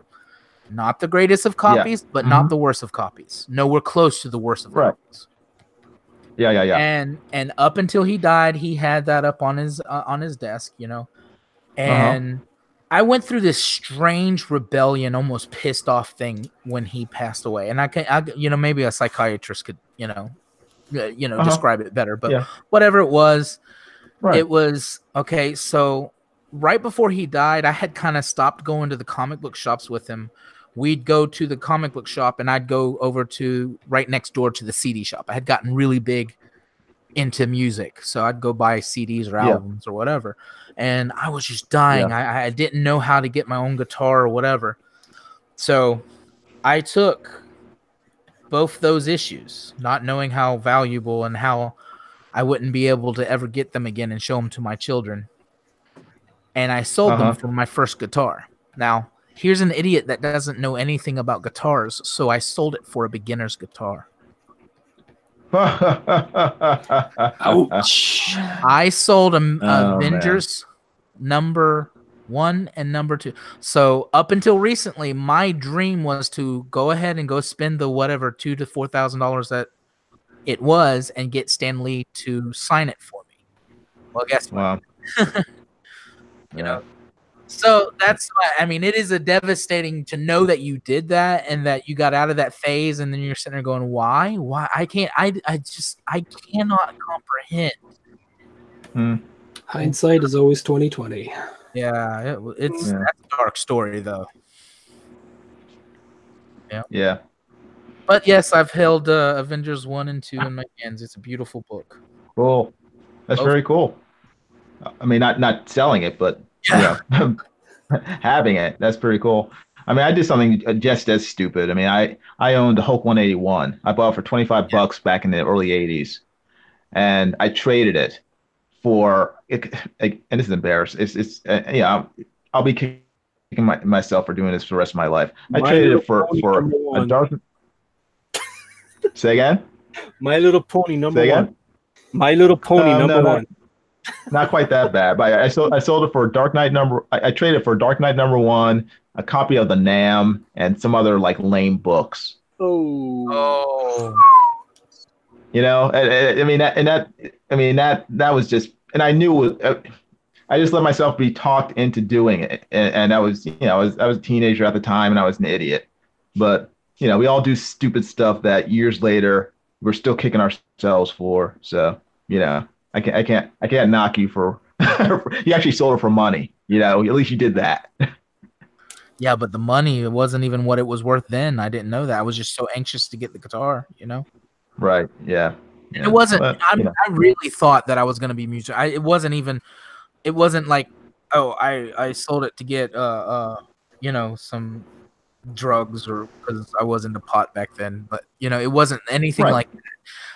Not the greatest of copies, but not the worst of copies. Nowhere close to the worst of copies. Yeah. And up until he died, he had that up on his desk, you know. And I went through this strange rebellion, almost pissed off thing when he passed away. And I you know, maybe a psychiatrist could, describe it better. But whatever it was, it was okay. So right before he died, I had kind of stopped going to the comic book shops with him. We'd go to the comic book shop, and I'd go over to right next door to the CD shop. I had gotten really big into music, so I'd go buy CDs or albums or whatever. And I was just dying. I didn't know how to get my own guitar or whatever. So I took both those issues, not knowing how valuable and how I wouldn't be able to ever get them again and show them to my children. And I sold them for my first guitar. Now, here's an idiot that doesn't know anything about guitars, so I sold it for a beginner's guitar. Ouch. I sold Avengers #1 and #2. So up until recently, my dream was to go ahead and go spend the whatever $2,000 to $4,000 that it was and get Stan Lee to sign it for me. Well, guess what? You know, so that's why, I mean, it is a devastating to know that you did that and that you got out of that phase, and then you're sitting there going, why I cannot comprehend. Hindsight is always 20/20. That's a dark story though. Yeah. But yes, I've held Avengers 1 and 2 in my hands. It's a beautiful book. Cool. That's very cool. I mean, not selling it, but having it. That's pretty cool. I mean, I did something just as stupid. I mean, I owned the Hulk 181. I bought it for $25 back in the early 80s, and I traded it for. And this is embarrassing. I'll be kicking myself for doing this for the rest of my life. I traded it for a dark. Say again. My Little Pony #1. My Little Pony #1. Not quite that bad, but I sold it for Dark Knight I traded for Dark Knight #1, a copy of the Nam, and some other like lame books. Oh. You know, that was just, and I knew it was, I just let myself be talked into doing it, and I was, I was a teenager at the time, and I was an idiot. But we all do stupid stuff that years later we're still kicking ourselves for. So I can't knock you for you actually sold it for money. At least you did that. Yeah, but the money, it wasn't even what it was worth then. I didn't know that. I was just so anxious to get the guitar, Right. Yeah. And it wasn't. I really thought that I was going to be music. It wasn't even. It wasn't like, oh, I sold it to get some drugs, or because I was into pot back then. But it wasn't anything like that.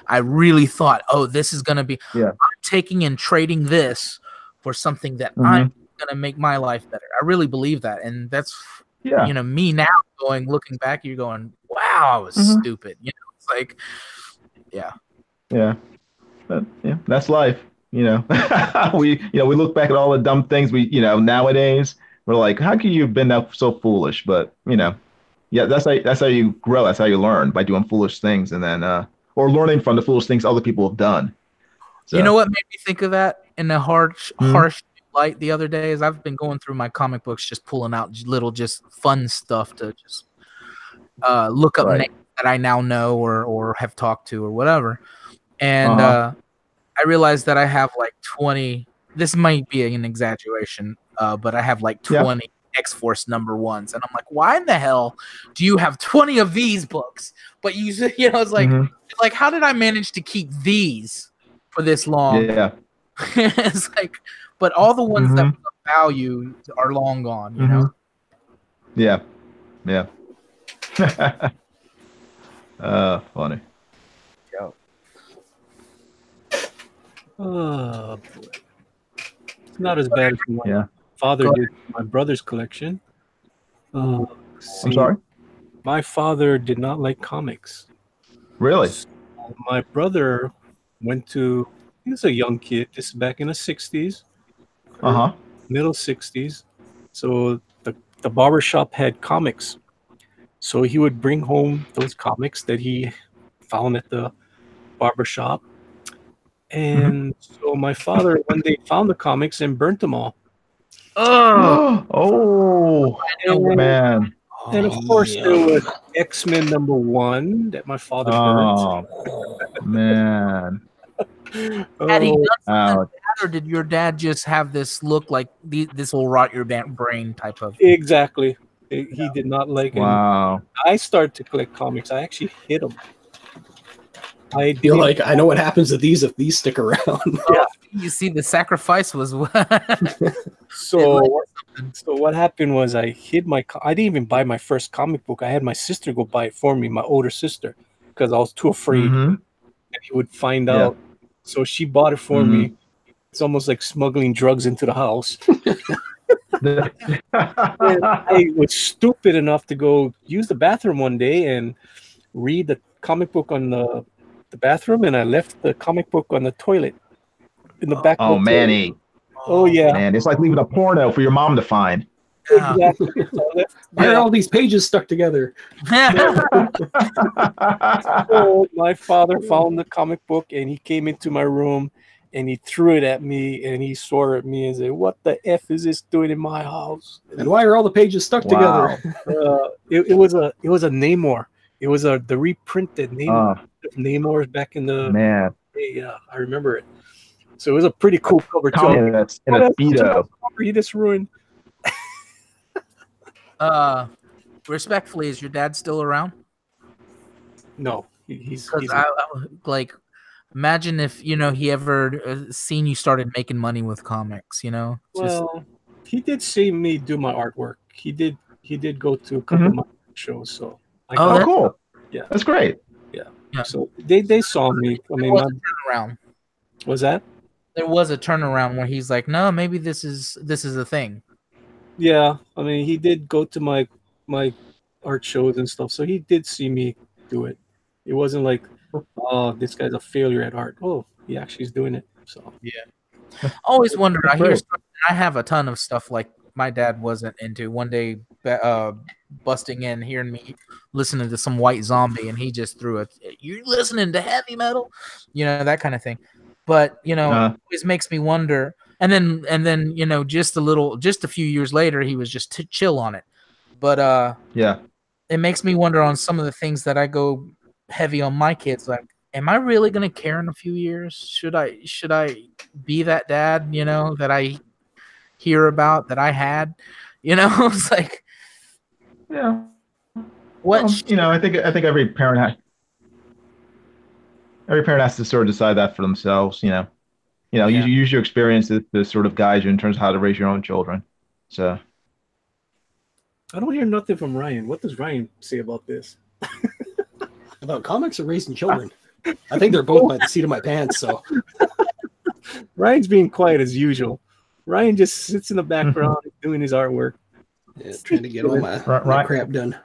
I really thought, oh, this is going to be. Yeah. I'm taking and trading this for something that I'm going to make my life better. I really believe that, and that's me now looking back. You're going, wow, I was stupid. It's like, yeah. Yeah. But, that's life. We look back at all the dumb things nowadays we're like, how could you have been so foolish? But that's how you grow. That's how you learn, by doing foolish things, and then or learning from the foolish things other people have done. So. You know what made me think of that in a harsh light the other day is I've been going through my comic books, just pulling out little just fun stuff to just look up names that I now know or have talked to or whatever. And I realized that I have like 20. This might be an exaggeration, but I have like 20 X-Force #1s, and I'm like, why in the hell do you have 20 of these books? But it's like, how did I manage to keep these for this long? Yeah, it's like, but all the ones that value are long gone. Yeah. Funny. Oh boy. It's not as bad as my father did my brother's collection. I'm sorry? My father did not like comics. Really? So my brother he was a young kid. This is back in the 60s. Middle 60s. So the barbershop had comics. So he would bring home those comics that he found at the barbershop. And so my father one day found the comics and burnt them all. Oh, man. And of course there was X-Men #1 that my father burnt. Oh, man. Had he done something like that, or did your dad just have this look like this will rot your brain type of? Exactly. He did not like it. Wow. I started to collect comics. I actually hid them. I know what happens to these if these stick around. Yeah. You see, the sacrifice was So what happened was I hid I didn't even buy my first comic book. I had my sister go buy it for me, my older sister, because I was too afraid that he would find out. So she bought it for me. It's almost like smuggling drugs into the house. I was stupid enough to go use the bathroom one day and read the comic book on the bathroom, and I left the comic book on the toilet in the back. Oh, Manny. Oh, yeah. Man, it's like leaving a porno for your mom to find. Exactly. Why are all these pages stuck together? So my father found the comic book, and he came into my room, and he threw it at me, and he swore at me and said, "What the F is this doing in my house? And why are all the pages stuck together?" It was a Namor. It was the reprinted Namor's back in the man. Yeah, I remember it. So it was a pretty cool cover too. In a speedo. You just ruined. Respectfully, is your dad still around? No, he's I like. Imagine if he ever seen you started making money with comics. Well, he did see me do my artwork. He did go to a couple of my shows. So cool. Yeah, that's great. Yeah. So they saw me. I mean, turnaround. Was that? There was a turnaround where he's like, no, maybe this is a thing. Yeah, I mean, he did go to my art shows and stuff, so he did see me do it. It wasn't like, oh, this guy's a failure at art. Oh, he actually is doing it. So yeah, always wondered. I have a ton of stuff like my dad wasn't into. One day, busting in, hearing me listening to some White Zombie, and he just threw it. You're listening to heavy metal, that kind of thing. But it always makes me wonder. and then just a few years later, he was just chill on it. But Yeah. it makes me wonder on some of the things that I go heavy on my kids. Like, am I really gonna care in a few years? Should I be that dad? That I hear about that I had. It's like, Yeah. what? I think every parent has to sort of decide that for themselves. You use your experiences to sort of guide you in terms of how to raise your own children. So. I don't hear nothing from Ryan. What does Ryan say about this? About comics or raising children? I think they're both by the seat of my pants. So Ryan's being quiet as usual. Ryan just sits in the background doing his artwork. Yeah, trying to get all my crap done.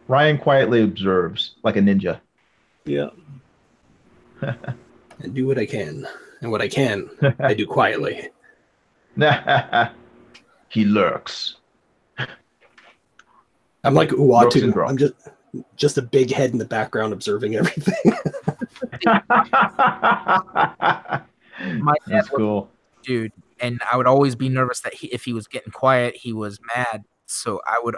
Ryan quietly observes like a ninja. Yeah. And do what I can. And what I can, I do quietly. He lurks. I'm like Uatu. I'm just a big head in the background observing everything. My dad That's cool. Dude, and I would always be nervous that if he was getting quiet, he was mad. So I would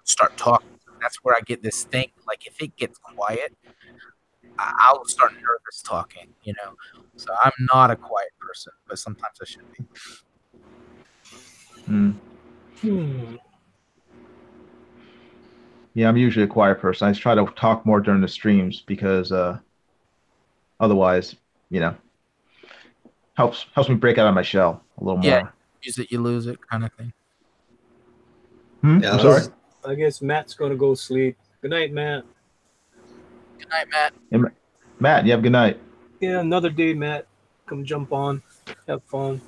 start talking. That's where I get this thing. Like, if it gets quiet, I'll start nervous talking, So I'm not a quiet person, but sometimes I should be. Yeah, I'm usually a quiet person. I just try to talk more during the streams because otherwise, helps me break out of my shell a little more. Yeah, use it, you lose it, kind of thing. Yeah, I'm sorry. I guess Matt's gonna go sleep. Good night, Matt. Good night, Matt. Yeah, Matt, you have a good night. Yeah, another day, Matt. Come jump on, have fun.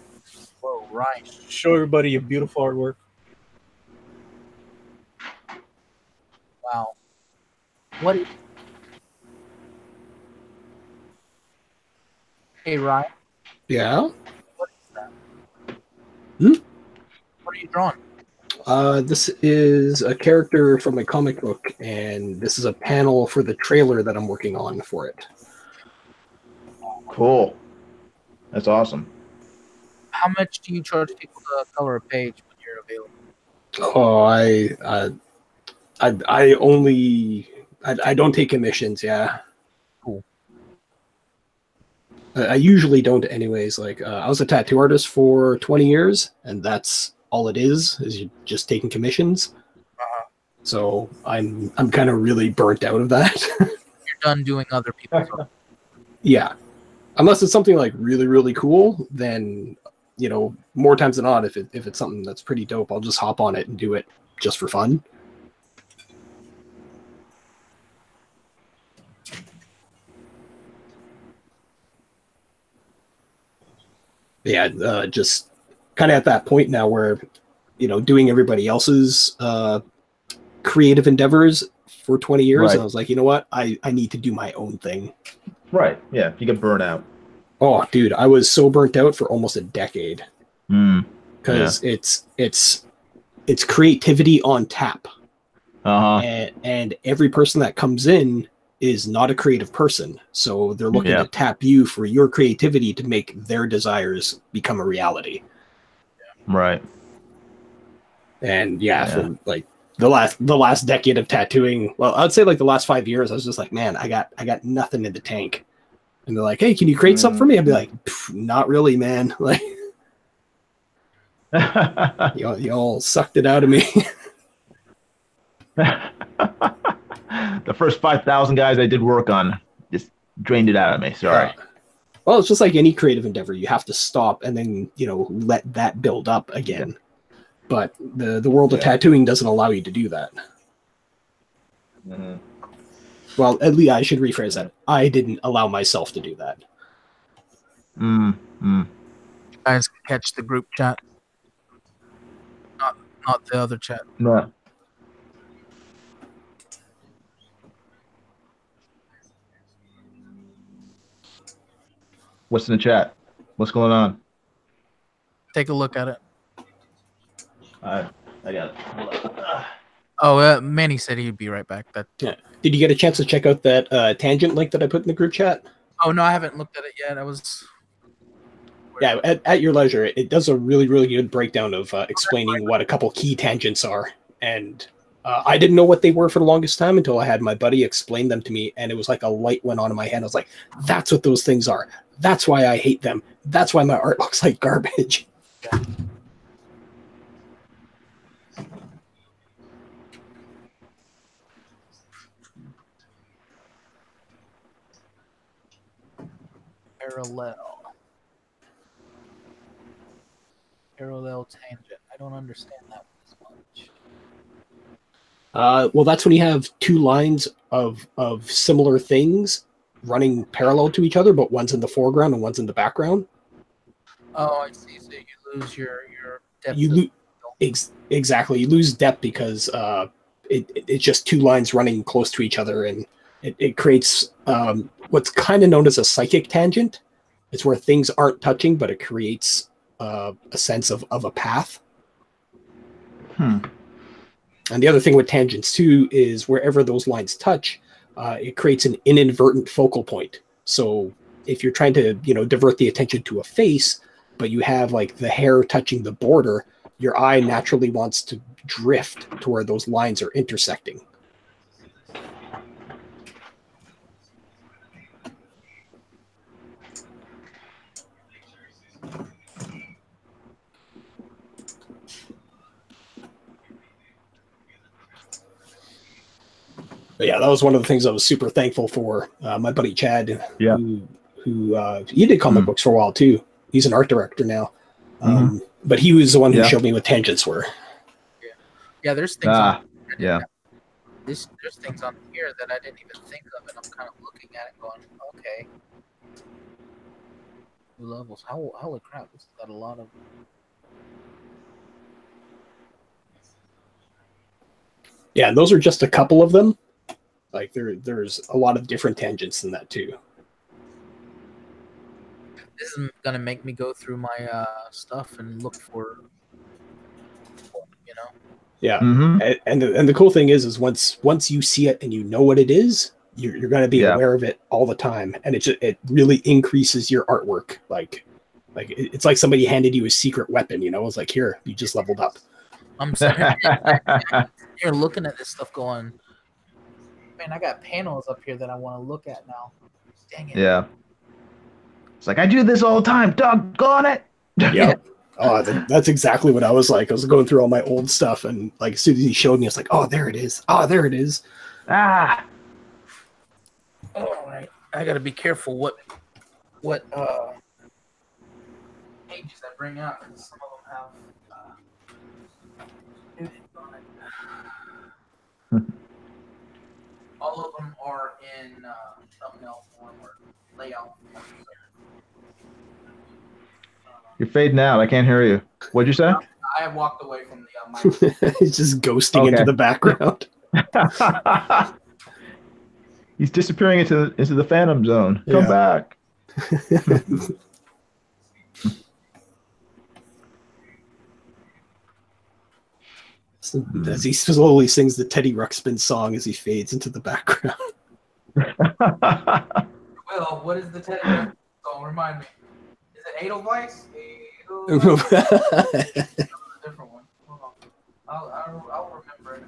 Whoa, right. Show everybody your beautiful artwork. Wow. What? Hey, Ryan. Yeah. What is that? What are you drawing? This is a character from a comic book, and this is a panel for the trailer that I'm working on for it. Cool. That's awesome. How much do you charge people to color a page when you're available? Oh, I don't take commissions. Yeah. Cool. I usually don't, anyways. Like, I was a tattoo artist for 20 years, and that's all it is you just taking commissions. So I'm kind of really burnt out of that. You're done doing other people's art. Yeah. Unless it's something like really, really cool, then, more times than not, if it's something that's pretty dope, I'll just hop on it and do it just for fun. Yeah, just kind of at that point now where, doing everybody else's creative endeavors for 20 years, right. And I was like, you know what? I need to do my own thing. Right. Yeah. You get burnt out. Oh, dude, I was so burnt out for almost a decade. Because it's creativity on tap. And every person that comes in is not a creative person. So they're looking to tap you for your creativity to make their desires become a reality. Right. And for like the last decade of tattooing, well, I'd say like the last 5 years, I was just like, man, I got nothing in the tank. And they're like, hey, can you create something for me? I'd be like, not really, man. Like, y'all sucked it out of me. The first 5,000 guys I did work on just drained it out of me. Sorry. Well, it's just like any creative endeavor. You have to stop and then, let that build up again. But the world of tattooing doesn't allow you to do that. Well, at least I should rephrase that. I didn't allow myself to do that. You guys catch the group chat. Not the other chat. No. What's in the chat? What's going on? Take a look at it. I got it. Oh, Manny said he'd be right back. Yeah. Did you get a chance to check out that tangent link that I put in the group chat? Oh no, I haven't looked at it yet. Yeah, at your leisure. It does a really, really good breakdown of explaining what a couple key tangents are. And I didn't know what they were for the longest time until I had my buddy explain them to me. And it was like a light went on in my head. I was like, that's what those things are. That's why I hate them. That's why my art looks like garbage. Parallel tangent. I don't understand that as much. Well, that's when you have two lines of similar things running parallel to each other, but one's in the foreground and one's in the background. Oh, I see. So you lose your depth. Exactly. You lose depth because it's just two lines running close to each other, and it creates what's kind of known as a psychic tangent. It's where things aren't touching, but it creates a sense of a path. And the other thing with tangents too is wherever those lines touch, it creates an inadvertent focal point. So if you're trying to, divert the attention to a face, but you have like the hair touching the border, your eye naturally wants to drift to where those lines are intersecting. But yeah, that was one of the things I was super thankful for. My buddy Chad, who he did comic books for a while too. He's an art director now, but he was the one who showed me what tangents were. Yeah, there's things. There's things on here that I didn't even think of, and I'm kind of looking at it, going, okay. New levels. Holy crap! This has got a lot of. Yeah, and those are just a couple of them. Like there's a lot of different tangents in that too. This is gonna make me go through my stuff and look for, Yeah, and the cool thing is once you see it and you know what it is, you're gonna be aware of it all the time, and it really increases your artwork. Like it's like somebody handed you a secret weapon. It's like, here, you just leveled up. I'm sorry. You're looking at this stuff going, man, I got panels up here that I want to look at now. Dang it. Yeah. It's like, I do this all the time. Doggone it. Yeah. Oh, that's exactly what I was like. I was going through all my old stuff, and like as soon as he showed me, it's like, oh, there it is. Oh, there it is. Ah. All right. I got to be careful what pages I bring out, because some of them have all of them are in thumbnail form or layout form. You're fading out. I can't hear you. What'd you say? I walked away from the mic. He's just ghosting into the background. He's disappearing into the Phantom Zone. Come back. As he slowly sings the Teddy Ruxpin song as he fades into the background. Well, what is the Teddy Ruxpin song? Remind me. Is it Edelweiss? A different one. Hold on. I'll remember it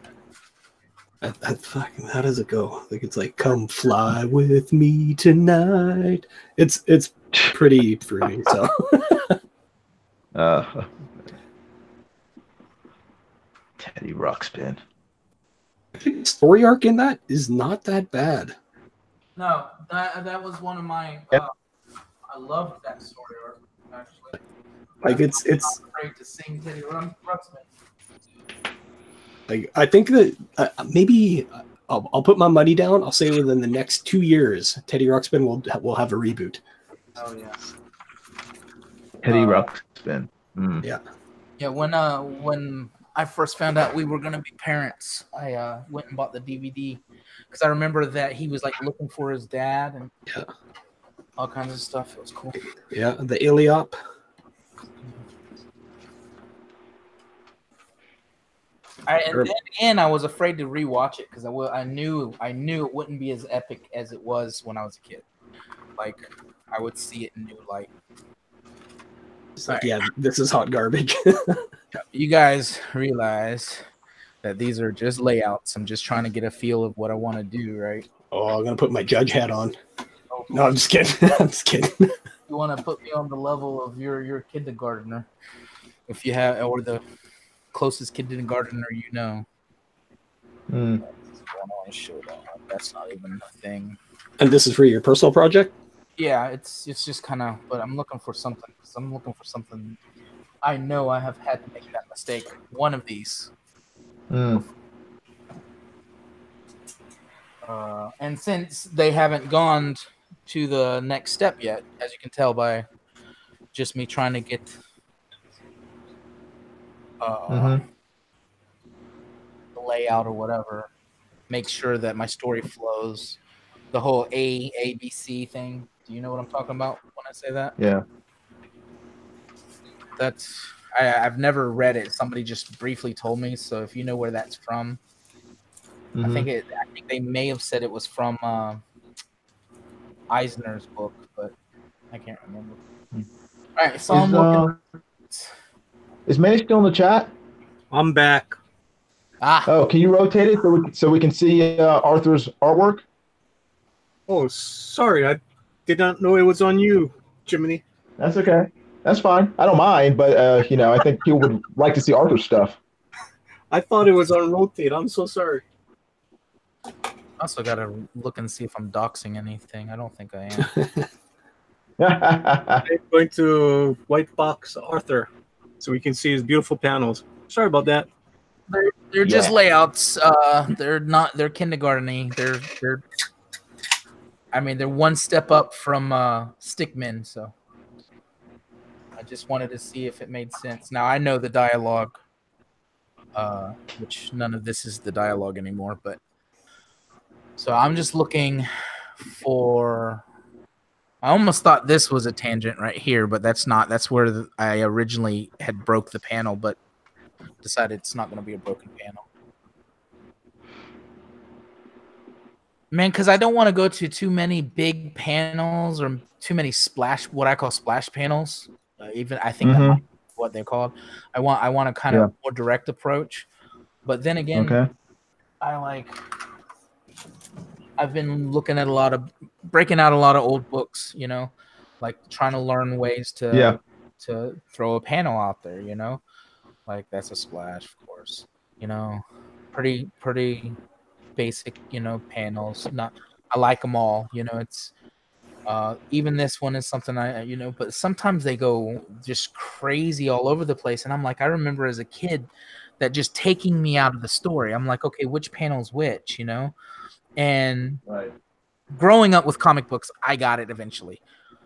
in a minute. How does it go? I think it's like, come fly with me tonight. It's pretty fruity. So. Teddy Ruxpin. Story arc in that is not that bad. No, that was one of my. I loved that story arc actually. Like it's not afraid to sing Teddy Ruxpin. Like I think that maybe I'll put my money down. I'll say within the next 2 years, Teddy Ruxpin will have a reboot. Oh yeah. Teddy Ruxpin. Yeah. Yeah. When I first found out we were gonna be parents, I went and bought the DVD because I remember that he was like looking for his dad and all kinds of stuff. It was cool. Yeah, the Iliop. And then again, I was afraid to rewatch it because I knew it wouldn't be as epic as it was when I was a kid. Like I would see it in new light. It's like, yeah, this is hot garbage. You guys realize that these are just layouts. I'm just trying to get a feel of what I want to do, right? Oh, I'm gonna put my judge hat on. No, I'm just kidding. I'm just kidding. You want to put me on the level of your kindergartner, if you have, or the closest kindergartner you know. I don't want to show that. That's not even a thing. And this is for your personal project? Yeah, it's just kind of. But I'm looking for something. I'm looking for something. I know I have had to make that mistake. One of these. And since they haven't gone to the next step yet, as you can tell by just me trying to get the layout or whatever, make sure that my story flows, the whole ABC thing. Do you know what I'm talking about when I say that? Yeah. That's I've never read it. Somebody just briefly told me. So if you know where that's from, I think they may have said it was from Eisner's book, but I can't remember. All right, so I'm looking. Is Manny still in the chat? I'm back. Oh, can you rotate it so we can see Arthur's artwork? Oh, sorry, I did not know it was on you, Jiminy. That's okay. That's fine. I don't mind, but I think people would like to see Arthur's stuff. I thought it was on rotate. I'm so sorry. I also gotta look and see if I'm doxing anything. I don't think I am. I'm going to white box Arthur so we can see his beautiful panels. Sorry about that. They're just layouts. They're kindergarten-y. They're one step up from Stickmin, so I just wanted to see if it made sense. Now I know the dialogue, which none of this is the dialogue anymore, but so I'm just looking for. I almost thought this was a tangent right here, but that's not. That's where I originally had broke the panel, but decided it's not going to be a broken panel. Man, because I don't want to go to too many big panels or too many what I call splash panels. Even I think that might be what they're called. I want a kind of more direct approach, but then again, I've been looking at breaking out a lot of old books, like trying to learn ways to throw a panel out there, like that's a splash, of course, pretty basic, panels. I like them all, it's even this one is something but sometimes they go just crazy all over the place, and I'm like, I remember as a kid that just taking me out of the story. I'm like, okay, which panel's which, and growing up with comic books, I got it eventually.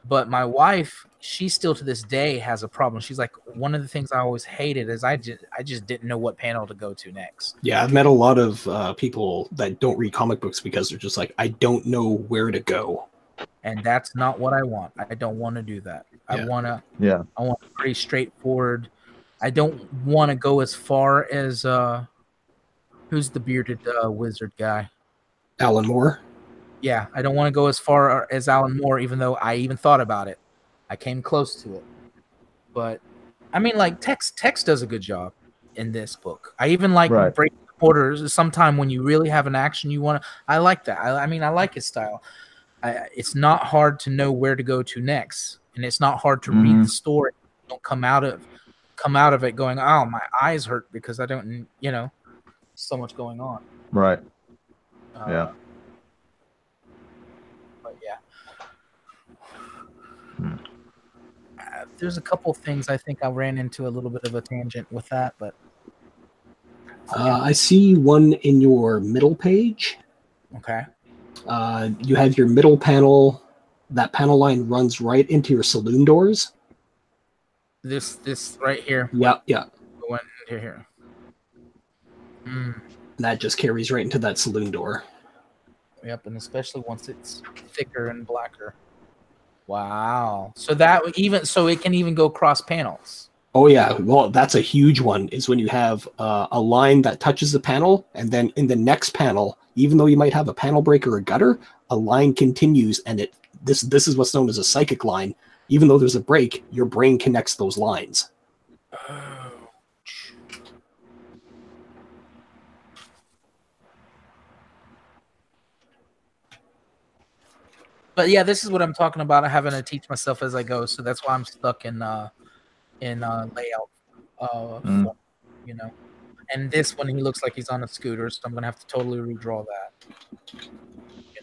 But my wife, she still to this day has a problem. She's like, one of the things I always hated is I just didn't know what panel to go to next. Yeah, I've met a lot of people that don't read comic books because they're just like, I don't know where to go. And that's not what I want. I don't want to do that. I want pretty straightforward. I don't want to go as far as who's the bearded wizard guy? Alan Moore. Yeah, I don't want to go as far as Alan Moore, even though I even thought about it. I came close to it. But, I mean, like, Tex does a good job in this book. I even like breaking orders. Sometime when you really have an action you want to... I like that. I like his style. It's not hard to know where to go to next. And it's not hard to read the story. You don't come out of it going, oh, my eyes hurt because I don't, so much going on. Right. But yeah. There's a couple things I think I ran into a little bit of a tangent with that, but I see one in your middle page. Okay. You have your middle panel. That panel line runs right into your saloon doors. This right here. Yeah. Went into here. That just carries right into that saloon door. Yep, and especially once it's thicker and blacker. Wow. So it can even go cross panels. Oh yeah. Well, that's a huge one. Is when you have a line that touches the panel, and then in the next panel, even though you might have a panel break or a gutter, a line continues, and this is what's known as a psychic line. even though there's a break, your brain connects those lines. But yeah, this is what I'm talking about. I'm having to teach myself as I go, so that's why I'm stuck in layout, form, you know. And this one, he looks like he's on a scooter, so I'm gonna have to totally redraw that. You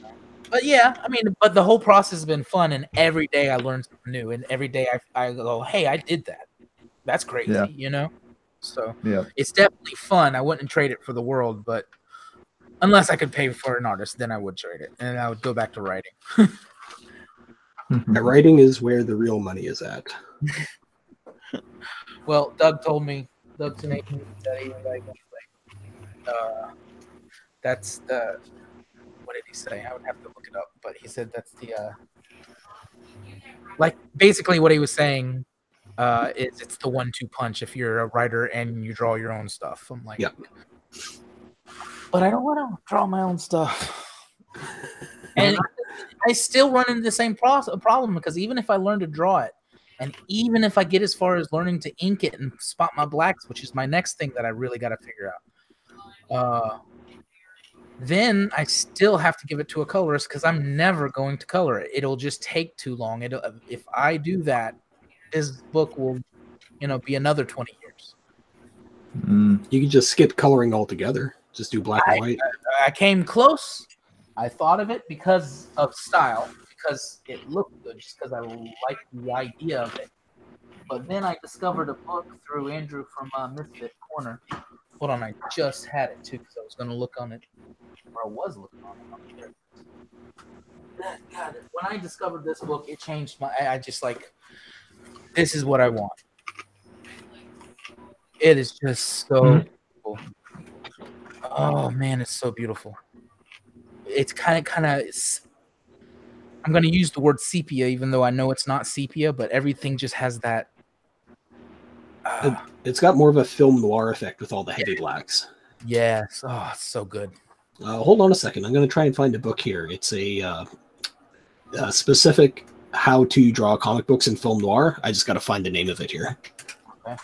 know. But yeah, I mean, but the whole process has been fun, and every day I learn something new, and every day I go, hey, I did that. That's crazy, you know. So it's definitely fun. I wouldn't trade it for the world, but unless I could pay for an artist, then I would trade it, and I would go back to writing. Writing is where the real money is at. Well, Doug Tanahan that he was like, that's the, what did he say? I would have to look it up, but he said that's the, like basically what he was saying is it's the 1-2 punch if you're a writer and you draw your own stuff. I'm like, but I don't want to draw my own stuff. And I still run into the same problem because even if I learn to draw it, and even if I get as far as learning to ink it and spot my blacks, which is my next thing that I really got to figure out, then I still have to give it to a colorist because I'm never going to color it. It'll just take too long. If I do that, this book will, be another 20 years. You can just skip coloring altogether. Just do black and white. I came close. I thought of it because of style, because it looked good, just because I liked the idea of it. But then I discovered a book through Andrew from Misfit Corner. Hold on, I just had it too because I was going to look on it, or I was looking on it. God, when I discovered this book, it changed I just this is what I want. It is just so cool. Oh man, it's so beautiful. It's kind of. I'm going to use the word sepia, even though I know it's not sepia, but everything just has that. It's got more of a film noir effect with all the heavy blacks. Yes. Oh, it's so good. Hold on a second. I'm going to try and find a book here. It's a specific how to draw comic books in film noir. I just got to find the name of it here. Okay.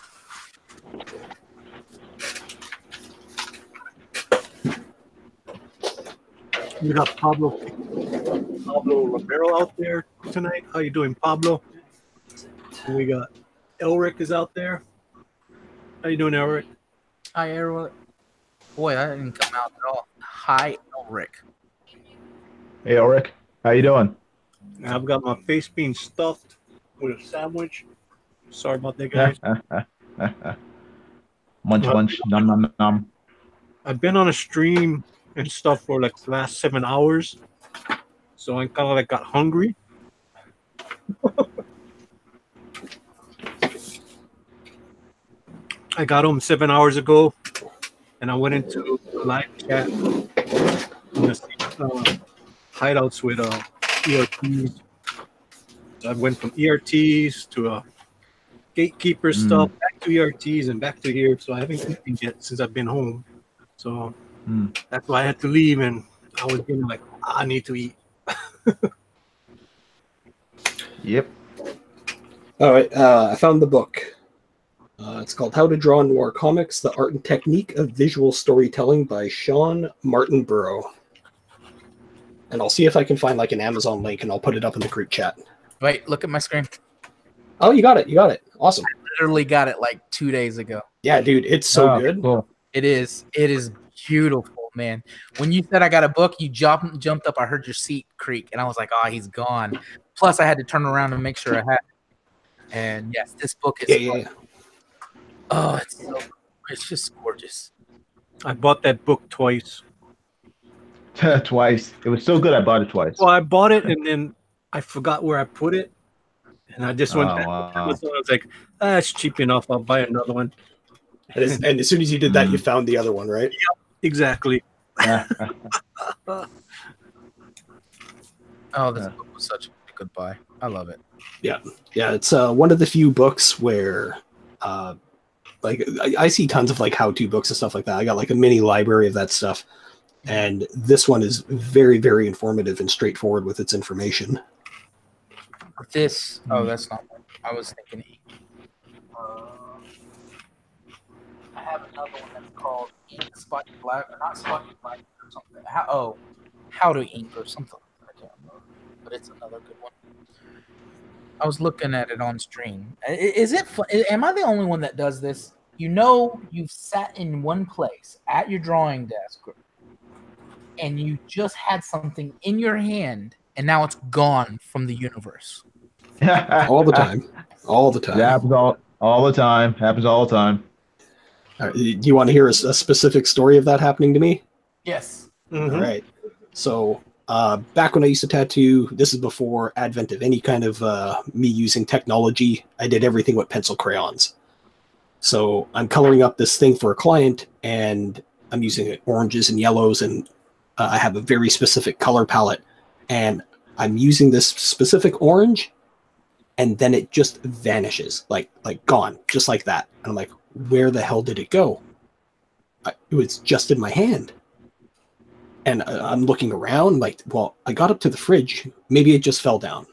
You got Pablo Romero out there tonight. How you doing, Pablo? And we got Elric is out there. How you doing, Elric? Hi, Elric. Boy, that didn't come out at all. Hi, Elric. Hey, Elric. How you doing? I've got my face being stuffed with a sandwich. Sorry about that, guys. Munch, munch, nom, nom, nom. I've been on a stream and stuff for the last 7 hours, so I kind of got hungry. I got home 7 hours ago, and I went into a live chat in the hideouts with ERTs. So I went from ERTs to gatekeeper stuff, back to ERTs, and back to here. So I haven't eaten yet since I've been home. So that's why I had to leave, and I was getting like, I need to eat. Yep. All right, I found the book. It's called How to Draw Noir Comics, The Art and Technique of Visual Storytelling by Sean Martin Burrow. And I'll see if I can find an Amazon link, and I'll put it up in the group chat. Wait, look at my screen. Oh, you got it. You got it. Awesome. I literally got it 2 days ago. Yeah, dude, it's so good. Cool. It is. It is beautiful, man. When you said I got a book, you jumped up. I heard your seat creak, and I was like, "Oh, he's gone." Plus, I had to turn around and make sure I had it. And yes, this book is. Yeah. Oh, it's just gorgeous. I bought that book twice. Twice. It was so good I bought it twice. Well, I bought it, and then I forgot where I put it, and I just went back to Amazon. I was like, it's cheap enough. I'll buy another one. And as soon as you did that, you found the other one, right? Yep, exactly. Oh, this book was such a good buy. I love it. Yeah. It's one of the few books where, I see tons of how-to books and stuff like that. I got a mini library of that stuff, and this one is very, very informative and straightforward with its information. This. Oh, that's not one. I was thinking ink. I have another one that's called Ink Spotty Black, or not Spotty Black, or something. How to Ink or something. I can't remember, but it's another good one. I was looking at it on stream. Is it? Am I the only one that does this? You've sat in one place at your drawing desk, and you just had something in your hand, and now it's gone from the universe. All the time. All the time. It happens all the time. Happens all the time. Do you want to hear a specific story of that happening to me? Yes. Mm-hmm. All right. So back when I used to tattoo, this is before advent of any kind of me using technology. I did everything with pencil crayons. So I'm coloring up this thing for a client, and I'm using oranges and yellows, and I have a very specific color palette, and I'm using this specific orange, and then it just vanishes, like gone, just like that. And I'm like, where the hell did it go? It was just in my hand. And I'm looking around, like, well, I got up to the fridge. Maybe it just fell down.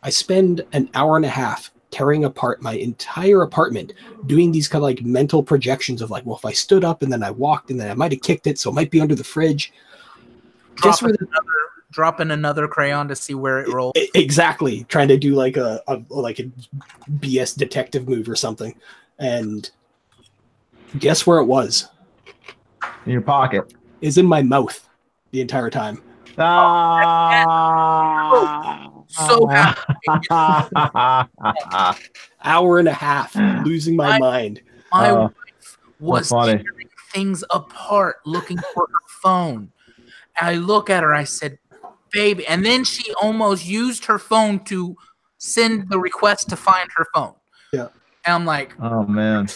I spend an hour and a half tearing apart my entire apartment, doing these kind of like mental projections of like, well, if I stood up and then I walked and then I might have kicked it, so it might be under the fridge. Dropping another crayon to see where it rolls. Exactly. Trying to do like a BS detective move or something. And guess where it was? In your pocket. Is in my mouth the entire time. So hour and a half, losing my mind. My wife was tearing things apart, looking for her phone. And I look at her, I said, baby, and then she almost used her phone to send the request to find her phone. Yeah. And I'm like, oh man.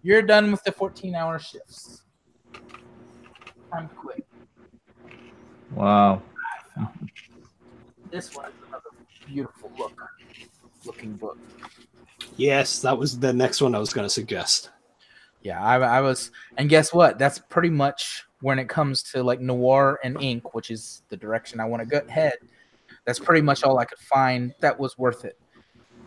You're done with the 14-hour shifts. Time to quit. Wow. This one is another beautiful looking book. Yes, that was the next one I was going to suggest. Yeah, I was, and guess what? That's pretty much when it comes to like noir and ink, which is the direction I want to go head. That's pretty much all I could find that was worth it.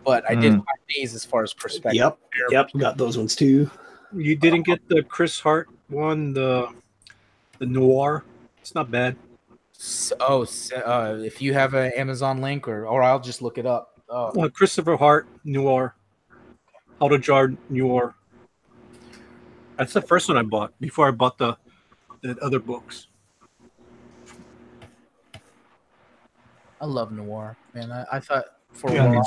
But I did find these as far as perspective. Yep, got those ones too. You didn't get the Chris Hart one, the noir. It's not bad. If you have an Amazon link, or I'll just look it up. Christopher Hart noir. How to draw noir. That's the first one I bought before I bought the other books. I love noir, man. I thought for a while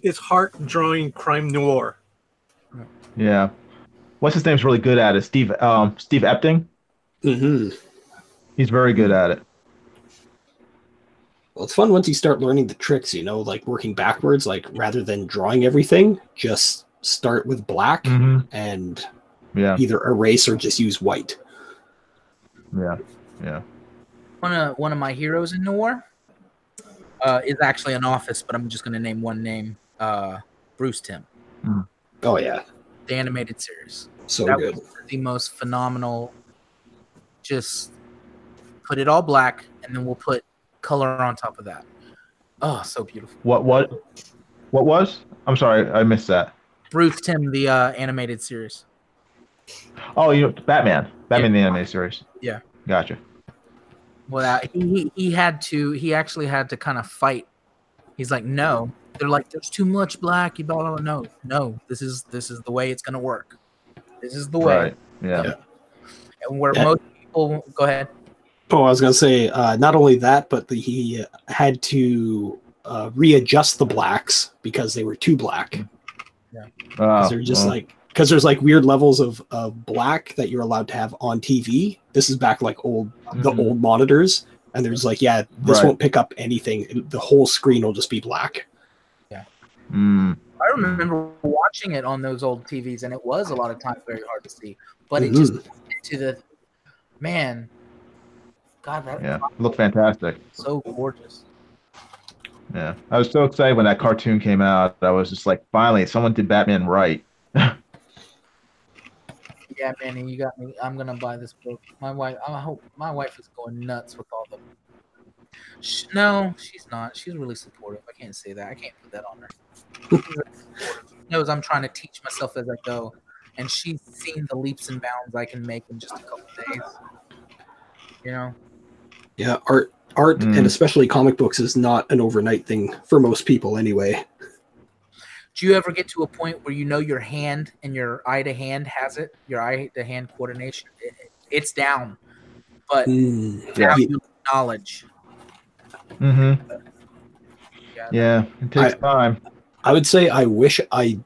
it's Hart drawing crime noir. Yeah. What's his name's really good at it? Steve Epting. Mm-hmm. He's very good at it. Well, it's fun once you start learning the tricks, like working backwards, like rather than drawing everything, just start with black and either erase or just use white. Yeah. One of my heroes in noir is actually an office, but I'm just going to name one name. Bruce Timm. Oh yeah, the animated series. That good. Was the most phenomenal. Just put it all black, and then we'll put color on top of that. Oh, so beautiful. What was? I'm sorry, I missed that. Bruce Timm, the animated series. Oh, Batman the animated series. Yeah. Gotcha. Well, he actually had to kind of fight. He's like, no. They're like, there's too much black. You blah, blah, blah. No. This is the way it's gonna work. This is the way. Right. Yeah. And where most people go ahead. Oh, I was gonna say not only that, but he had to readjust the blacks because they were too black. Yeah. They're just because there's like weird levels of black that you're allowed to have on TV. This is back like the old monitors, and there's like, this won't pick up anything. The whole screen will just be black. Yeah. I remember watching it on those old TVs, and it was a lot of times very hard to see. But it just to the man. God, that looked fantastic. So gorgeous. Yeah, I was so excited when that cartoon came out. I was just like, finally, someone did Batman right. Yeah, Manny, you got me. I'm gonna buy this book. My wife is going nuts with all the No, she's not. She's really supportive. I can't say that. I can't put that on her. She's really supportive. She knows I'm trying to teach myself as I go, and she's seen the leaps and bounds I can make in just a couple days. You know? Yeah, art, and especially comic books is not an overnight thing for most people anyway. Do you ever get to a point where you know your hand and your eye to hand has it? Your eye to hand coordination, it's down, but now you knowledge. Yeah, it takes time. I would say I wish I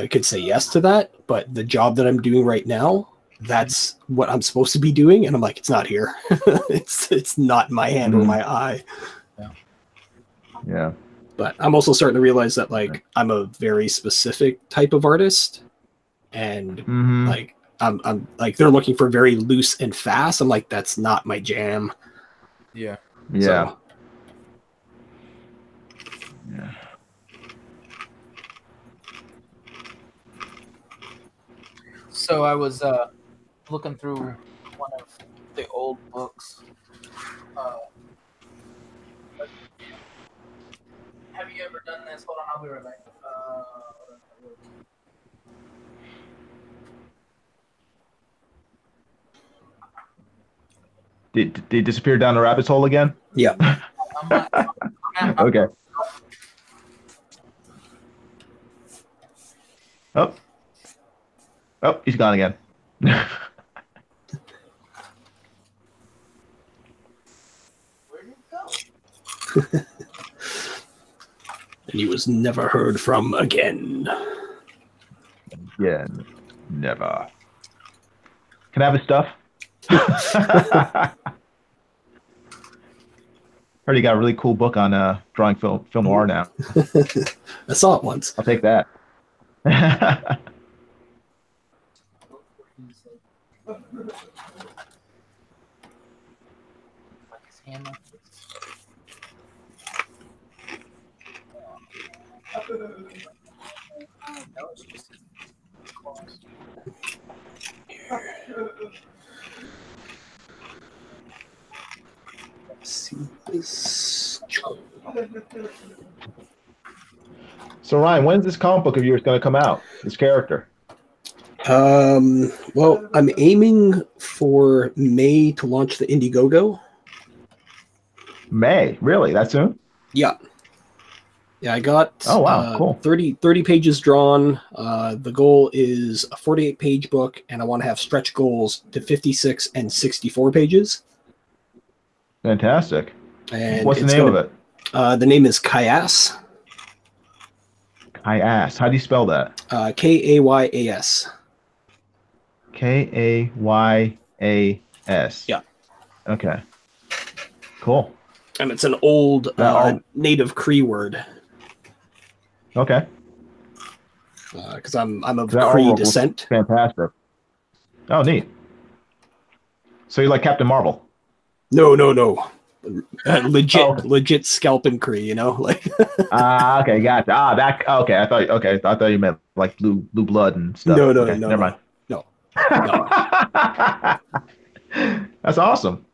could say yes to that, but the job that I'm doing right now, that's what I'm supposed to be doing, and I'm like, it's not here. it's not my hand or my eye. Yeah. But I'm also starting to realize that like I'm a very specific type of artist, and like I'm like they're looking for very loose and fast. I'm like, that's not my jam. Yeah. Yeah. So, yeah. So I was looking through one of the old books. Have you ever done this? Hold on, I'll be right back. Did they disappear down the rabbit's hole again? Yeah. Okay. Oh, he's gone again. Where did it go? And he was never heard from again. Again. Never. Can I have his stuff? Heard he got a really cool book on drawing film noir now. I saw it once. I'll take that. See this. So Ryan, when's this comic book of yours going to come out? This character. Well, I'm aiming for May to launch the Indiegogo. May, really? That soon? Yeah. Yeah, I got cool. 30 pages drawn. The goal is a 48-page book, and I want to have stretch goals to 56 and 64 pages. Fantastic. And what's the name of it? The name is Kayas. Kayas. How do you spell that? Kayas. Kayas. Yeah. Okay. Cool. And it's an old native Cree word. Okay. Because I'm of Cree descent. Fantastic. Oh, neat. So you like Captain Marvel? No. Legit scalping Cree, you know, like. Okay, gotcha. Okay. I thought you meant like blue blood and stuff. No, okay, no, never mind. No. That's awesome.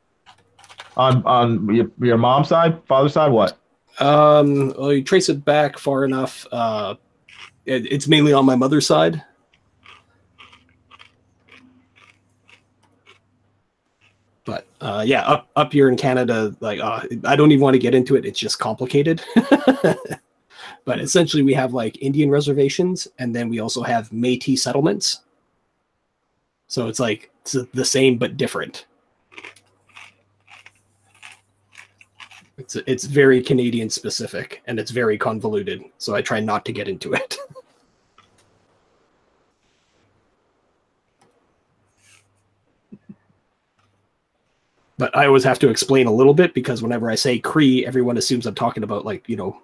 On your mom's side, father's side, what? Well, you trace it back far enough. It's mainly on my mother's side. But yeah, up here in Canada, like I don't even want to get into it. It's just complicated. But essentially, we have like Indian reservations, and then we also have Métis settlements. So it's like it's the same but different. It's very Canadian specific, and it's very convoluted. So I try not to get into it. But I always have to explain a little bit because whenever I say Cree, everyone assumes I'm talking about like, you know,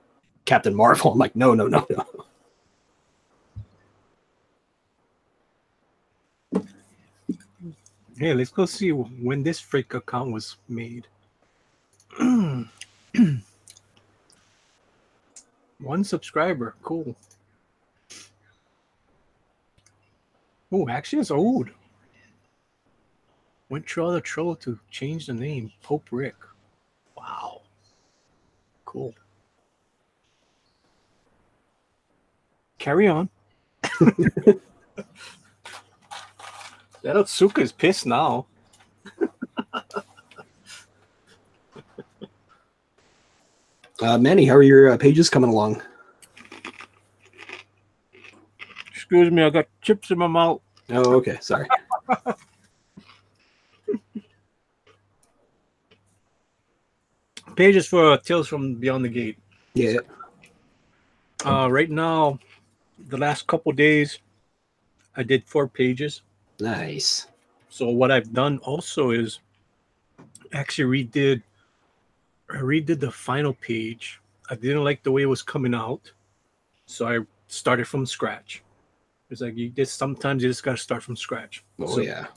Captain Marvel. I'm like, no. Hey, let's go see when this fake account was made. 1 subscriber, cool. Oh, actually, it's old. Went through all the trouble to change the name, Pope Rick. Wow. Cool. Carry on. That Otsuka is pissed now. Manny, how are your pages coming along? Excuse me, I got chips in my mouth. Oh, okay. Sorry. Pages for Tales from Beyond the Gate. Yeah. Right now, the last couple days, I did 4 pages. Nice. So what I've done also is actually I redid the final page. I didn't like the way it was coming out, so I started from scratch. It's like sometimes you just got to start from scratch. Oh, so yeah.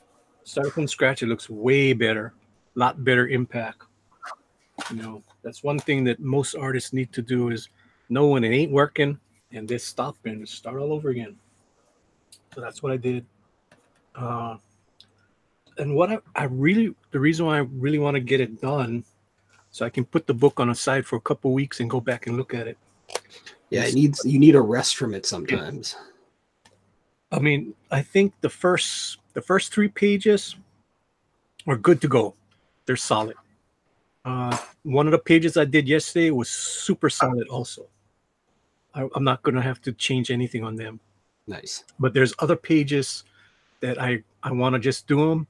Started from scratch, it looks way better, a lot better impact. That's one thing that most artists need to do is know when it ain't working and just stop and start all over again. So that's what I did. And what the reason why I really want to get it done, so I can put the book on a side for a couple weeks and go back and look at it. Yeah, you need a rest from it sometimes. I mean, I think the first 3 pages are good to go. They're solid. One of the pages I did yesterday was super solid also. I'm not going to have to change anything on them. Nice. But there's other pages that I want to just do them.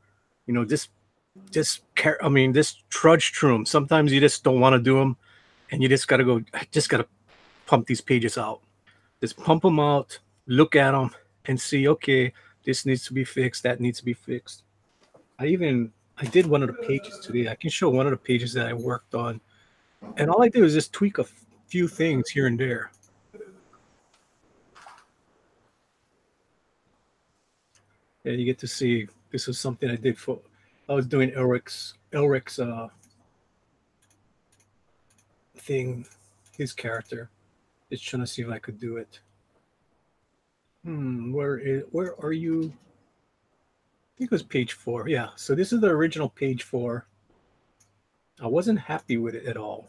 This trudge through them. Sometimes you just don't want to do them, and you just got to pump these pages out. Just pump them out, look at them, and see, okay, this needs to be fixed, that needs to be fixed. I did one of the pages today. I can show one of the pages that I worked on, and all I did was just tweak a few things here and there. Yeah, you get to see this is something I did I was doing Elric's thing, his character. Just trying to see if I could do it. Where are you? I think it was page 4. Yeah, so this is the original page 4. I wasn't happy with it at all.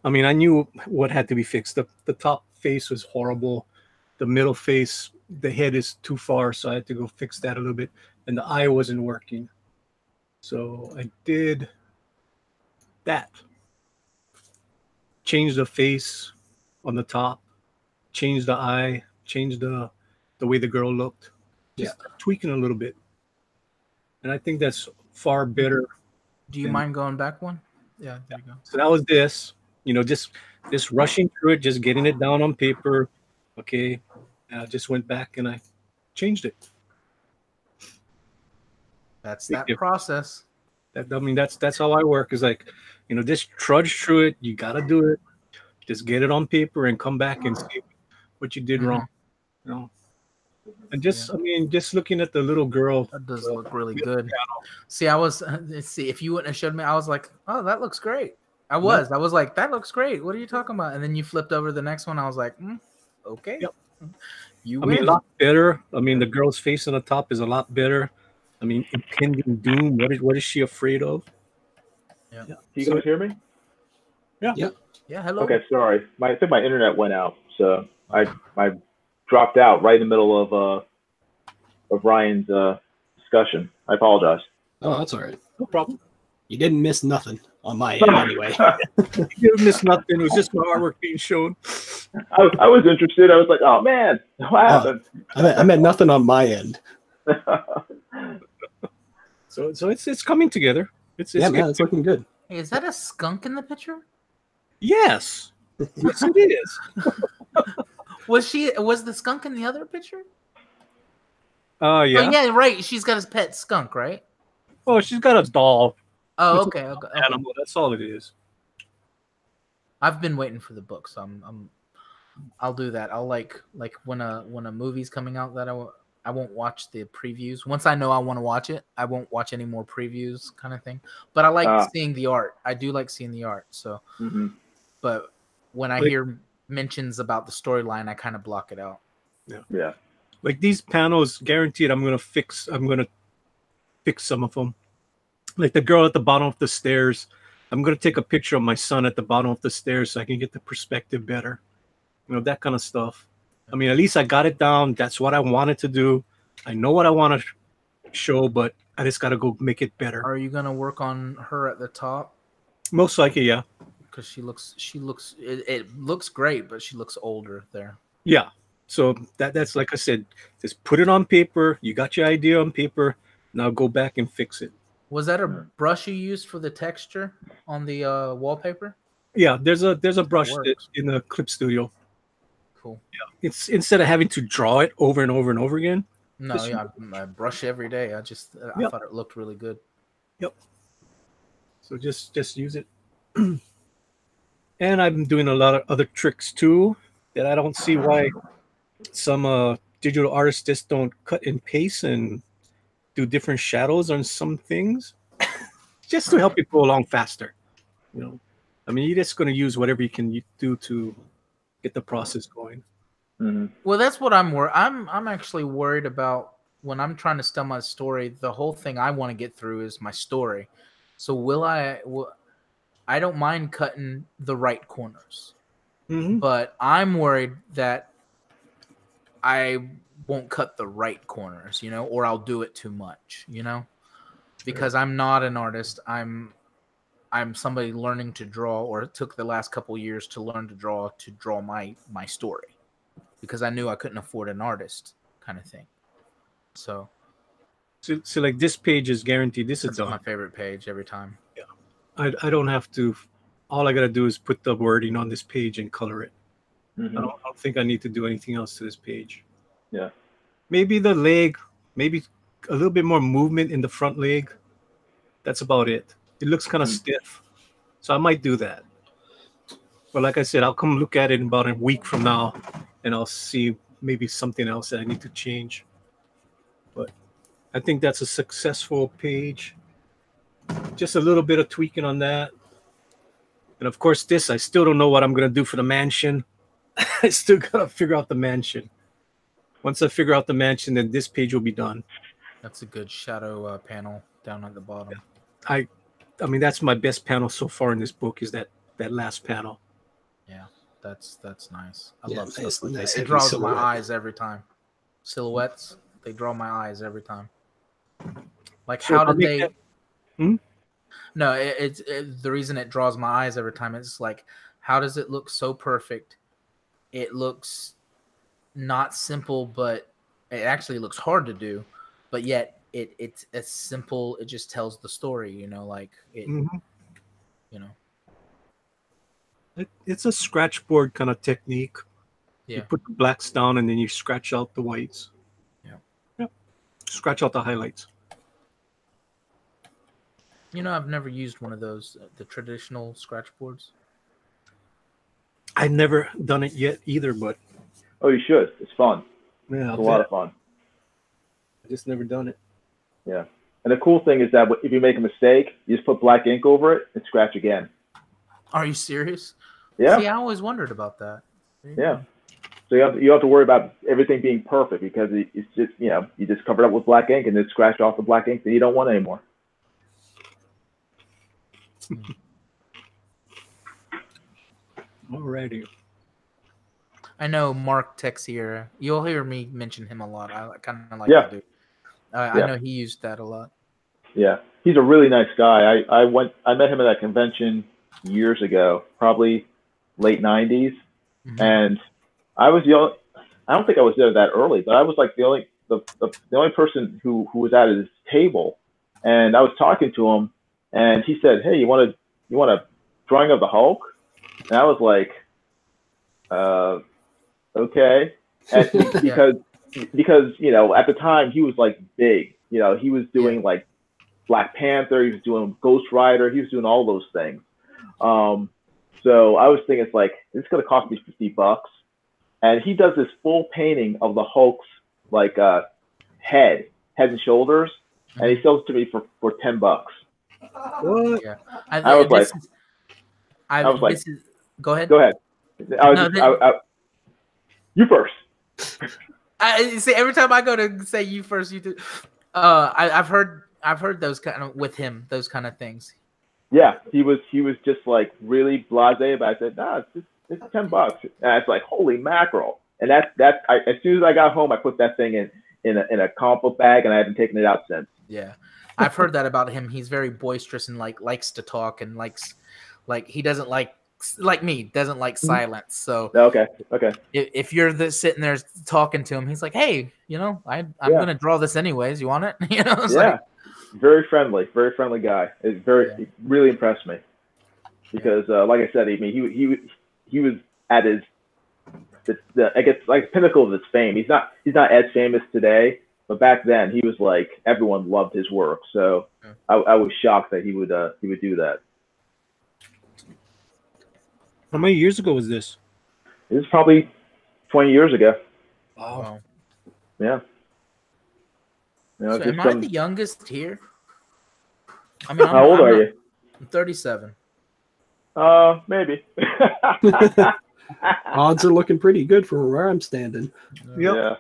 I knew what had to be fixed. The top face was horrible. The middle face, the head is too far, so I had to go fix that a little bit. And the eye wasn't working. So I did that. Change the face on the top, change the eye, change the way the girl looked. Just tweaking a little bit. And I think that's far better. Do you mind going back one? Yeah, there you go. So that was this. Just rushing through it, just getting it down on paper. Okay. I just went back and I changed it. That's that process. That's how I work. Is like, just trudge through it. You got to do it. Just get it on paper and come back and see what you did wrong. And just just looking at the little girl. That does look really good. See, if you wouldn't have showed me, I was like, oh, that looks great. I was like, that looks great. What are you talking about? And then you flipped over to the next one. I was like, okay. Yep. You win. A lot better. The girl's face on the top is a lot better. Impending doom. What is she afraid of? Yeah. Can you guys hear me? Yeah. Yeah. Hello. Okay. Sorry. I think my internet went out, so I dropped out right in the middle of Ryan's discussion. I apologize. Oh, that's all right. No problem. You didn't miss nothing on my end anyway. You didn't miss nothing. It was just my artwork being shown. I was interested. I was like, oh man, what happened? I meant nothing on my end. So it's coming together. It's looking good. Hey, is that a skunk in the picture? Yes. Yes, it is. Was the skunk in the other picture? Yeah. Oh, yeah, right. She's got his pet skunk, right? Oh, she's got a doll. Oh, okay. Animal. That's all it is. I've been waiting for the book, so I'll do that. I'll like when a movie's coming out that I won't watch the previews. Once I know I want to watch it, I won't watch any more previews, kind of thing. But I like seeing the art. I do like seeing the art. So, but when I hear mentions about the storyline, I kind of block it out. Yeah. Like these panels, guaranteed, I'm gonna fix some of them. Like the girl at the bottom of the stairs, I'm gonna take a picture of my son at the bottom of the stairs so I can get the perspective better. You know, that kind of stuff. I mean, at least I got it down. That's what I wanted to do. I know what I want to show, but I just got to go make it better. Are you gonna work on her at the top? Most likely, yeah. Because it looks great, but she looks older there. Yeah. So that's like I said, just put it on paper. You got your idea on paper. Now go back and fix it. Was that a brush you used for the texture on the wallpaper? Yeah, there's a brush in the Clip Studio. Cool. Yeah. It's instead of having to draw it over and over and over again. No, yeah, I brush every day. I thought it looked really good. Yep. So just use it. And I'm doing a lot of other tricks too that I don't see why some digital artists just don't cut and paste and do different shadows on some things just to help it go along faster. You know, I mean, you're just going to use whatever you can do to get the process going. Mm-hmm. Well, that's what I'm actually worried about when I'm trying to tell my story. The whole thing I want to get through is my story. So I don't mind cutting the right corners, but I'm worried that I won't cut the right corners, you know, or I'll do it too much, you know, because I'm not an artist. I'm somebody learning to draw, or it took the last couple of years to learn to draw my story, because I knew I couldn't afford an artist kind of thing. So like this page is guaranteed. This is my favorite page every time. Yeah. I don't have to. All I got to do is put the wording on this page and color it. Mm-hmm. I don't think I need to do anything else to this page. Yeah. Maybe the leg, maybe a little bit more movement in the front leg. That's about it. It looks kind of stiff. So I might do that. But like I said, I'll come look at it in about a week from now, and I'll see maybe something else that I need to change. But I think that's a successful page. Just a little bit of tweaking on that. And of course, this, I still don't know what I'm going to do for the mansion. I still got to figure out the mansion. Once I figure out the mansion, then this page will be done. That's a good shadow panel down at the bottom. I mean, that's my best panel so far in this book, is that last panel. Yeah, that's nice. I love stuff like nice. It draws my eyes every time. Silhouettes, they draw my eyes every time. Like, So how did they... Hmm? No, it's the reason it draws my eyes every time. It's like, how does it look so perfect? It looks not simple, but it actually looks hard to do. But yet, it's as simple. It just tells the story, you know, like it. You know, it's a scratch board kind of technique. Yeah. You put the blacks down and then you scratch out the whites. Yeah. Scratch out the highlights. You know, I've never used one of those, the traditional scratch boards. I've never done it yet either, but... Oh, you should. It's fun. Yeah, it's a lot of fun. I just never done it. Yeah. And the cool thing is that if you make a mistake, you just put black ink over it and scratch again. Are you serious? Yeah. See, I always wondered about that. Yeah. So you have to worry about everything being perfect, because it's just, you know, you just cover it up with black ink and then scratch off the black ink that you don't want anymore. Alrighty. I know Mark Texier. You'll hear me mention him a lot. I kind of like to do. I know he used that a lot. Yeah, he's a really nice guy. I met him at a convention years ago, probably late '90s, and I was the only. I don't think I was there that early, but I was like the only person who was at his table, and I was talking to him, and he said, "Hey, you want a drawing of the Hulk?" And I was like, okay. And because, you know, at the time he was like big, you know, he was doing like Black Panther, he was doing Ghost Rider, he was doing all those things. So I was thinking, it's like, it's going to cost me $50. And he does this full painting of the Hulk's like head and shoulders, and he sells it to me for $10. What? Yeah. I was like, go ahead. Go ahead. You first. I see. Every time I go to say you first, you do. I've heard those kind of with him. Those kind of things. Yeah, he was just like really blasé about it. I said, "No, it's $10." And it's like, holy mackerel! And as soon as I got home, I put that thing in a comic book bag, and I haven't taken it out since. Yeah, I've heard that about him. He's very boisterous and likes to talk and he doesn't like me, doesn't like silence. So okay. If you're sitting there talking to him, he's like, "Hey, I'm gonna draw this anyways. You want it?" Like, very friendly guy. It really impressed me because, like I said, I mean, he was at his I guess like pinnacle of his fame. He's not as famous today, but back then he was like everyone loved his work. So I was shocked that he would do that. How many years ago was this? It was probably 20 years ago. Wow. Yeah. So am I the youngest here? I mean, how old are you? I'm 37. Maybe. Odds are looking pretty good for where I'm standing. Yep. Yeah.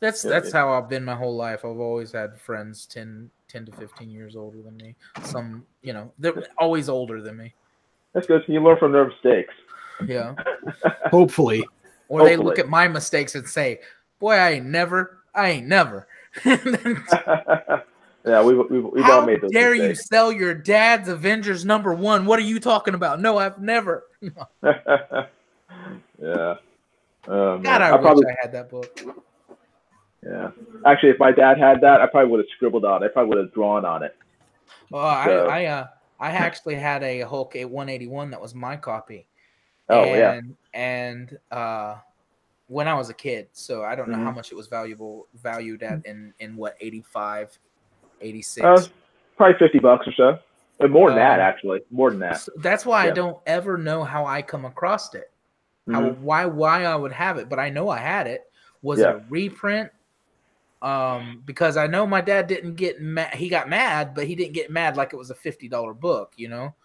That's how I've been my whole life. I've always had friends 10 to 15 years older than me. Some, they're always older than me. That's good. You learn from their mistakes. Yeah. Hopefully. Or they look at my mistakes and say, "Boy, I ain't never." Yeah, we've all made those mistakes. How dare you sell your dad's Avengers #1? What are you talking about? No, I've never. Yeah. God, I wish I had that book. Yeah. Actually, if my dad had that, I probably would have scribbled on it. I probably would have drawn on it. Well, so. I actually had a Hulk 181 that was my copy. Oh, And when I was a kid, so I don't know how much it was valued at in what, 85, 86. Probably $50 or so. And more than that, actually. More than that. So that's why I don't ever know how I come across it. Why I would have it, but I know I had it. Was it a reprint? Because I know my dad didn't get mad. He got mad, but he didn't get mad like it was a $50 book,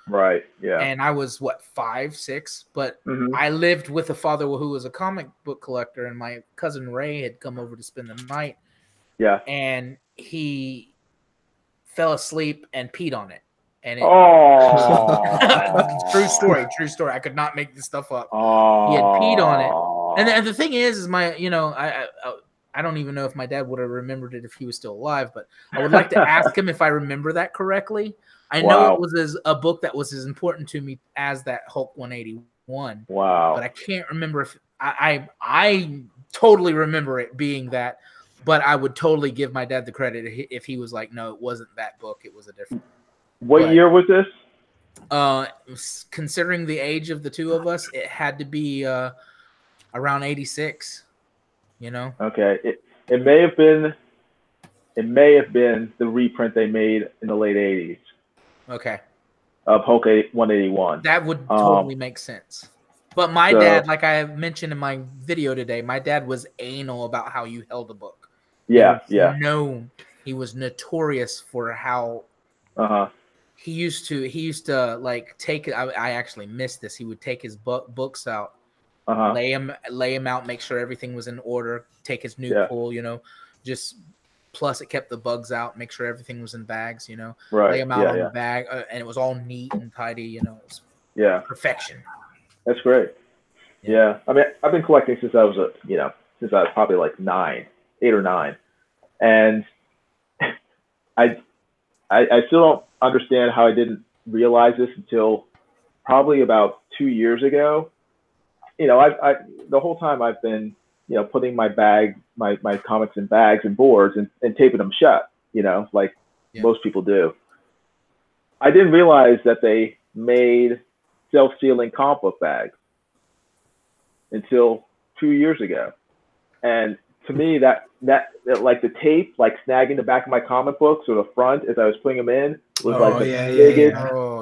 Right. Yeah. And I was 5, 6, but I lived with a father who was a comic book collector, and my cousin Ray had come over to spend the night. Yeah. And he fell asleep and peed on it. And true story. I could not make this stuff up. He had peed on it. And the thing is my, I don't even know if my dad would have remembered it if he was still alive, but I would like to ask him if I remember that correctly. I know it was a book that was as important to me as that Hulk 181. Wow. But I can't remember if I totally remember it being that, but I would totally give my dad the credit if he was like, no, it wasn't that book. It was a different. What year was this? Considering the age of the two of us, it had to be around 86. Okay. It may have been the reprint they made in the late 80s. Okay. Of Hulk 181. That would totally make sense. But my dad, like I mentioned in my video today, my dad was anal about how you held a book. Yeah. He was notorious for how he used to like take. I actually missed this. He would take his books out, lay him out, make sure everything was in order. Take his new pull, just plus it kept the bugs out, make sure everything was in bags, right. Lay him out on the bag, and it was all neat and tidy, it was perfection. That's great. Yeah. I mean, I've been collecting since I was since I was probably like 8 or 9, and I still don't understand how I didn't realize this until probably about 2 years ago. I the whole time I've been putting my comics in bags and boards and taping them shut, like most people do. I didn't realize that they made self-sealing comic book bags until 2 years ago. And to me, that like the tape, like snagging the back of my comic books or the front as I was putting them in was the biggest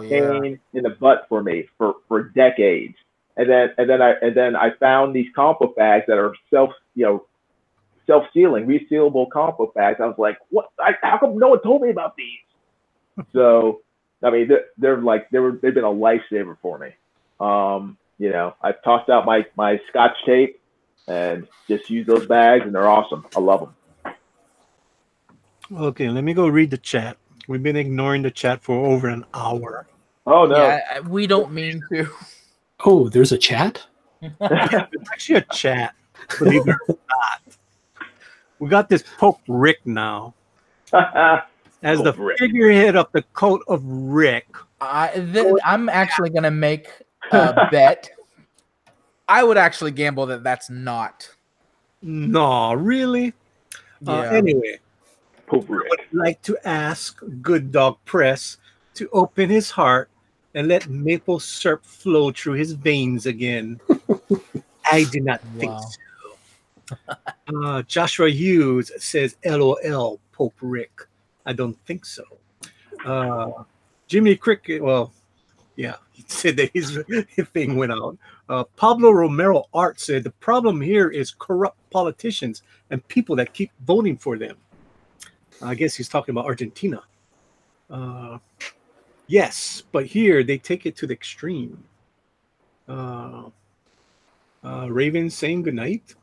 pain in the butt for me for decades. And then I found these comic book bags that are self-sealing, resealable comic book bags. I was like, what? How come no one told me about these? So, I mean, they've been a lifesaver for me. I've tossed out my Scotch tape and just use those bags, and they're awesome. I love them. Okay, let me go read the chat. We've been ignoring the chat for over an hour. Oh no! Yeah, we don't mean to. Oh, there's a chat? Yeah, it's actually a chat. Believe it or not. We got this Pope Rick now. As the figurehead of the cult of Rick. I'm actually going to make a bet. I would actually gamble that that's not. No, really? Yeah. Anyway, Pope Rick. I would like to ask Good Dog Press to open his heart and let maple syrup flow through his veins again. I do not think so. Joshua Hughes says, LOL, Pope Rick. I don't think so. Jimmy Cricket, well, yeah, he said that his thing went out. Pablo Romero Art said, the problem here is corrupt politicians and people that keep voting for them. I guess he's talking about Argentina. Yes, but here they take it to the extreme. Raven saying goodnight.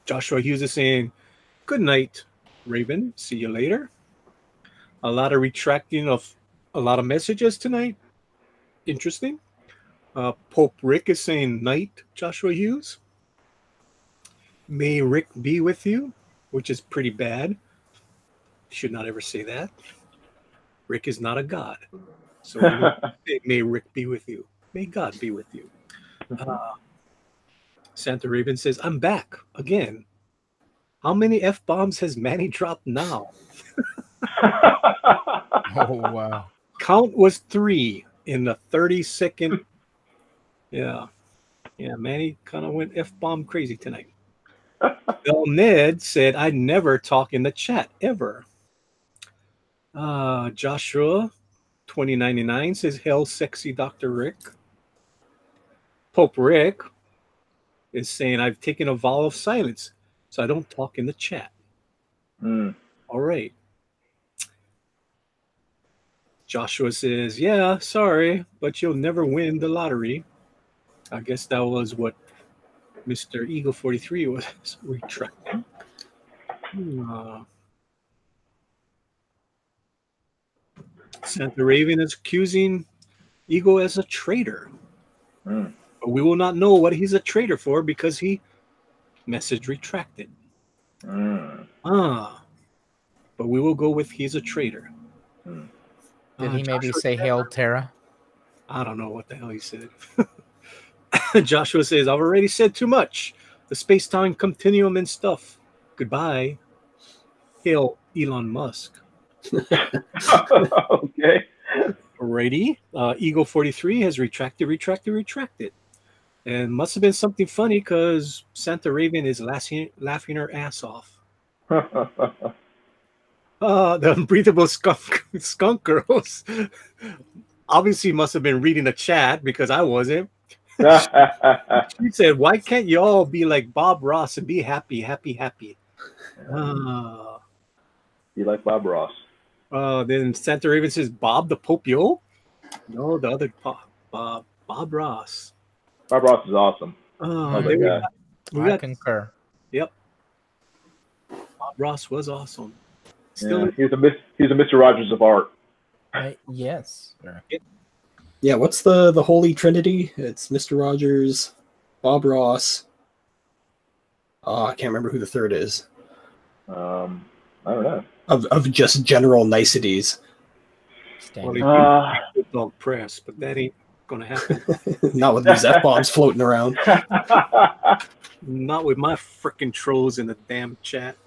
Joshua Hughes is saying, good night, Raven. See you later. A lot of retracting of a lot of messages tonight. Interesting. Pope Rick is saying night, Joshua Hughes. May Rick be with you, which is pretty bad. Should not ever say that. Rick is not a god. So may Rick be with you. May God be with you. Santa Raven says, I'm back again. How many F-bombs has Manny dropped now? Oh, wow. Count was 3 in the 30-second. Yeah. Yeah, Manny kind of went F-bomb crazy tonight. Bill Ned said, I never talk in the chat, ever. Joshua 2099 says, hell, sexy Dr. Rick. Pope Rick is saying, I've taken a vow of silence, so I don't talk in the chat. All right. Joshua says, yeah, sorry, but you'll never win the lottery. I guess that was what Mr. Eagle 43 was retracting. Santa Raven is accusing Eagle as a traitor. But we will not know what he's a traitor for because he message retracted. But we will go with he's a traitor. Did he maybe say Hail Terra? I don't know what the hell he said. Joshua says, I've already said too much. The space-time continuum and stuff. Goodbye. Hail Elon Musk. Okay. Alrighty. Eagle 43 has retracted. And must have been something funny because Santa Raven is laughing her ass off. The unbreathable skunk girls obviously must have been reading the chat because I wasn't. She said, why can't you all be like Bob Ross and be happy? Be like Bob Ross. Then Santa Raven says, Bob the Popio? No, the other Bob Ross. Bob Ross is awesome. I concur. Yep. Bob Ross was awesome. Still, he's a Mr. Rogers of art. Yes. Yeah, what's the Holy Trinity? It's Mr. Rogers, Bob Ross. I can't remember who the third is. I don't know. Of just general niceties. Good Dog Press, but that ain't gonna happen. Not with these F-bombs floating around. Not with my freaking trolls in the damn chat.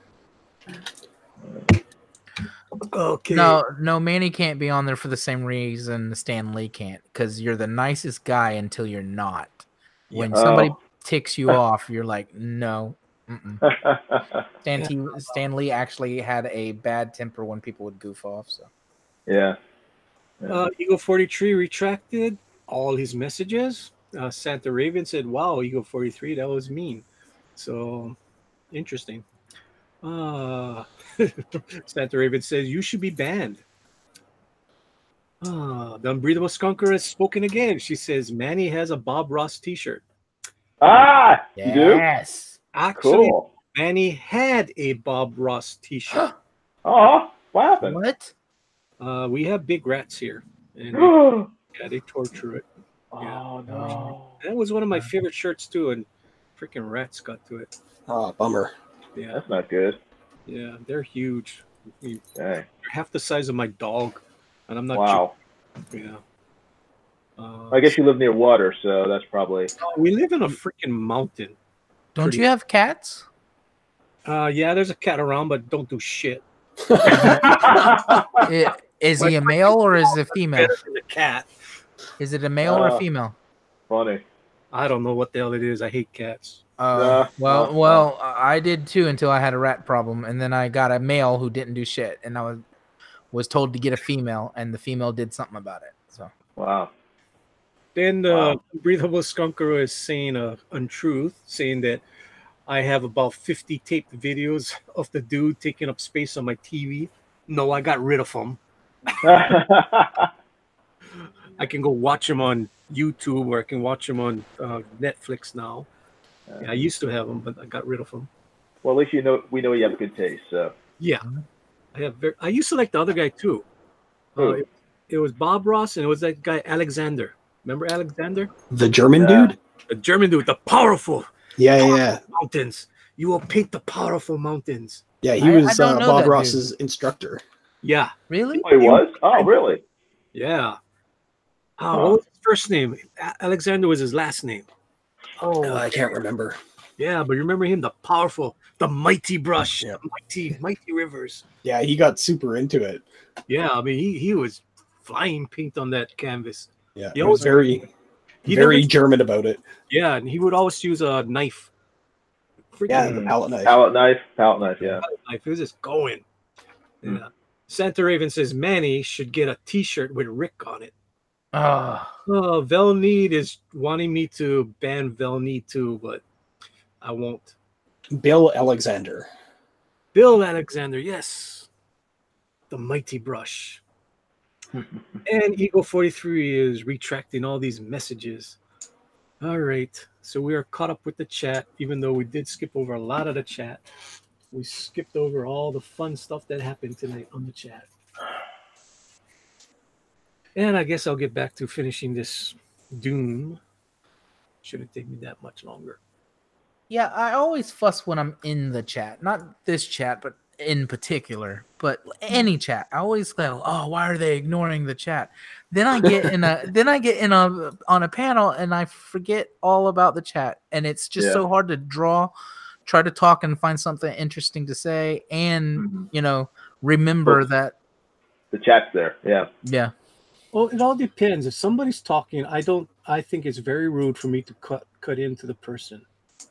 Okay. No, Manny can't be on there for the same reason Stan Lee can't, because you're the nicest guy until you're not. When somebody ticks you off, you're like, no. Stan Lee actually had a bad temper when people would goof off. So yeah. Eagle 43 retracted all his messages. Santa Raven said, wow, Eagle 43, that was mean. So interesting. Santa Raven says, you should be banned. The Unbreathable Skunker has spoken again. She says, Manny has a Bob Ross t-shirt. You do? Yes. Actually, cool. Manny had a Bob Ross T-shirt. Oh, what happened? What? We have big rats here, and they torture it. Yeah. Oh no. That was one of my favorite shirts too, and freaking rats got to it. Oh, bummer. Yeah, That's not good. yeah, they're huge. Dang. They're half the size of my dog, and I'm not. Wow. Yeah. I guess you live near water, so that's probably. We live in a freaking mountain. Don't you have cats? Yeah, there's a cat around, but don't do shit. Is he a male or is it a female? Better than the cat. Is it a male or a female? Funny. I don't know what the hell it is. I hate cats. Well, I did too until I had a rat problem, and then I got a male who didn't do shit, and I was told to get a female, and the female did something about it. So Wow. Then Breathable Skunker is saying an untruth, saying that I have about 50 taped videos of the dude taking up space on my TV. No, I got rid of them. I can go watch them on YouTube, or I can watch them on Netflix now. Yeah, I used to have them, but I got rid of them. Well, at least we know you have good taste. So. Yeah, I used to like the other guy too. It was Bob Ross, and it was that guy Alexander. Remember Alexander? The German dude? The German dude, the powerful. Yeah. Mountains. You will paint the powerful mountains. Yeah, he was Bob Ross's instructor. Yeah. Really? Oh, he was? Oh, really? Yeah. What was his first name? Alexander was his last name. Oh, I can't remember. Yeah, but you remember him, the powerful, the mighty brush, mighty rivers. Yeah, he got super into it. Yeah, I mean, he was flying paint on that canvas. Yeah, he was very German about it. Yeah, and he would always use a knife. The palette knife. Palette knife, yeah. Palette knife. It was just going. Yeah. Santa Raven says Manny should get a T-shirt with Rick on it. Velneed is wanting me to ban Velneed too, but I won't. Bill Alexander, yes. The mighty brush. And Eagle 43 is retracting all these messages. All right. So we are caught up with the chat, even though we did skip over a lot of the chat. We skipped over all the fun stuff that happened tonight on the chat. And I guess I'll get back to finishing this Doom. Shouldn't take me that much longer. Yeah, I always fuss when I'm in the chat. Not this chat, but in particular. But any chat. I always go, oh, why are they ignoring the chat? Then I get on a panel and I forget all about the chat. And it's just so hard to try to talk and find something interesting to say and remember that the chat's there. Yeah. Well, it all depends. If somebody's talking, I think it's very rude for me to cut into the person.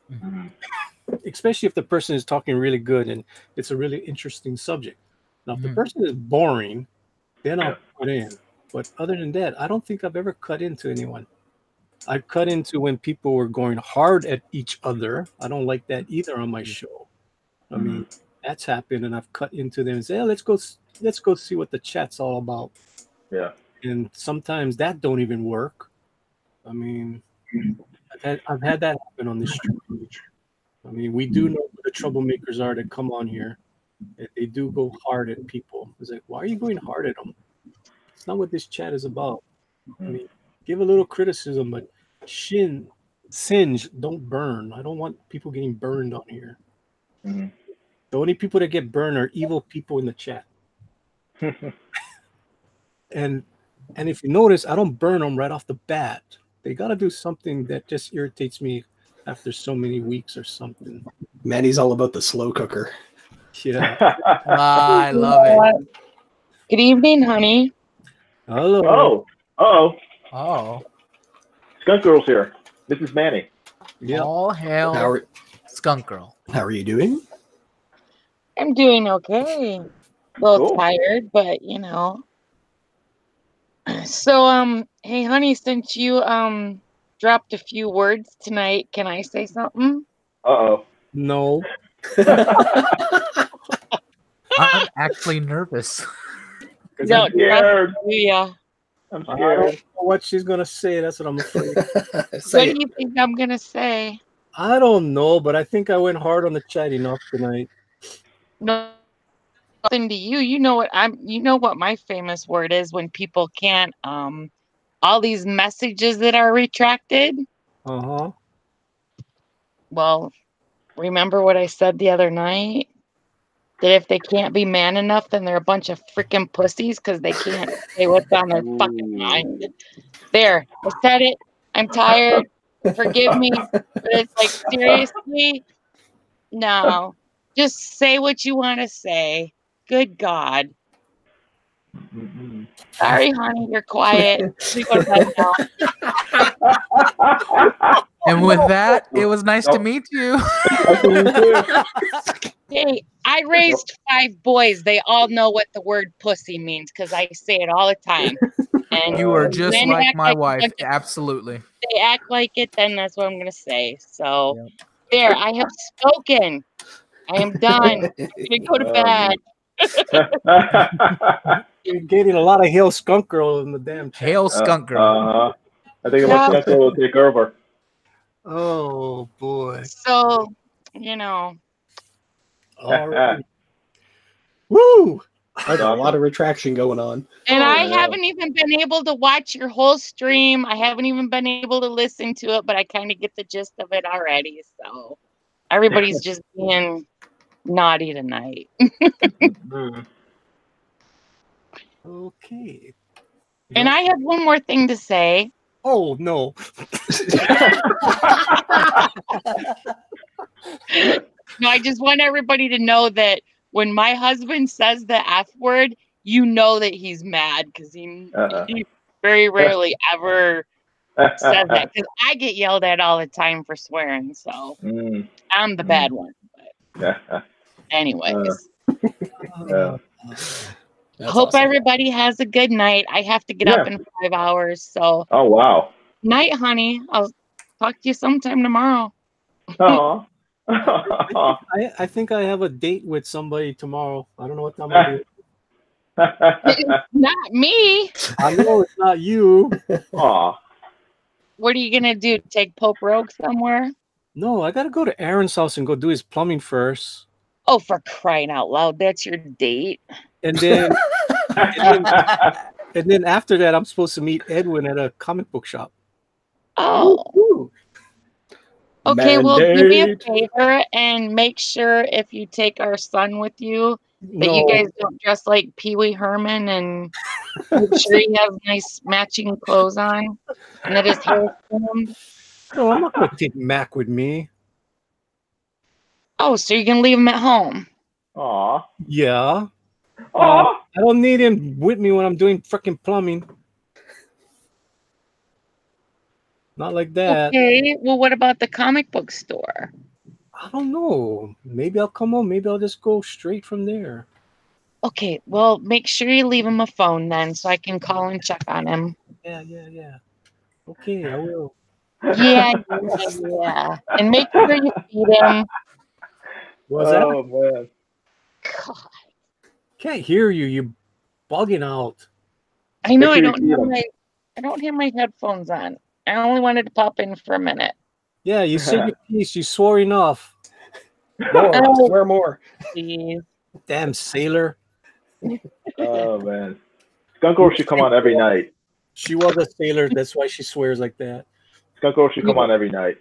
Mm-hmm. Especially if the person is talking really good and it's a really interesting subject. Now, if the person is boring, then I'll cut in. But other than that, I don't think I've ever cut into anyone. I cut into when people were going hard at each other. I don't like that either on my show. I mean, that's happened, and I've cut into them and say, let's go see what the chat's all about. Yeah. And sometimes that don't even work. I mean, I've had that happen on this stream. I mean, we do know who the troublemakers are that come on here. They do go hard at people. It's like, why are you going hard at them? It's not what this chat is about. I mean, give a little criticism, but singe, don't burn. I don't want people getting burned on here. Mm-hmm. The only people that get burned are evil people in the chat. And if you notice, I don't burn them right off the bat. They got to do something that just irritates me after so many weeks or something. Manny's all about the slow cooker. Yeah. I love it. Good evening, honey. Hello. Oh. Skunk Girl's here. This is Manny. Yeah. All hail Skunk Girl. How are you doing? I'm doing okay. A little tired, but So, hey, honey, since you dropped a few words tonight, can I say something? No. I'm actually nervous. No, scared. Yeah. I'm scared. I don't know what she's gonna say. That's what I'm afraid. What do you think I'm gonna say? I don't know, but I think I went hard on the chat enough tonight. No, nothing to you. You know what you know what my famous word is when people can't all these messages that are retracted. Uh-huh. Well, remember what I said the other night? That if they can't be man enough, then they're a bunch of freaking pussies because they can't say what's on their fucking mind. There, I said it. I'm tired. Forgive me. But it's like, seriously? No. Just say what you want to say. Good God. Sorry, honey, you're quiet. We go to bed now. And with that, it was nice to meet you. Hey, I raised 5 boys. They all know what the word pussy means because I say it all the time. And You are just men like act my like wife. they Absolutely. act like it, then that's what I'm going to say. So, there, I have spoken. I am done. I'm going to go to bed. You're getting a lot of Hail Skunk Girl in the damn chat. Hail Skunk Girl. I think my Skunk Girl will take over. Oh, boy. So, you know. All right. Woo! I got a lot of retraction going on. And I haven't even been able to watch your whole stream. I haven't even been able to listen to it, but I kind of get the gist of it already. So everybody's just being naughty tonight. Okay. And I have one more thing to say. Oh, no. No, I just want everybody to know that when my husband says the F word, you know that he's mad because he very rarely ever says that. Because I get yelled at all the time for swearing, so I'm the bad one. But anyways, hope awesome. everybody has a good night. I have to get up in 5 hours, so. Oh wow. Night, honey. I'll talk to you sometime tomorrow. Oh. I think I have a date with somebody tomorrow. I don't know what time it is. Not me. I know it's not you. Aw. What are you gonna do? Take Pope Rogue somewhere? No, I gotta go to Aaron's house and go do his plumbing first. Oh, for crying out loud! That's your date. And then, and then after that, I'm supposed to meet Edwin at a comic book shop. Oh. Ooh. Okay, well, do me a favor and make sure if you take our son with you that you guys don't dress like Pee Wee Herman and make sure he has nice matching clothes on and that his hair is combed. No, I'm not going to take Mac with me. Oh, so you can leave him at home? Aw. Yeah. Aw. I don't need him with me when I'm doing freaking plumbing. Not like that. Okay, well, what about the comic book store? I don't know. Maybe I'll come home. Maybe I'll just go straight from there. Okay, well, make sure you leave him a phone then so I can call and check on him. Yeah. Okay, I will. Yeah. And make sure you feed him. What's that? Oh, man. God. Can't hear you. You're bugging out. I know I Make sure you don't have my headphones on. I only wanted to pop in for a minute. Yeah, you said your piece. You swore enough. Swear more. Please. Damn sailor. Oh, man. Skunk Girl should come on every night. She was a sailor. That's why she swears like that. Skunk Girl should come on every night.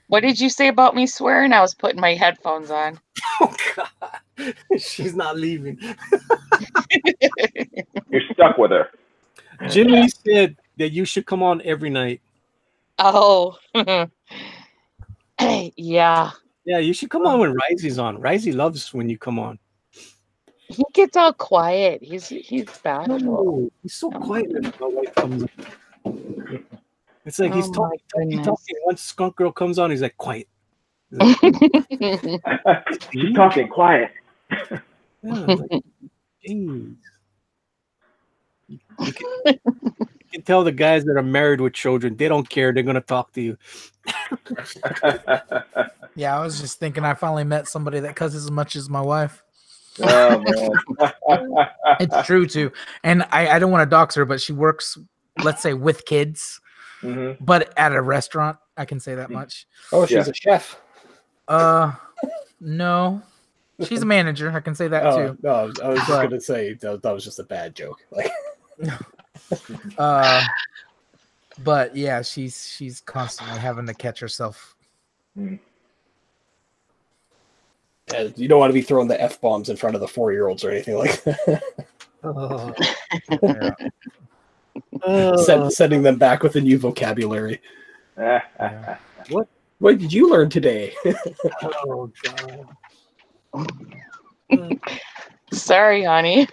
What did you say about me swearing? I was putting my headphones on. Oh, God. She's not leaving. You're stuck with her. Jimmy said that you should come on every night. Oh. Yeah. Yeah, you should come on when Risey's on. Risey loves when you come on. He gets all quiet. He's bashful. No, he's so quiet when my wife comes on. It's like he's talking. Once Skunk Girl comes on, he's like, quiet. She's talking quiet. Yeah, like, geez. You can tell the guys that are married with children, they don't care. They're going to talk to you. Yeah, I was just thinking I finally met somebody that cusses as much as my wife. Oh, man. It's true, too. And I don't want to dox her, but she works, let's say, with kids, but at a restaurant. I can say that much. Oh, she's a chef. No, she's a manager. I can say that too. No, I was just gonna say that was just a bad joke. Like, but yeah, she's constantly having to catch herself. You don't want to be throwing the F-bombs in front of the 4-year-olds or anything like that. Sending them back with a new vocabulary. What did you learn today? Oh God. Sorry, honey.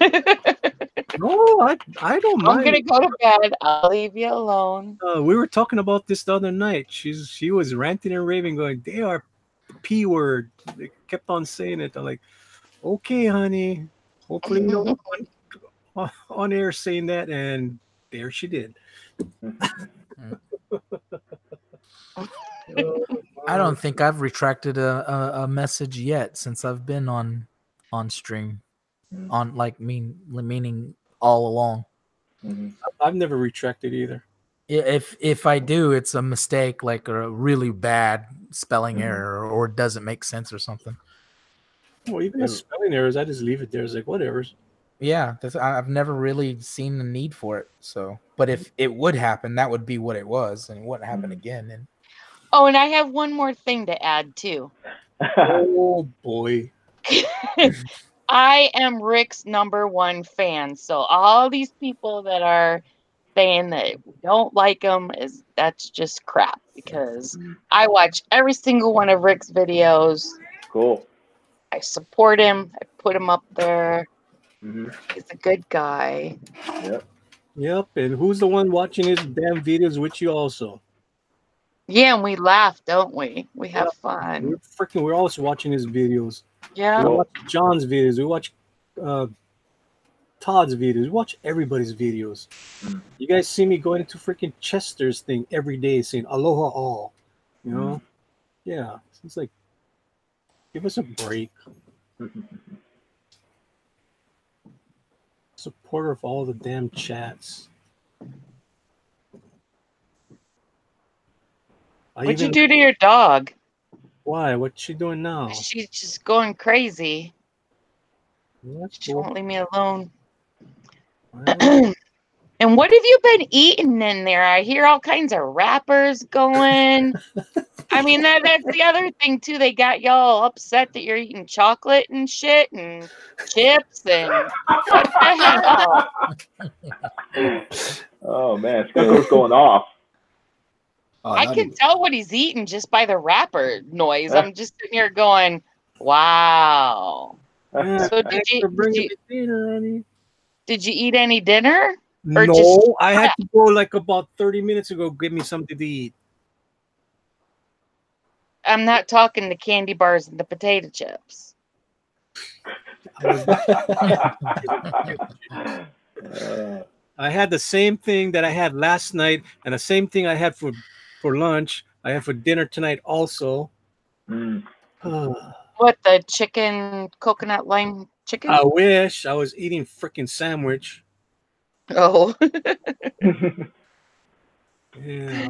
No, I don't mind. I'm gonna go to bed. I'll leave you alone. We were talking about this the other night. She was ranting and raving, going, "They are P word." They kept on saying it. I'm like, "Okay, honey. Hopefully, no one on air saying that." And there she did. I don't think I've retracted a message yet since I've been on stream, on like meaning all along. I've never retracted either. If I do, it's a mistake, like a really bad spelling error, or it doesn't make sense or something. Well, even the spelling errors, I just leave it there. It's like whatever. Yeah, I've never really seen the need for it. So, but if it would happen, that would be what it was, and it wouldn't happen again. And Oh, and I have one more thing to add too. Oh boy. I am Rick's #1 fan. So all these people that are saying that we don't like him, that's just crap, because I watch every single one of Rick's videos. Cool. I support him. I put him up there. He's a good guy. Yep. And who's the one watching his damn videos with you also? Yeah, and we laugh, don't we? We have fun. We're always watching his videos. Yeah. We watch John's videos. We watch Todd's videos. We watch everybody's videos. You guys see me going into freaking Chester's thing every day saying aloha all. You know? Yeah. It's like, give us a break. Supporter of all the damn chats. What'd you do to your dog? Why? What's she doing now? She's just going crazy. That's She cool. won't leave me alone. Well, And what have you been eating in there? I hear all kinds of wrappers going. I mean, that's the other thing, too. They got y'all upset that you're eating chocolate and shit and chips and what the hell? Oh, man. Skunker's going off. I can tell what he's eating just by the wrapper noise. I'm just sitting here going, wow. So did you eat any dinner? Or no, I had to go like about 30 minutes ago. Give me something to eat. I'm not talking the candy bars and the potato chips. I had the same thing that I had last night, and the same thing I had for lunch. I had for dinner tonight also. What, the chicken, coconut lime chicken? I wish I was eating freaking sandwich. Oh. Yeah.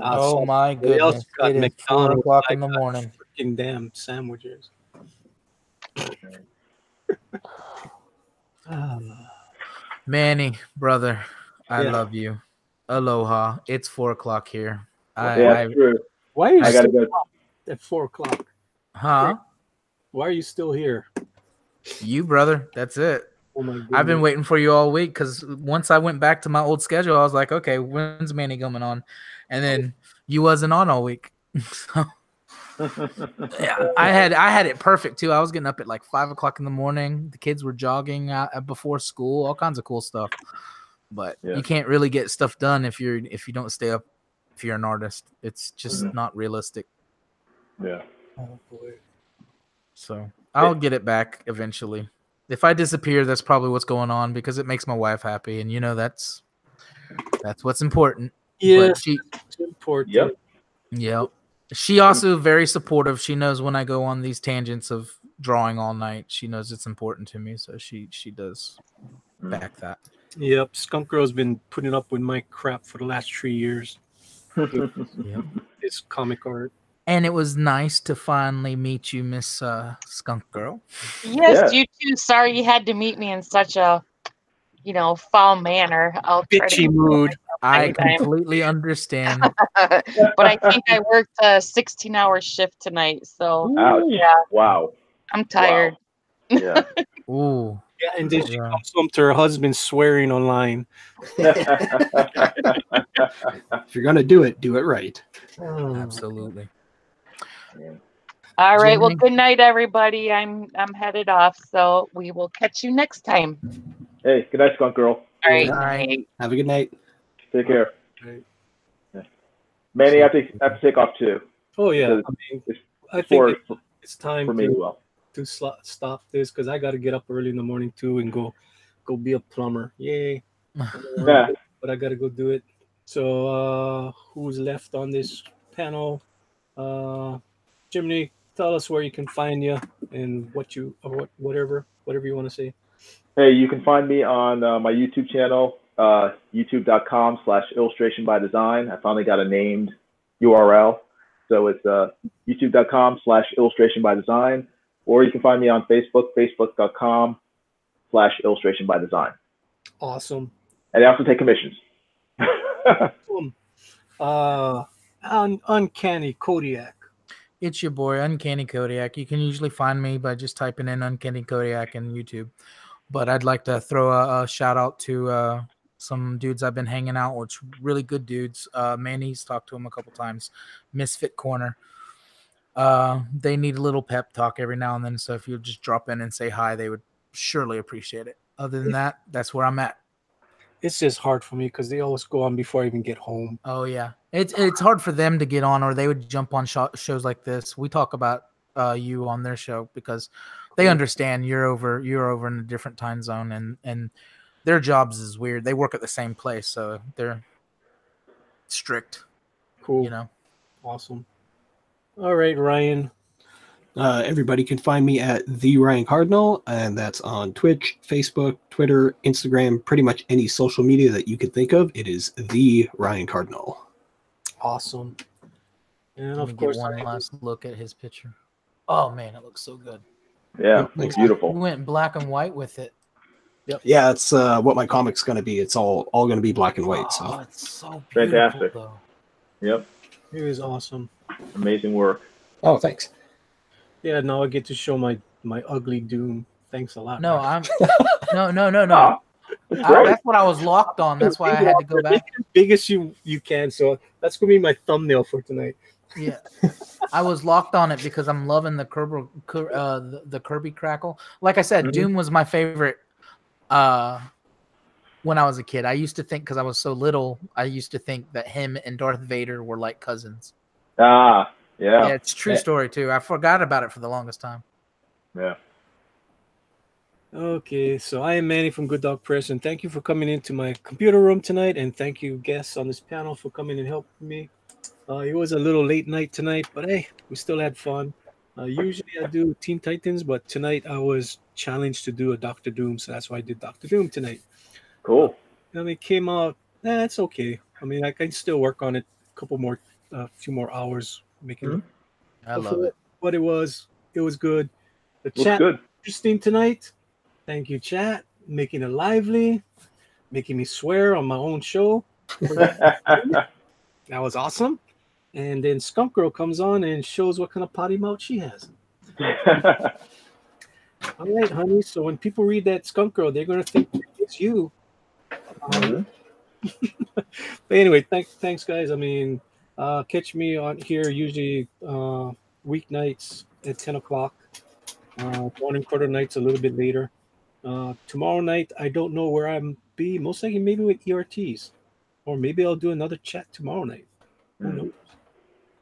Oh my goodness. It is 4 o'clock in the morning. Freaking damn sandwiches. Manny, brother, I love you. Aloha. It's 4 o'clock here. True. Why are you gotta still go at 4 o'clock? Huh? Why are you still here? You, brother. That's it. Oh my goodness. I've been waiting for you all week because once I went back to my old schedule, I was like, okay, when's Manny coming on? And then you wasn't on all week. So, yeah, I had it perfect too. I was getting up at like 5 o'clock in the morning. The kids were jogging before school, all kinds of cool stuff. But you can't really get stuff done if you don't stay up. If you're an artist, it's just not realistic. Yeah. Oh boy. So I'll get it back eventually. If I disappear, that's probably what's going on because it makes my wife happy, and that's what's important. Yeah, it's Yep. She also very supportive. She knows when I go on these tangents of drawing all night. She knows it's important to me, so she does back that. Yep, Skunk Girl's been putting up with my crap for the last 3 years. Yep. It's comic art. And it was nice to finally meet you, Miss Skunk Girl. Yes, you too. Sorry you had to meet me in such a, foul manner. I'll try Bitchy to mood. I completely understand. But I think I worked a 16-hour shift tonight, so Ouch. yeah, Wow. I'm tired. Wow. Yeah. Ooh. Yeah, and then she comes home to her husband swearing online. If you're gonna do it right. Absolutely. All right. Well, Jimmy? good night, everybody. I'm headed off, so we will catch you next time. Hey, good night, Skunk Girl. All right. Bye. Have a good night. Take care. Right. Yeah. Manny, I have to take off too. Oh yeah, Because I think for it's time me as well. to stop this because I got to get up early in the morning too and go be a plumber. Yay! Yeah. But I got to go do it. So who's left on this panel? Jiminy, tell us where you can find you and whatever you want to say. Hey, you can find me on my YouTube channel, youtube.com/illustration by design. I finally got a named URL. So it's youtube.com/illustration by design. Or you can find me on Facebook, facebook.com/illustration by design. Awesome. And I also take commissions. Uncanny Kodiak. It's your boy, Uncanny Kodiak. You can usually find me by just typing in Uncanny Kodiak in YouTube. But I'd like to throw a shout out to some dudes I've been hanging out with, really good dudes. Manny's talked to him a couple times. Misfit Corner. They need a little pep talk every now and then. So if you just drop in and say hi, they would surely appreciate it. Other than that, that's where I'm at. It's just hard for me because they always go on before I even get home. Oh yeah, it's hard for them to get on, or they would jump on shows like this. We talk about you on their show because they understand you're over in a different time zone, and their jobs is weird. They work at the same place, so they're strict. Cool. Awesome. All right, Ryan. Everybody can find me at The Ryan Cardinal, and that's on Twitch, Facebook, Twitter, Instagram, pretty much any social media that you could think of. It is The Ryan Cardinal. Awesome. And Let me of course, get one last look at his picture. Oh man, it looks so good. Yeah, it's beautiful. We went black and white with it. Yep. Yeah, that's what my comic's going to be. It's all going to be black and white. So it's so beautiful, fantastic. Though. Yep. It is awesome. Amazing work. Oh, thanks. Yeah, now I get to show my ugly Doom. Thanks a lot. No, Ryan. no. That's what I was locked on. That's why I had to go back. Make it as big as you can. So that's gonna be my thumbnail for tonight. Yeah, I was locked on it because I'm loving the Kirby crackle. Like I said, Doom was my favorite when I was a kid. I used to think, because I was so little, I used to think that him and Darth Vader were like cousins. Ah, yeah. Yeah, it's a true story too. I forgot about it for the longest time. Yeah. Okay, so I am Manny from Good Dog Press, and thank you for coming into my computer room tonight, and thank you guests on this panel for coming and helping me. It was a little late night tonight, but hey, we still had fun. Usually I do Teen Titans, but tonight I was challenged to do a Doctor Doom, so that's why I did Doctor Doom tonight. Cool. I mean, it came out. It's okay. I mean, I can still work on it a few more hours, making it. I love it. But it was good. The Looks chat good. Interesting tonight. Thank you, chat. Making it lively, making me swear on my own show. That was awesome. And then Skunk Girl comes on and shows what kind of potty mouth she has. All right, honey. So when people read that Skunk Girl, they're going to think it's you. But anyway, thanks, guys. I mean, catch me on here usually weeknights at 10 o'clock. Morning quarter nights a little bit later. Tomorrow night, I don't know where I'm be. Most likely maybe with ERTs. Or maybe I'll do another chat tomorrow night. Who knows?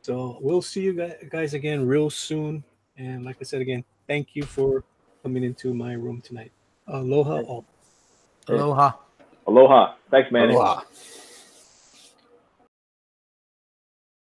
So we'll see you guys again real soon. And like I said again, thank you for coming into my room tonight. Aloha all. Aloha. Aloha. Thanks, Manny. Aloha.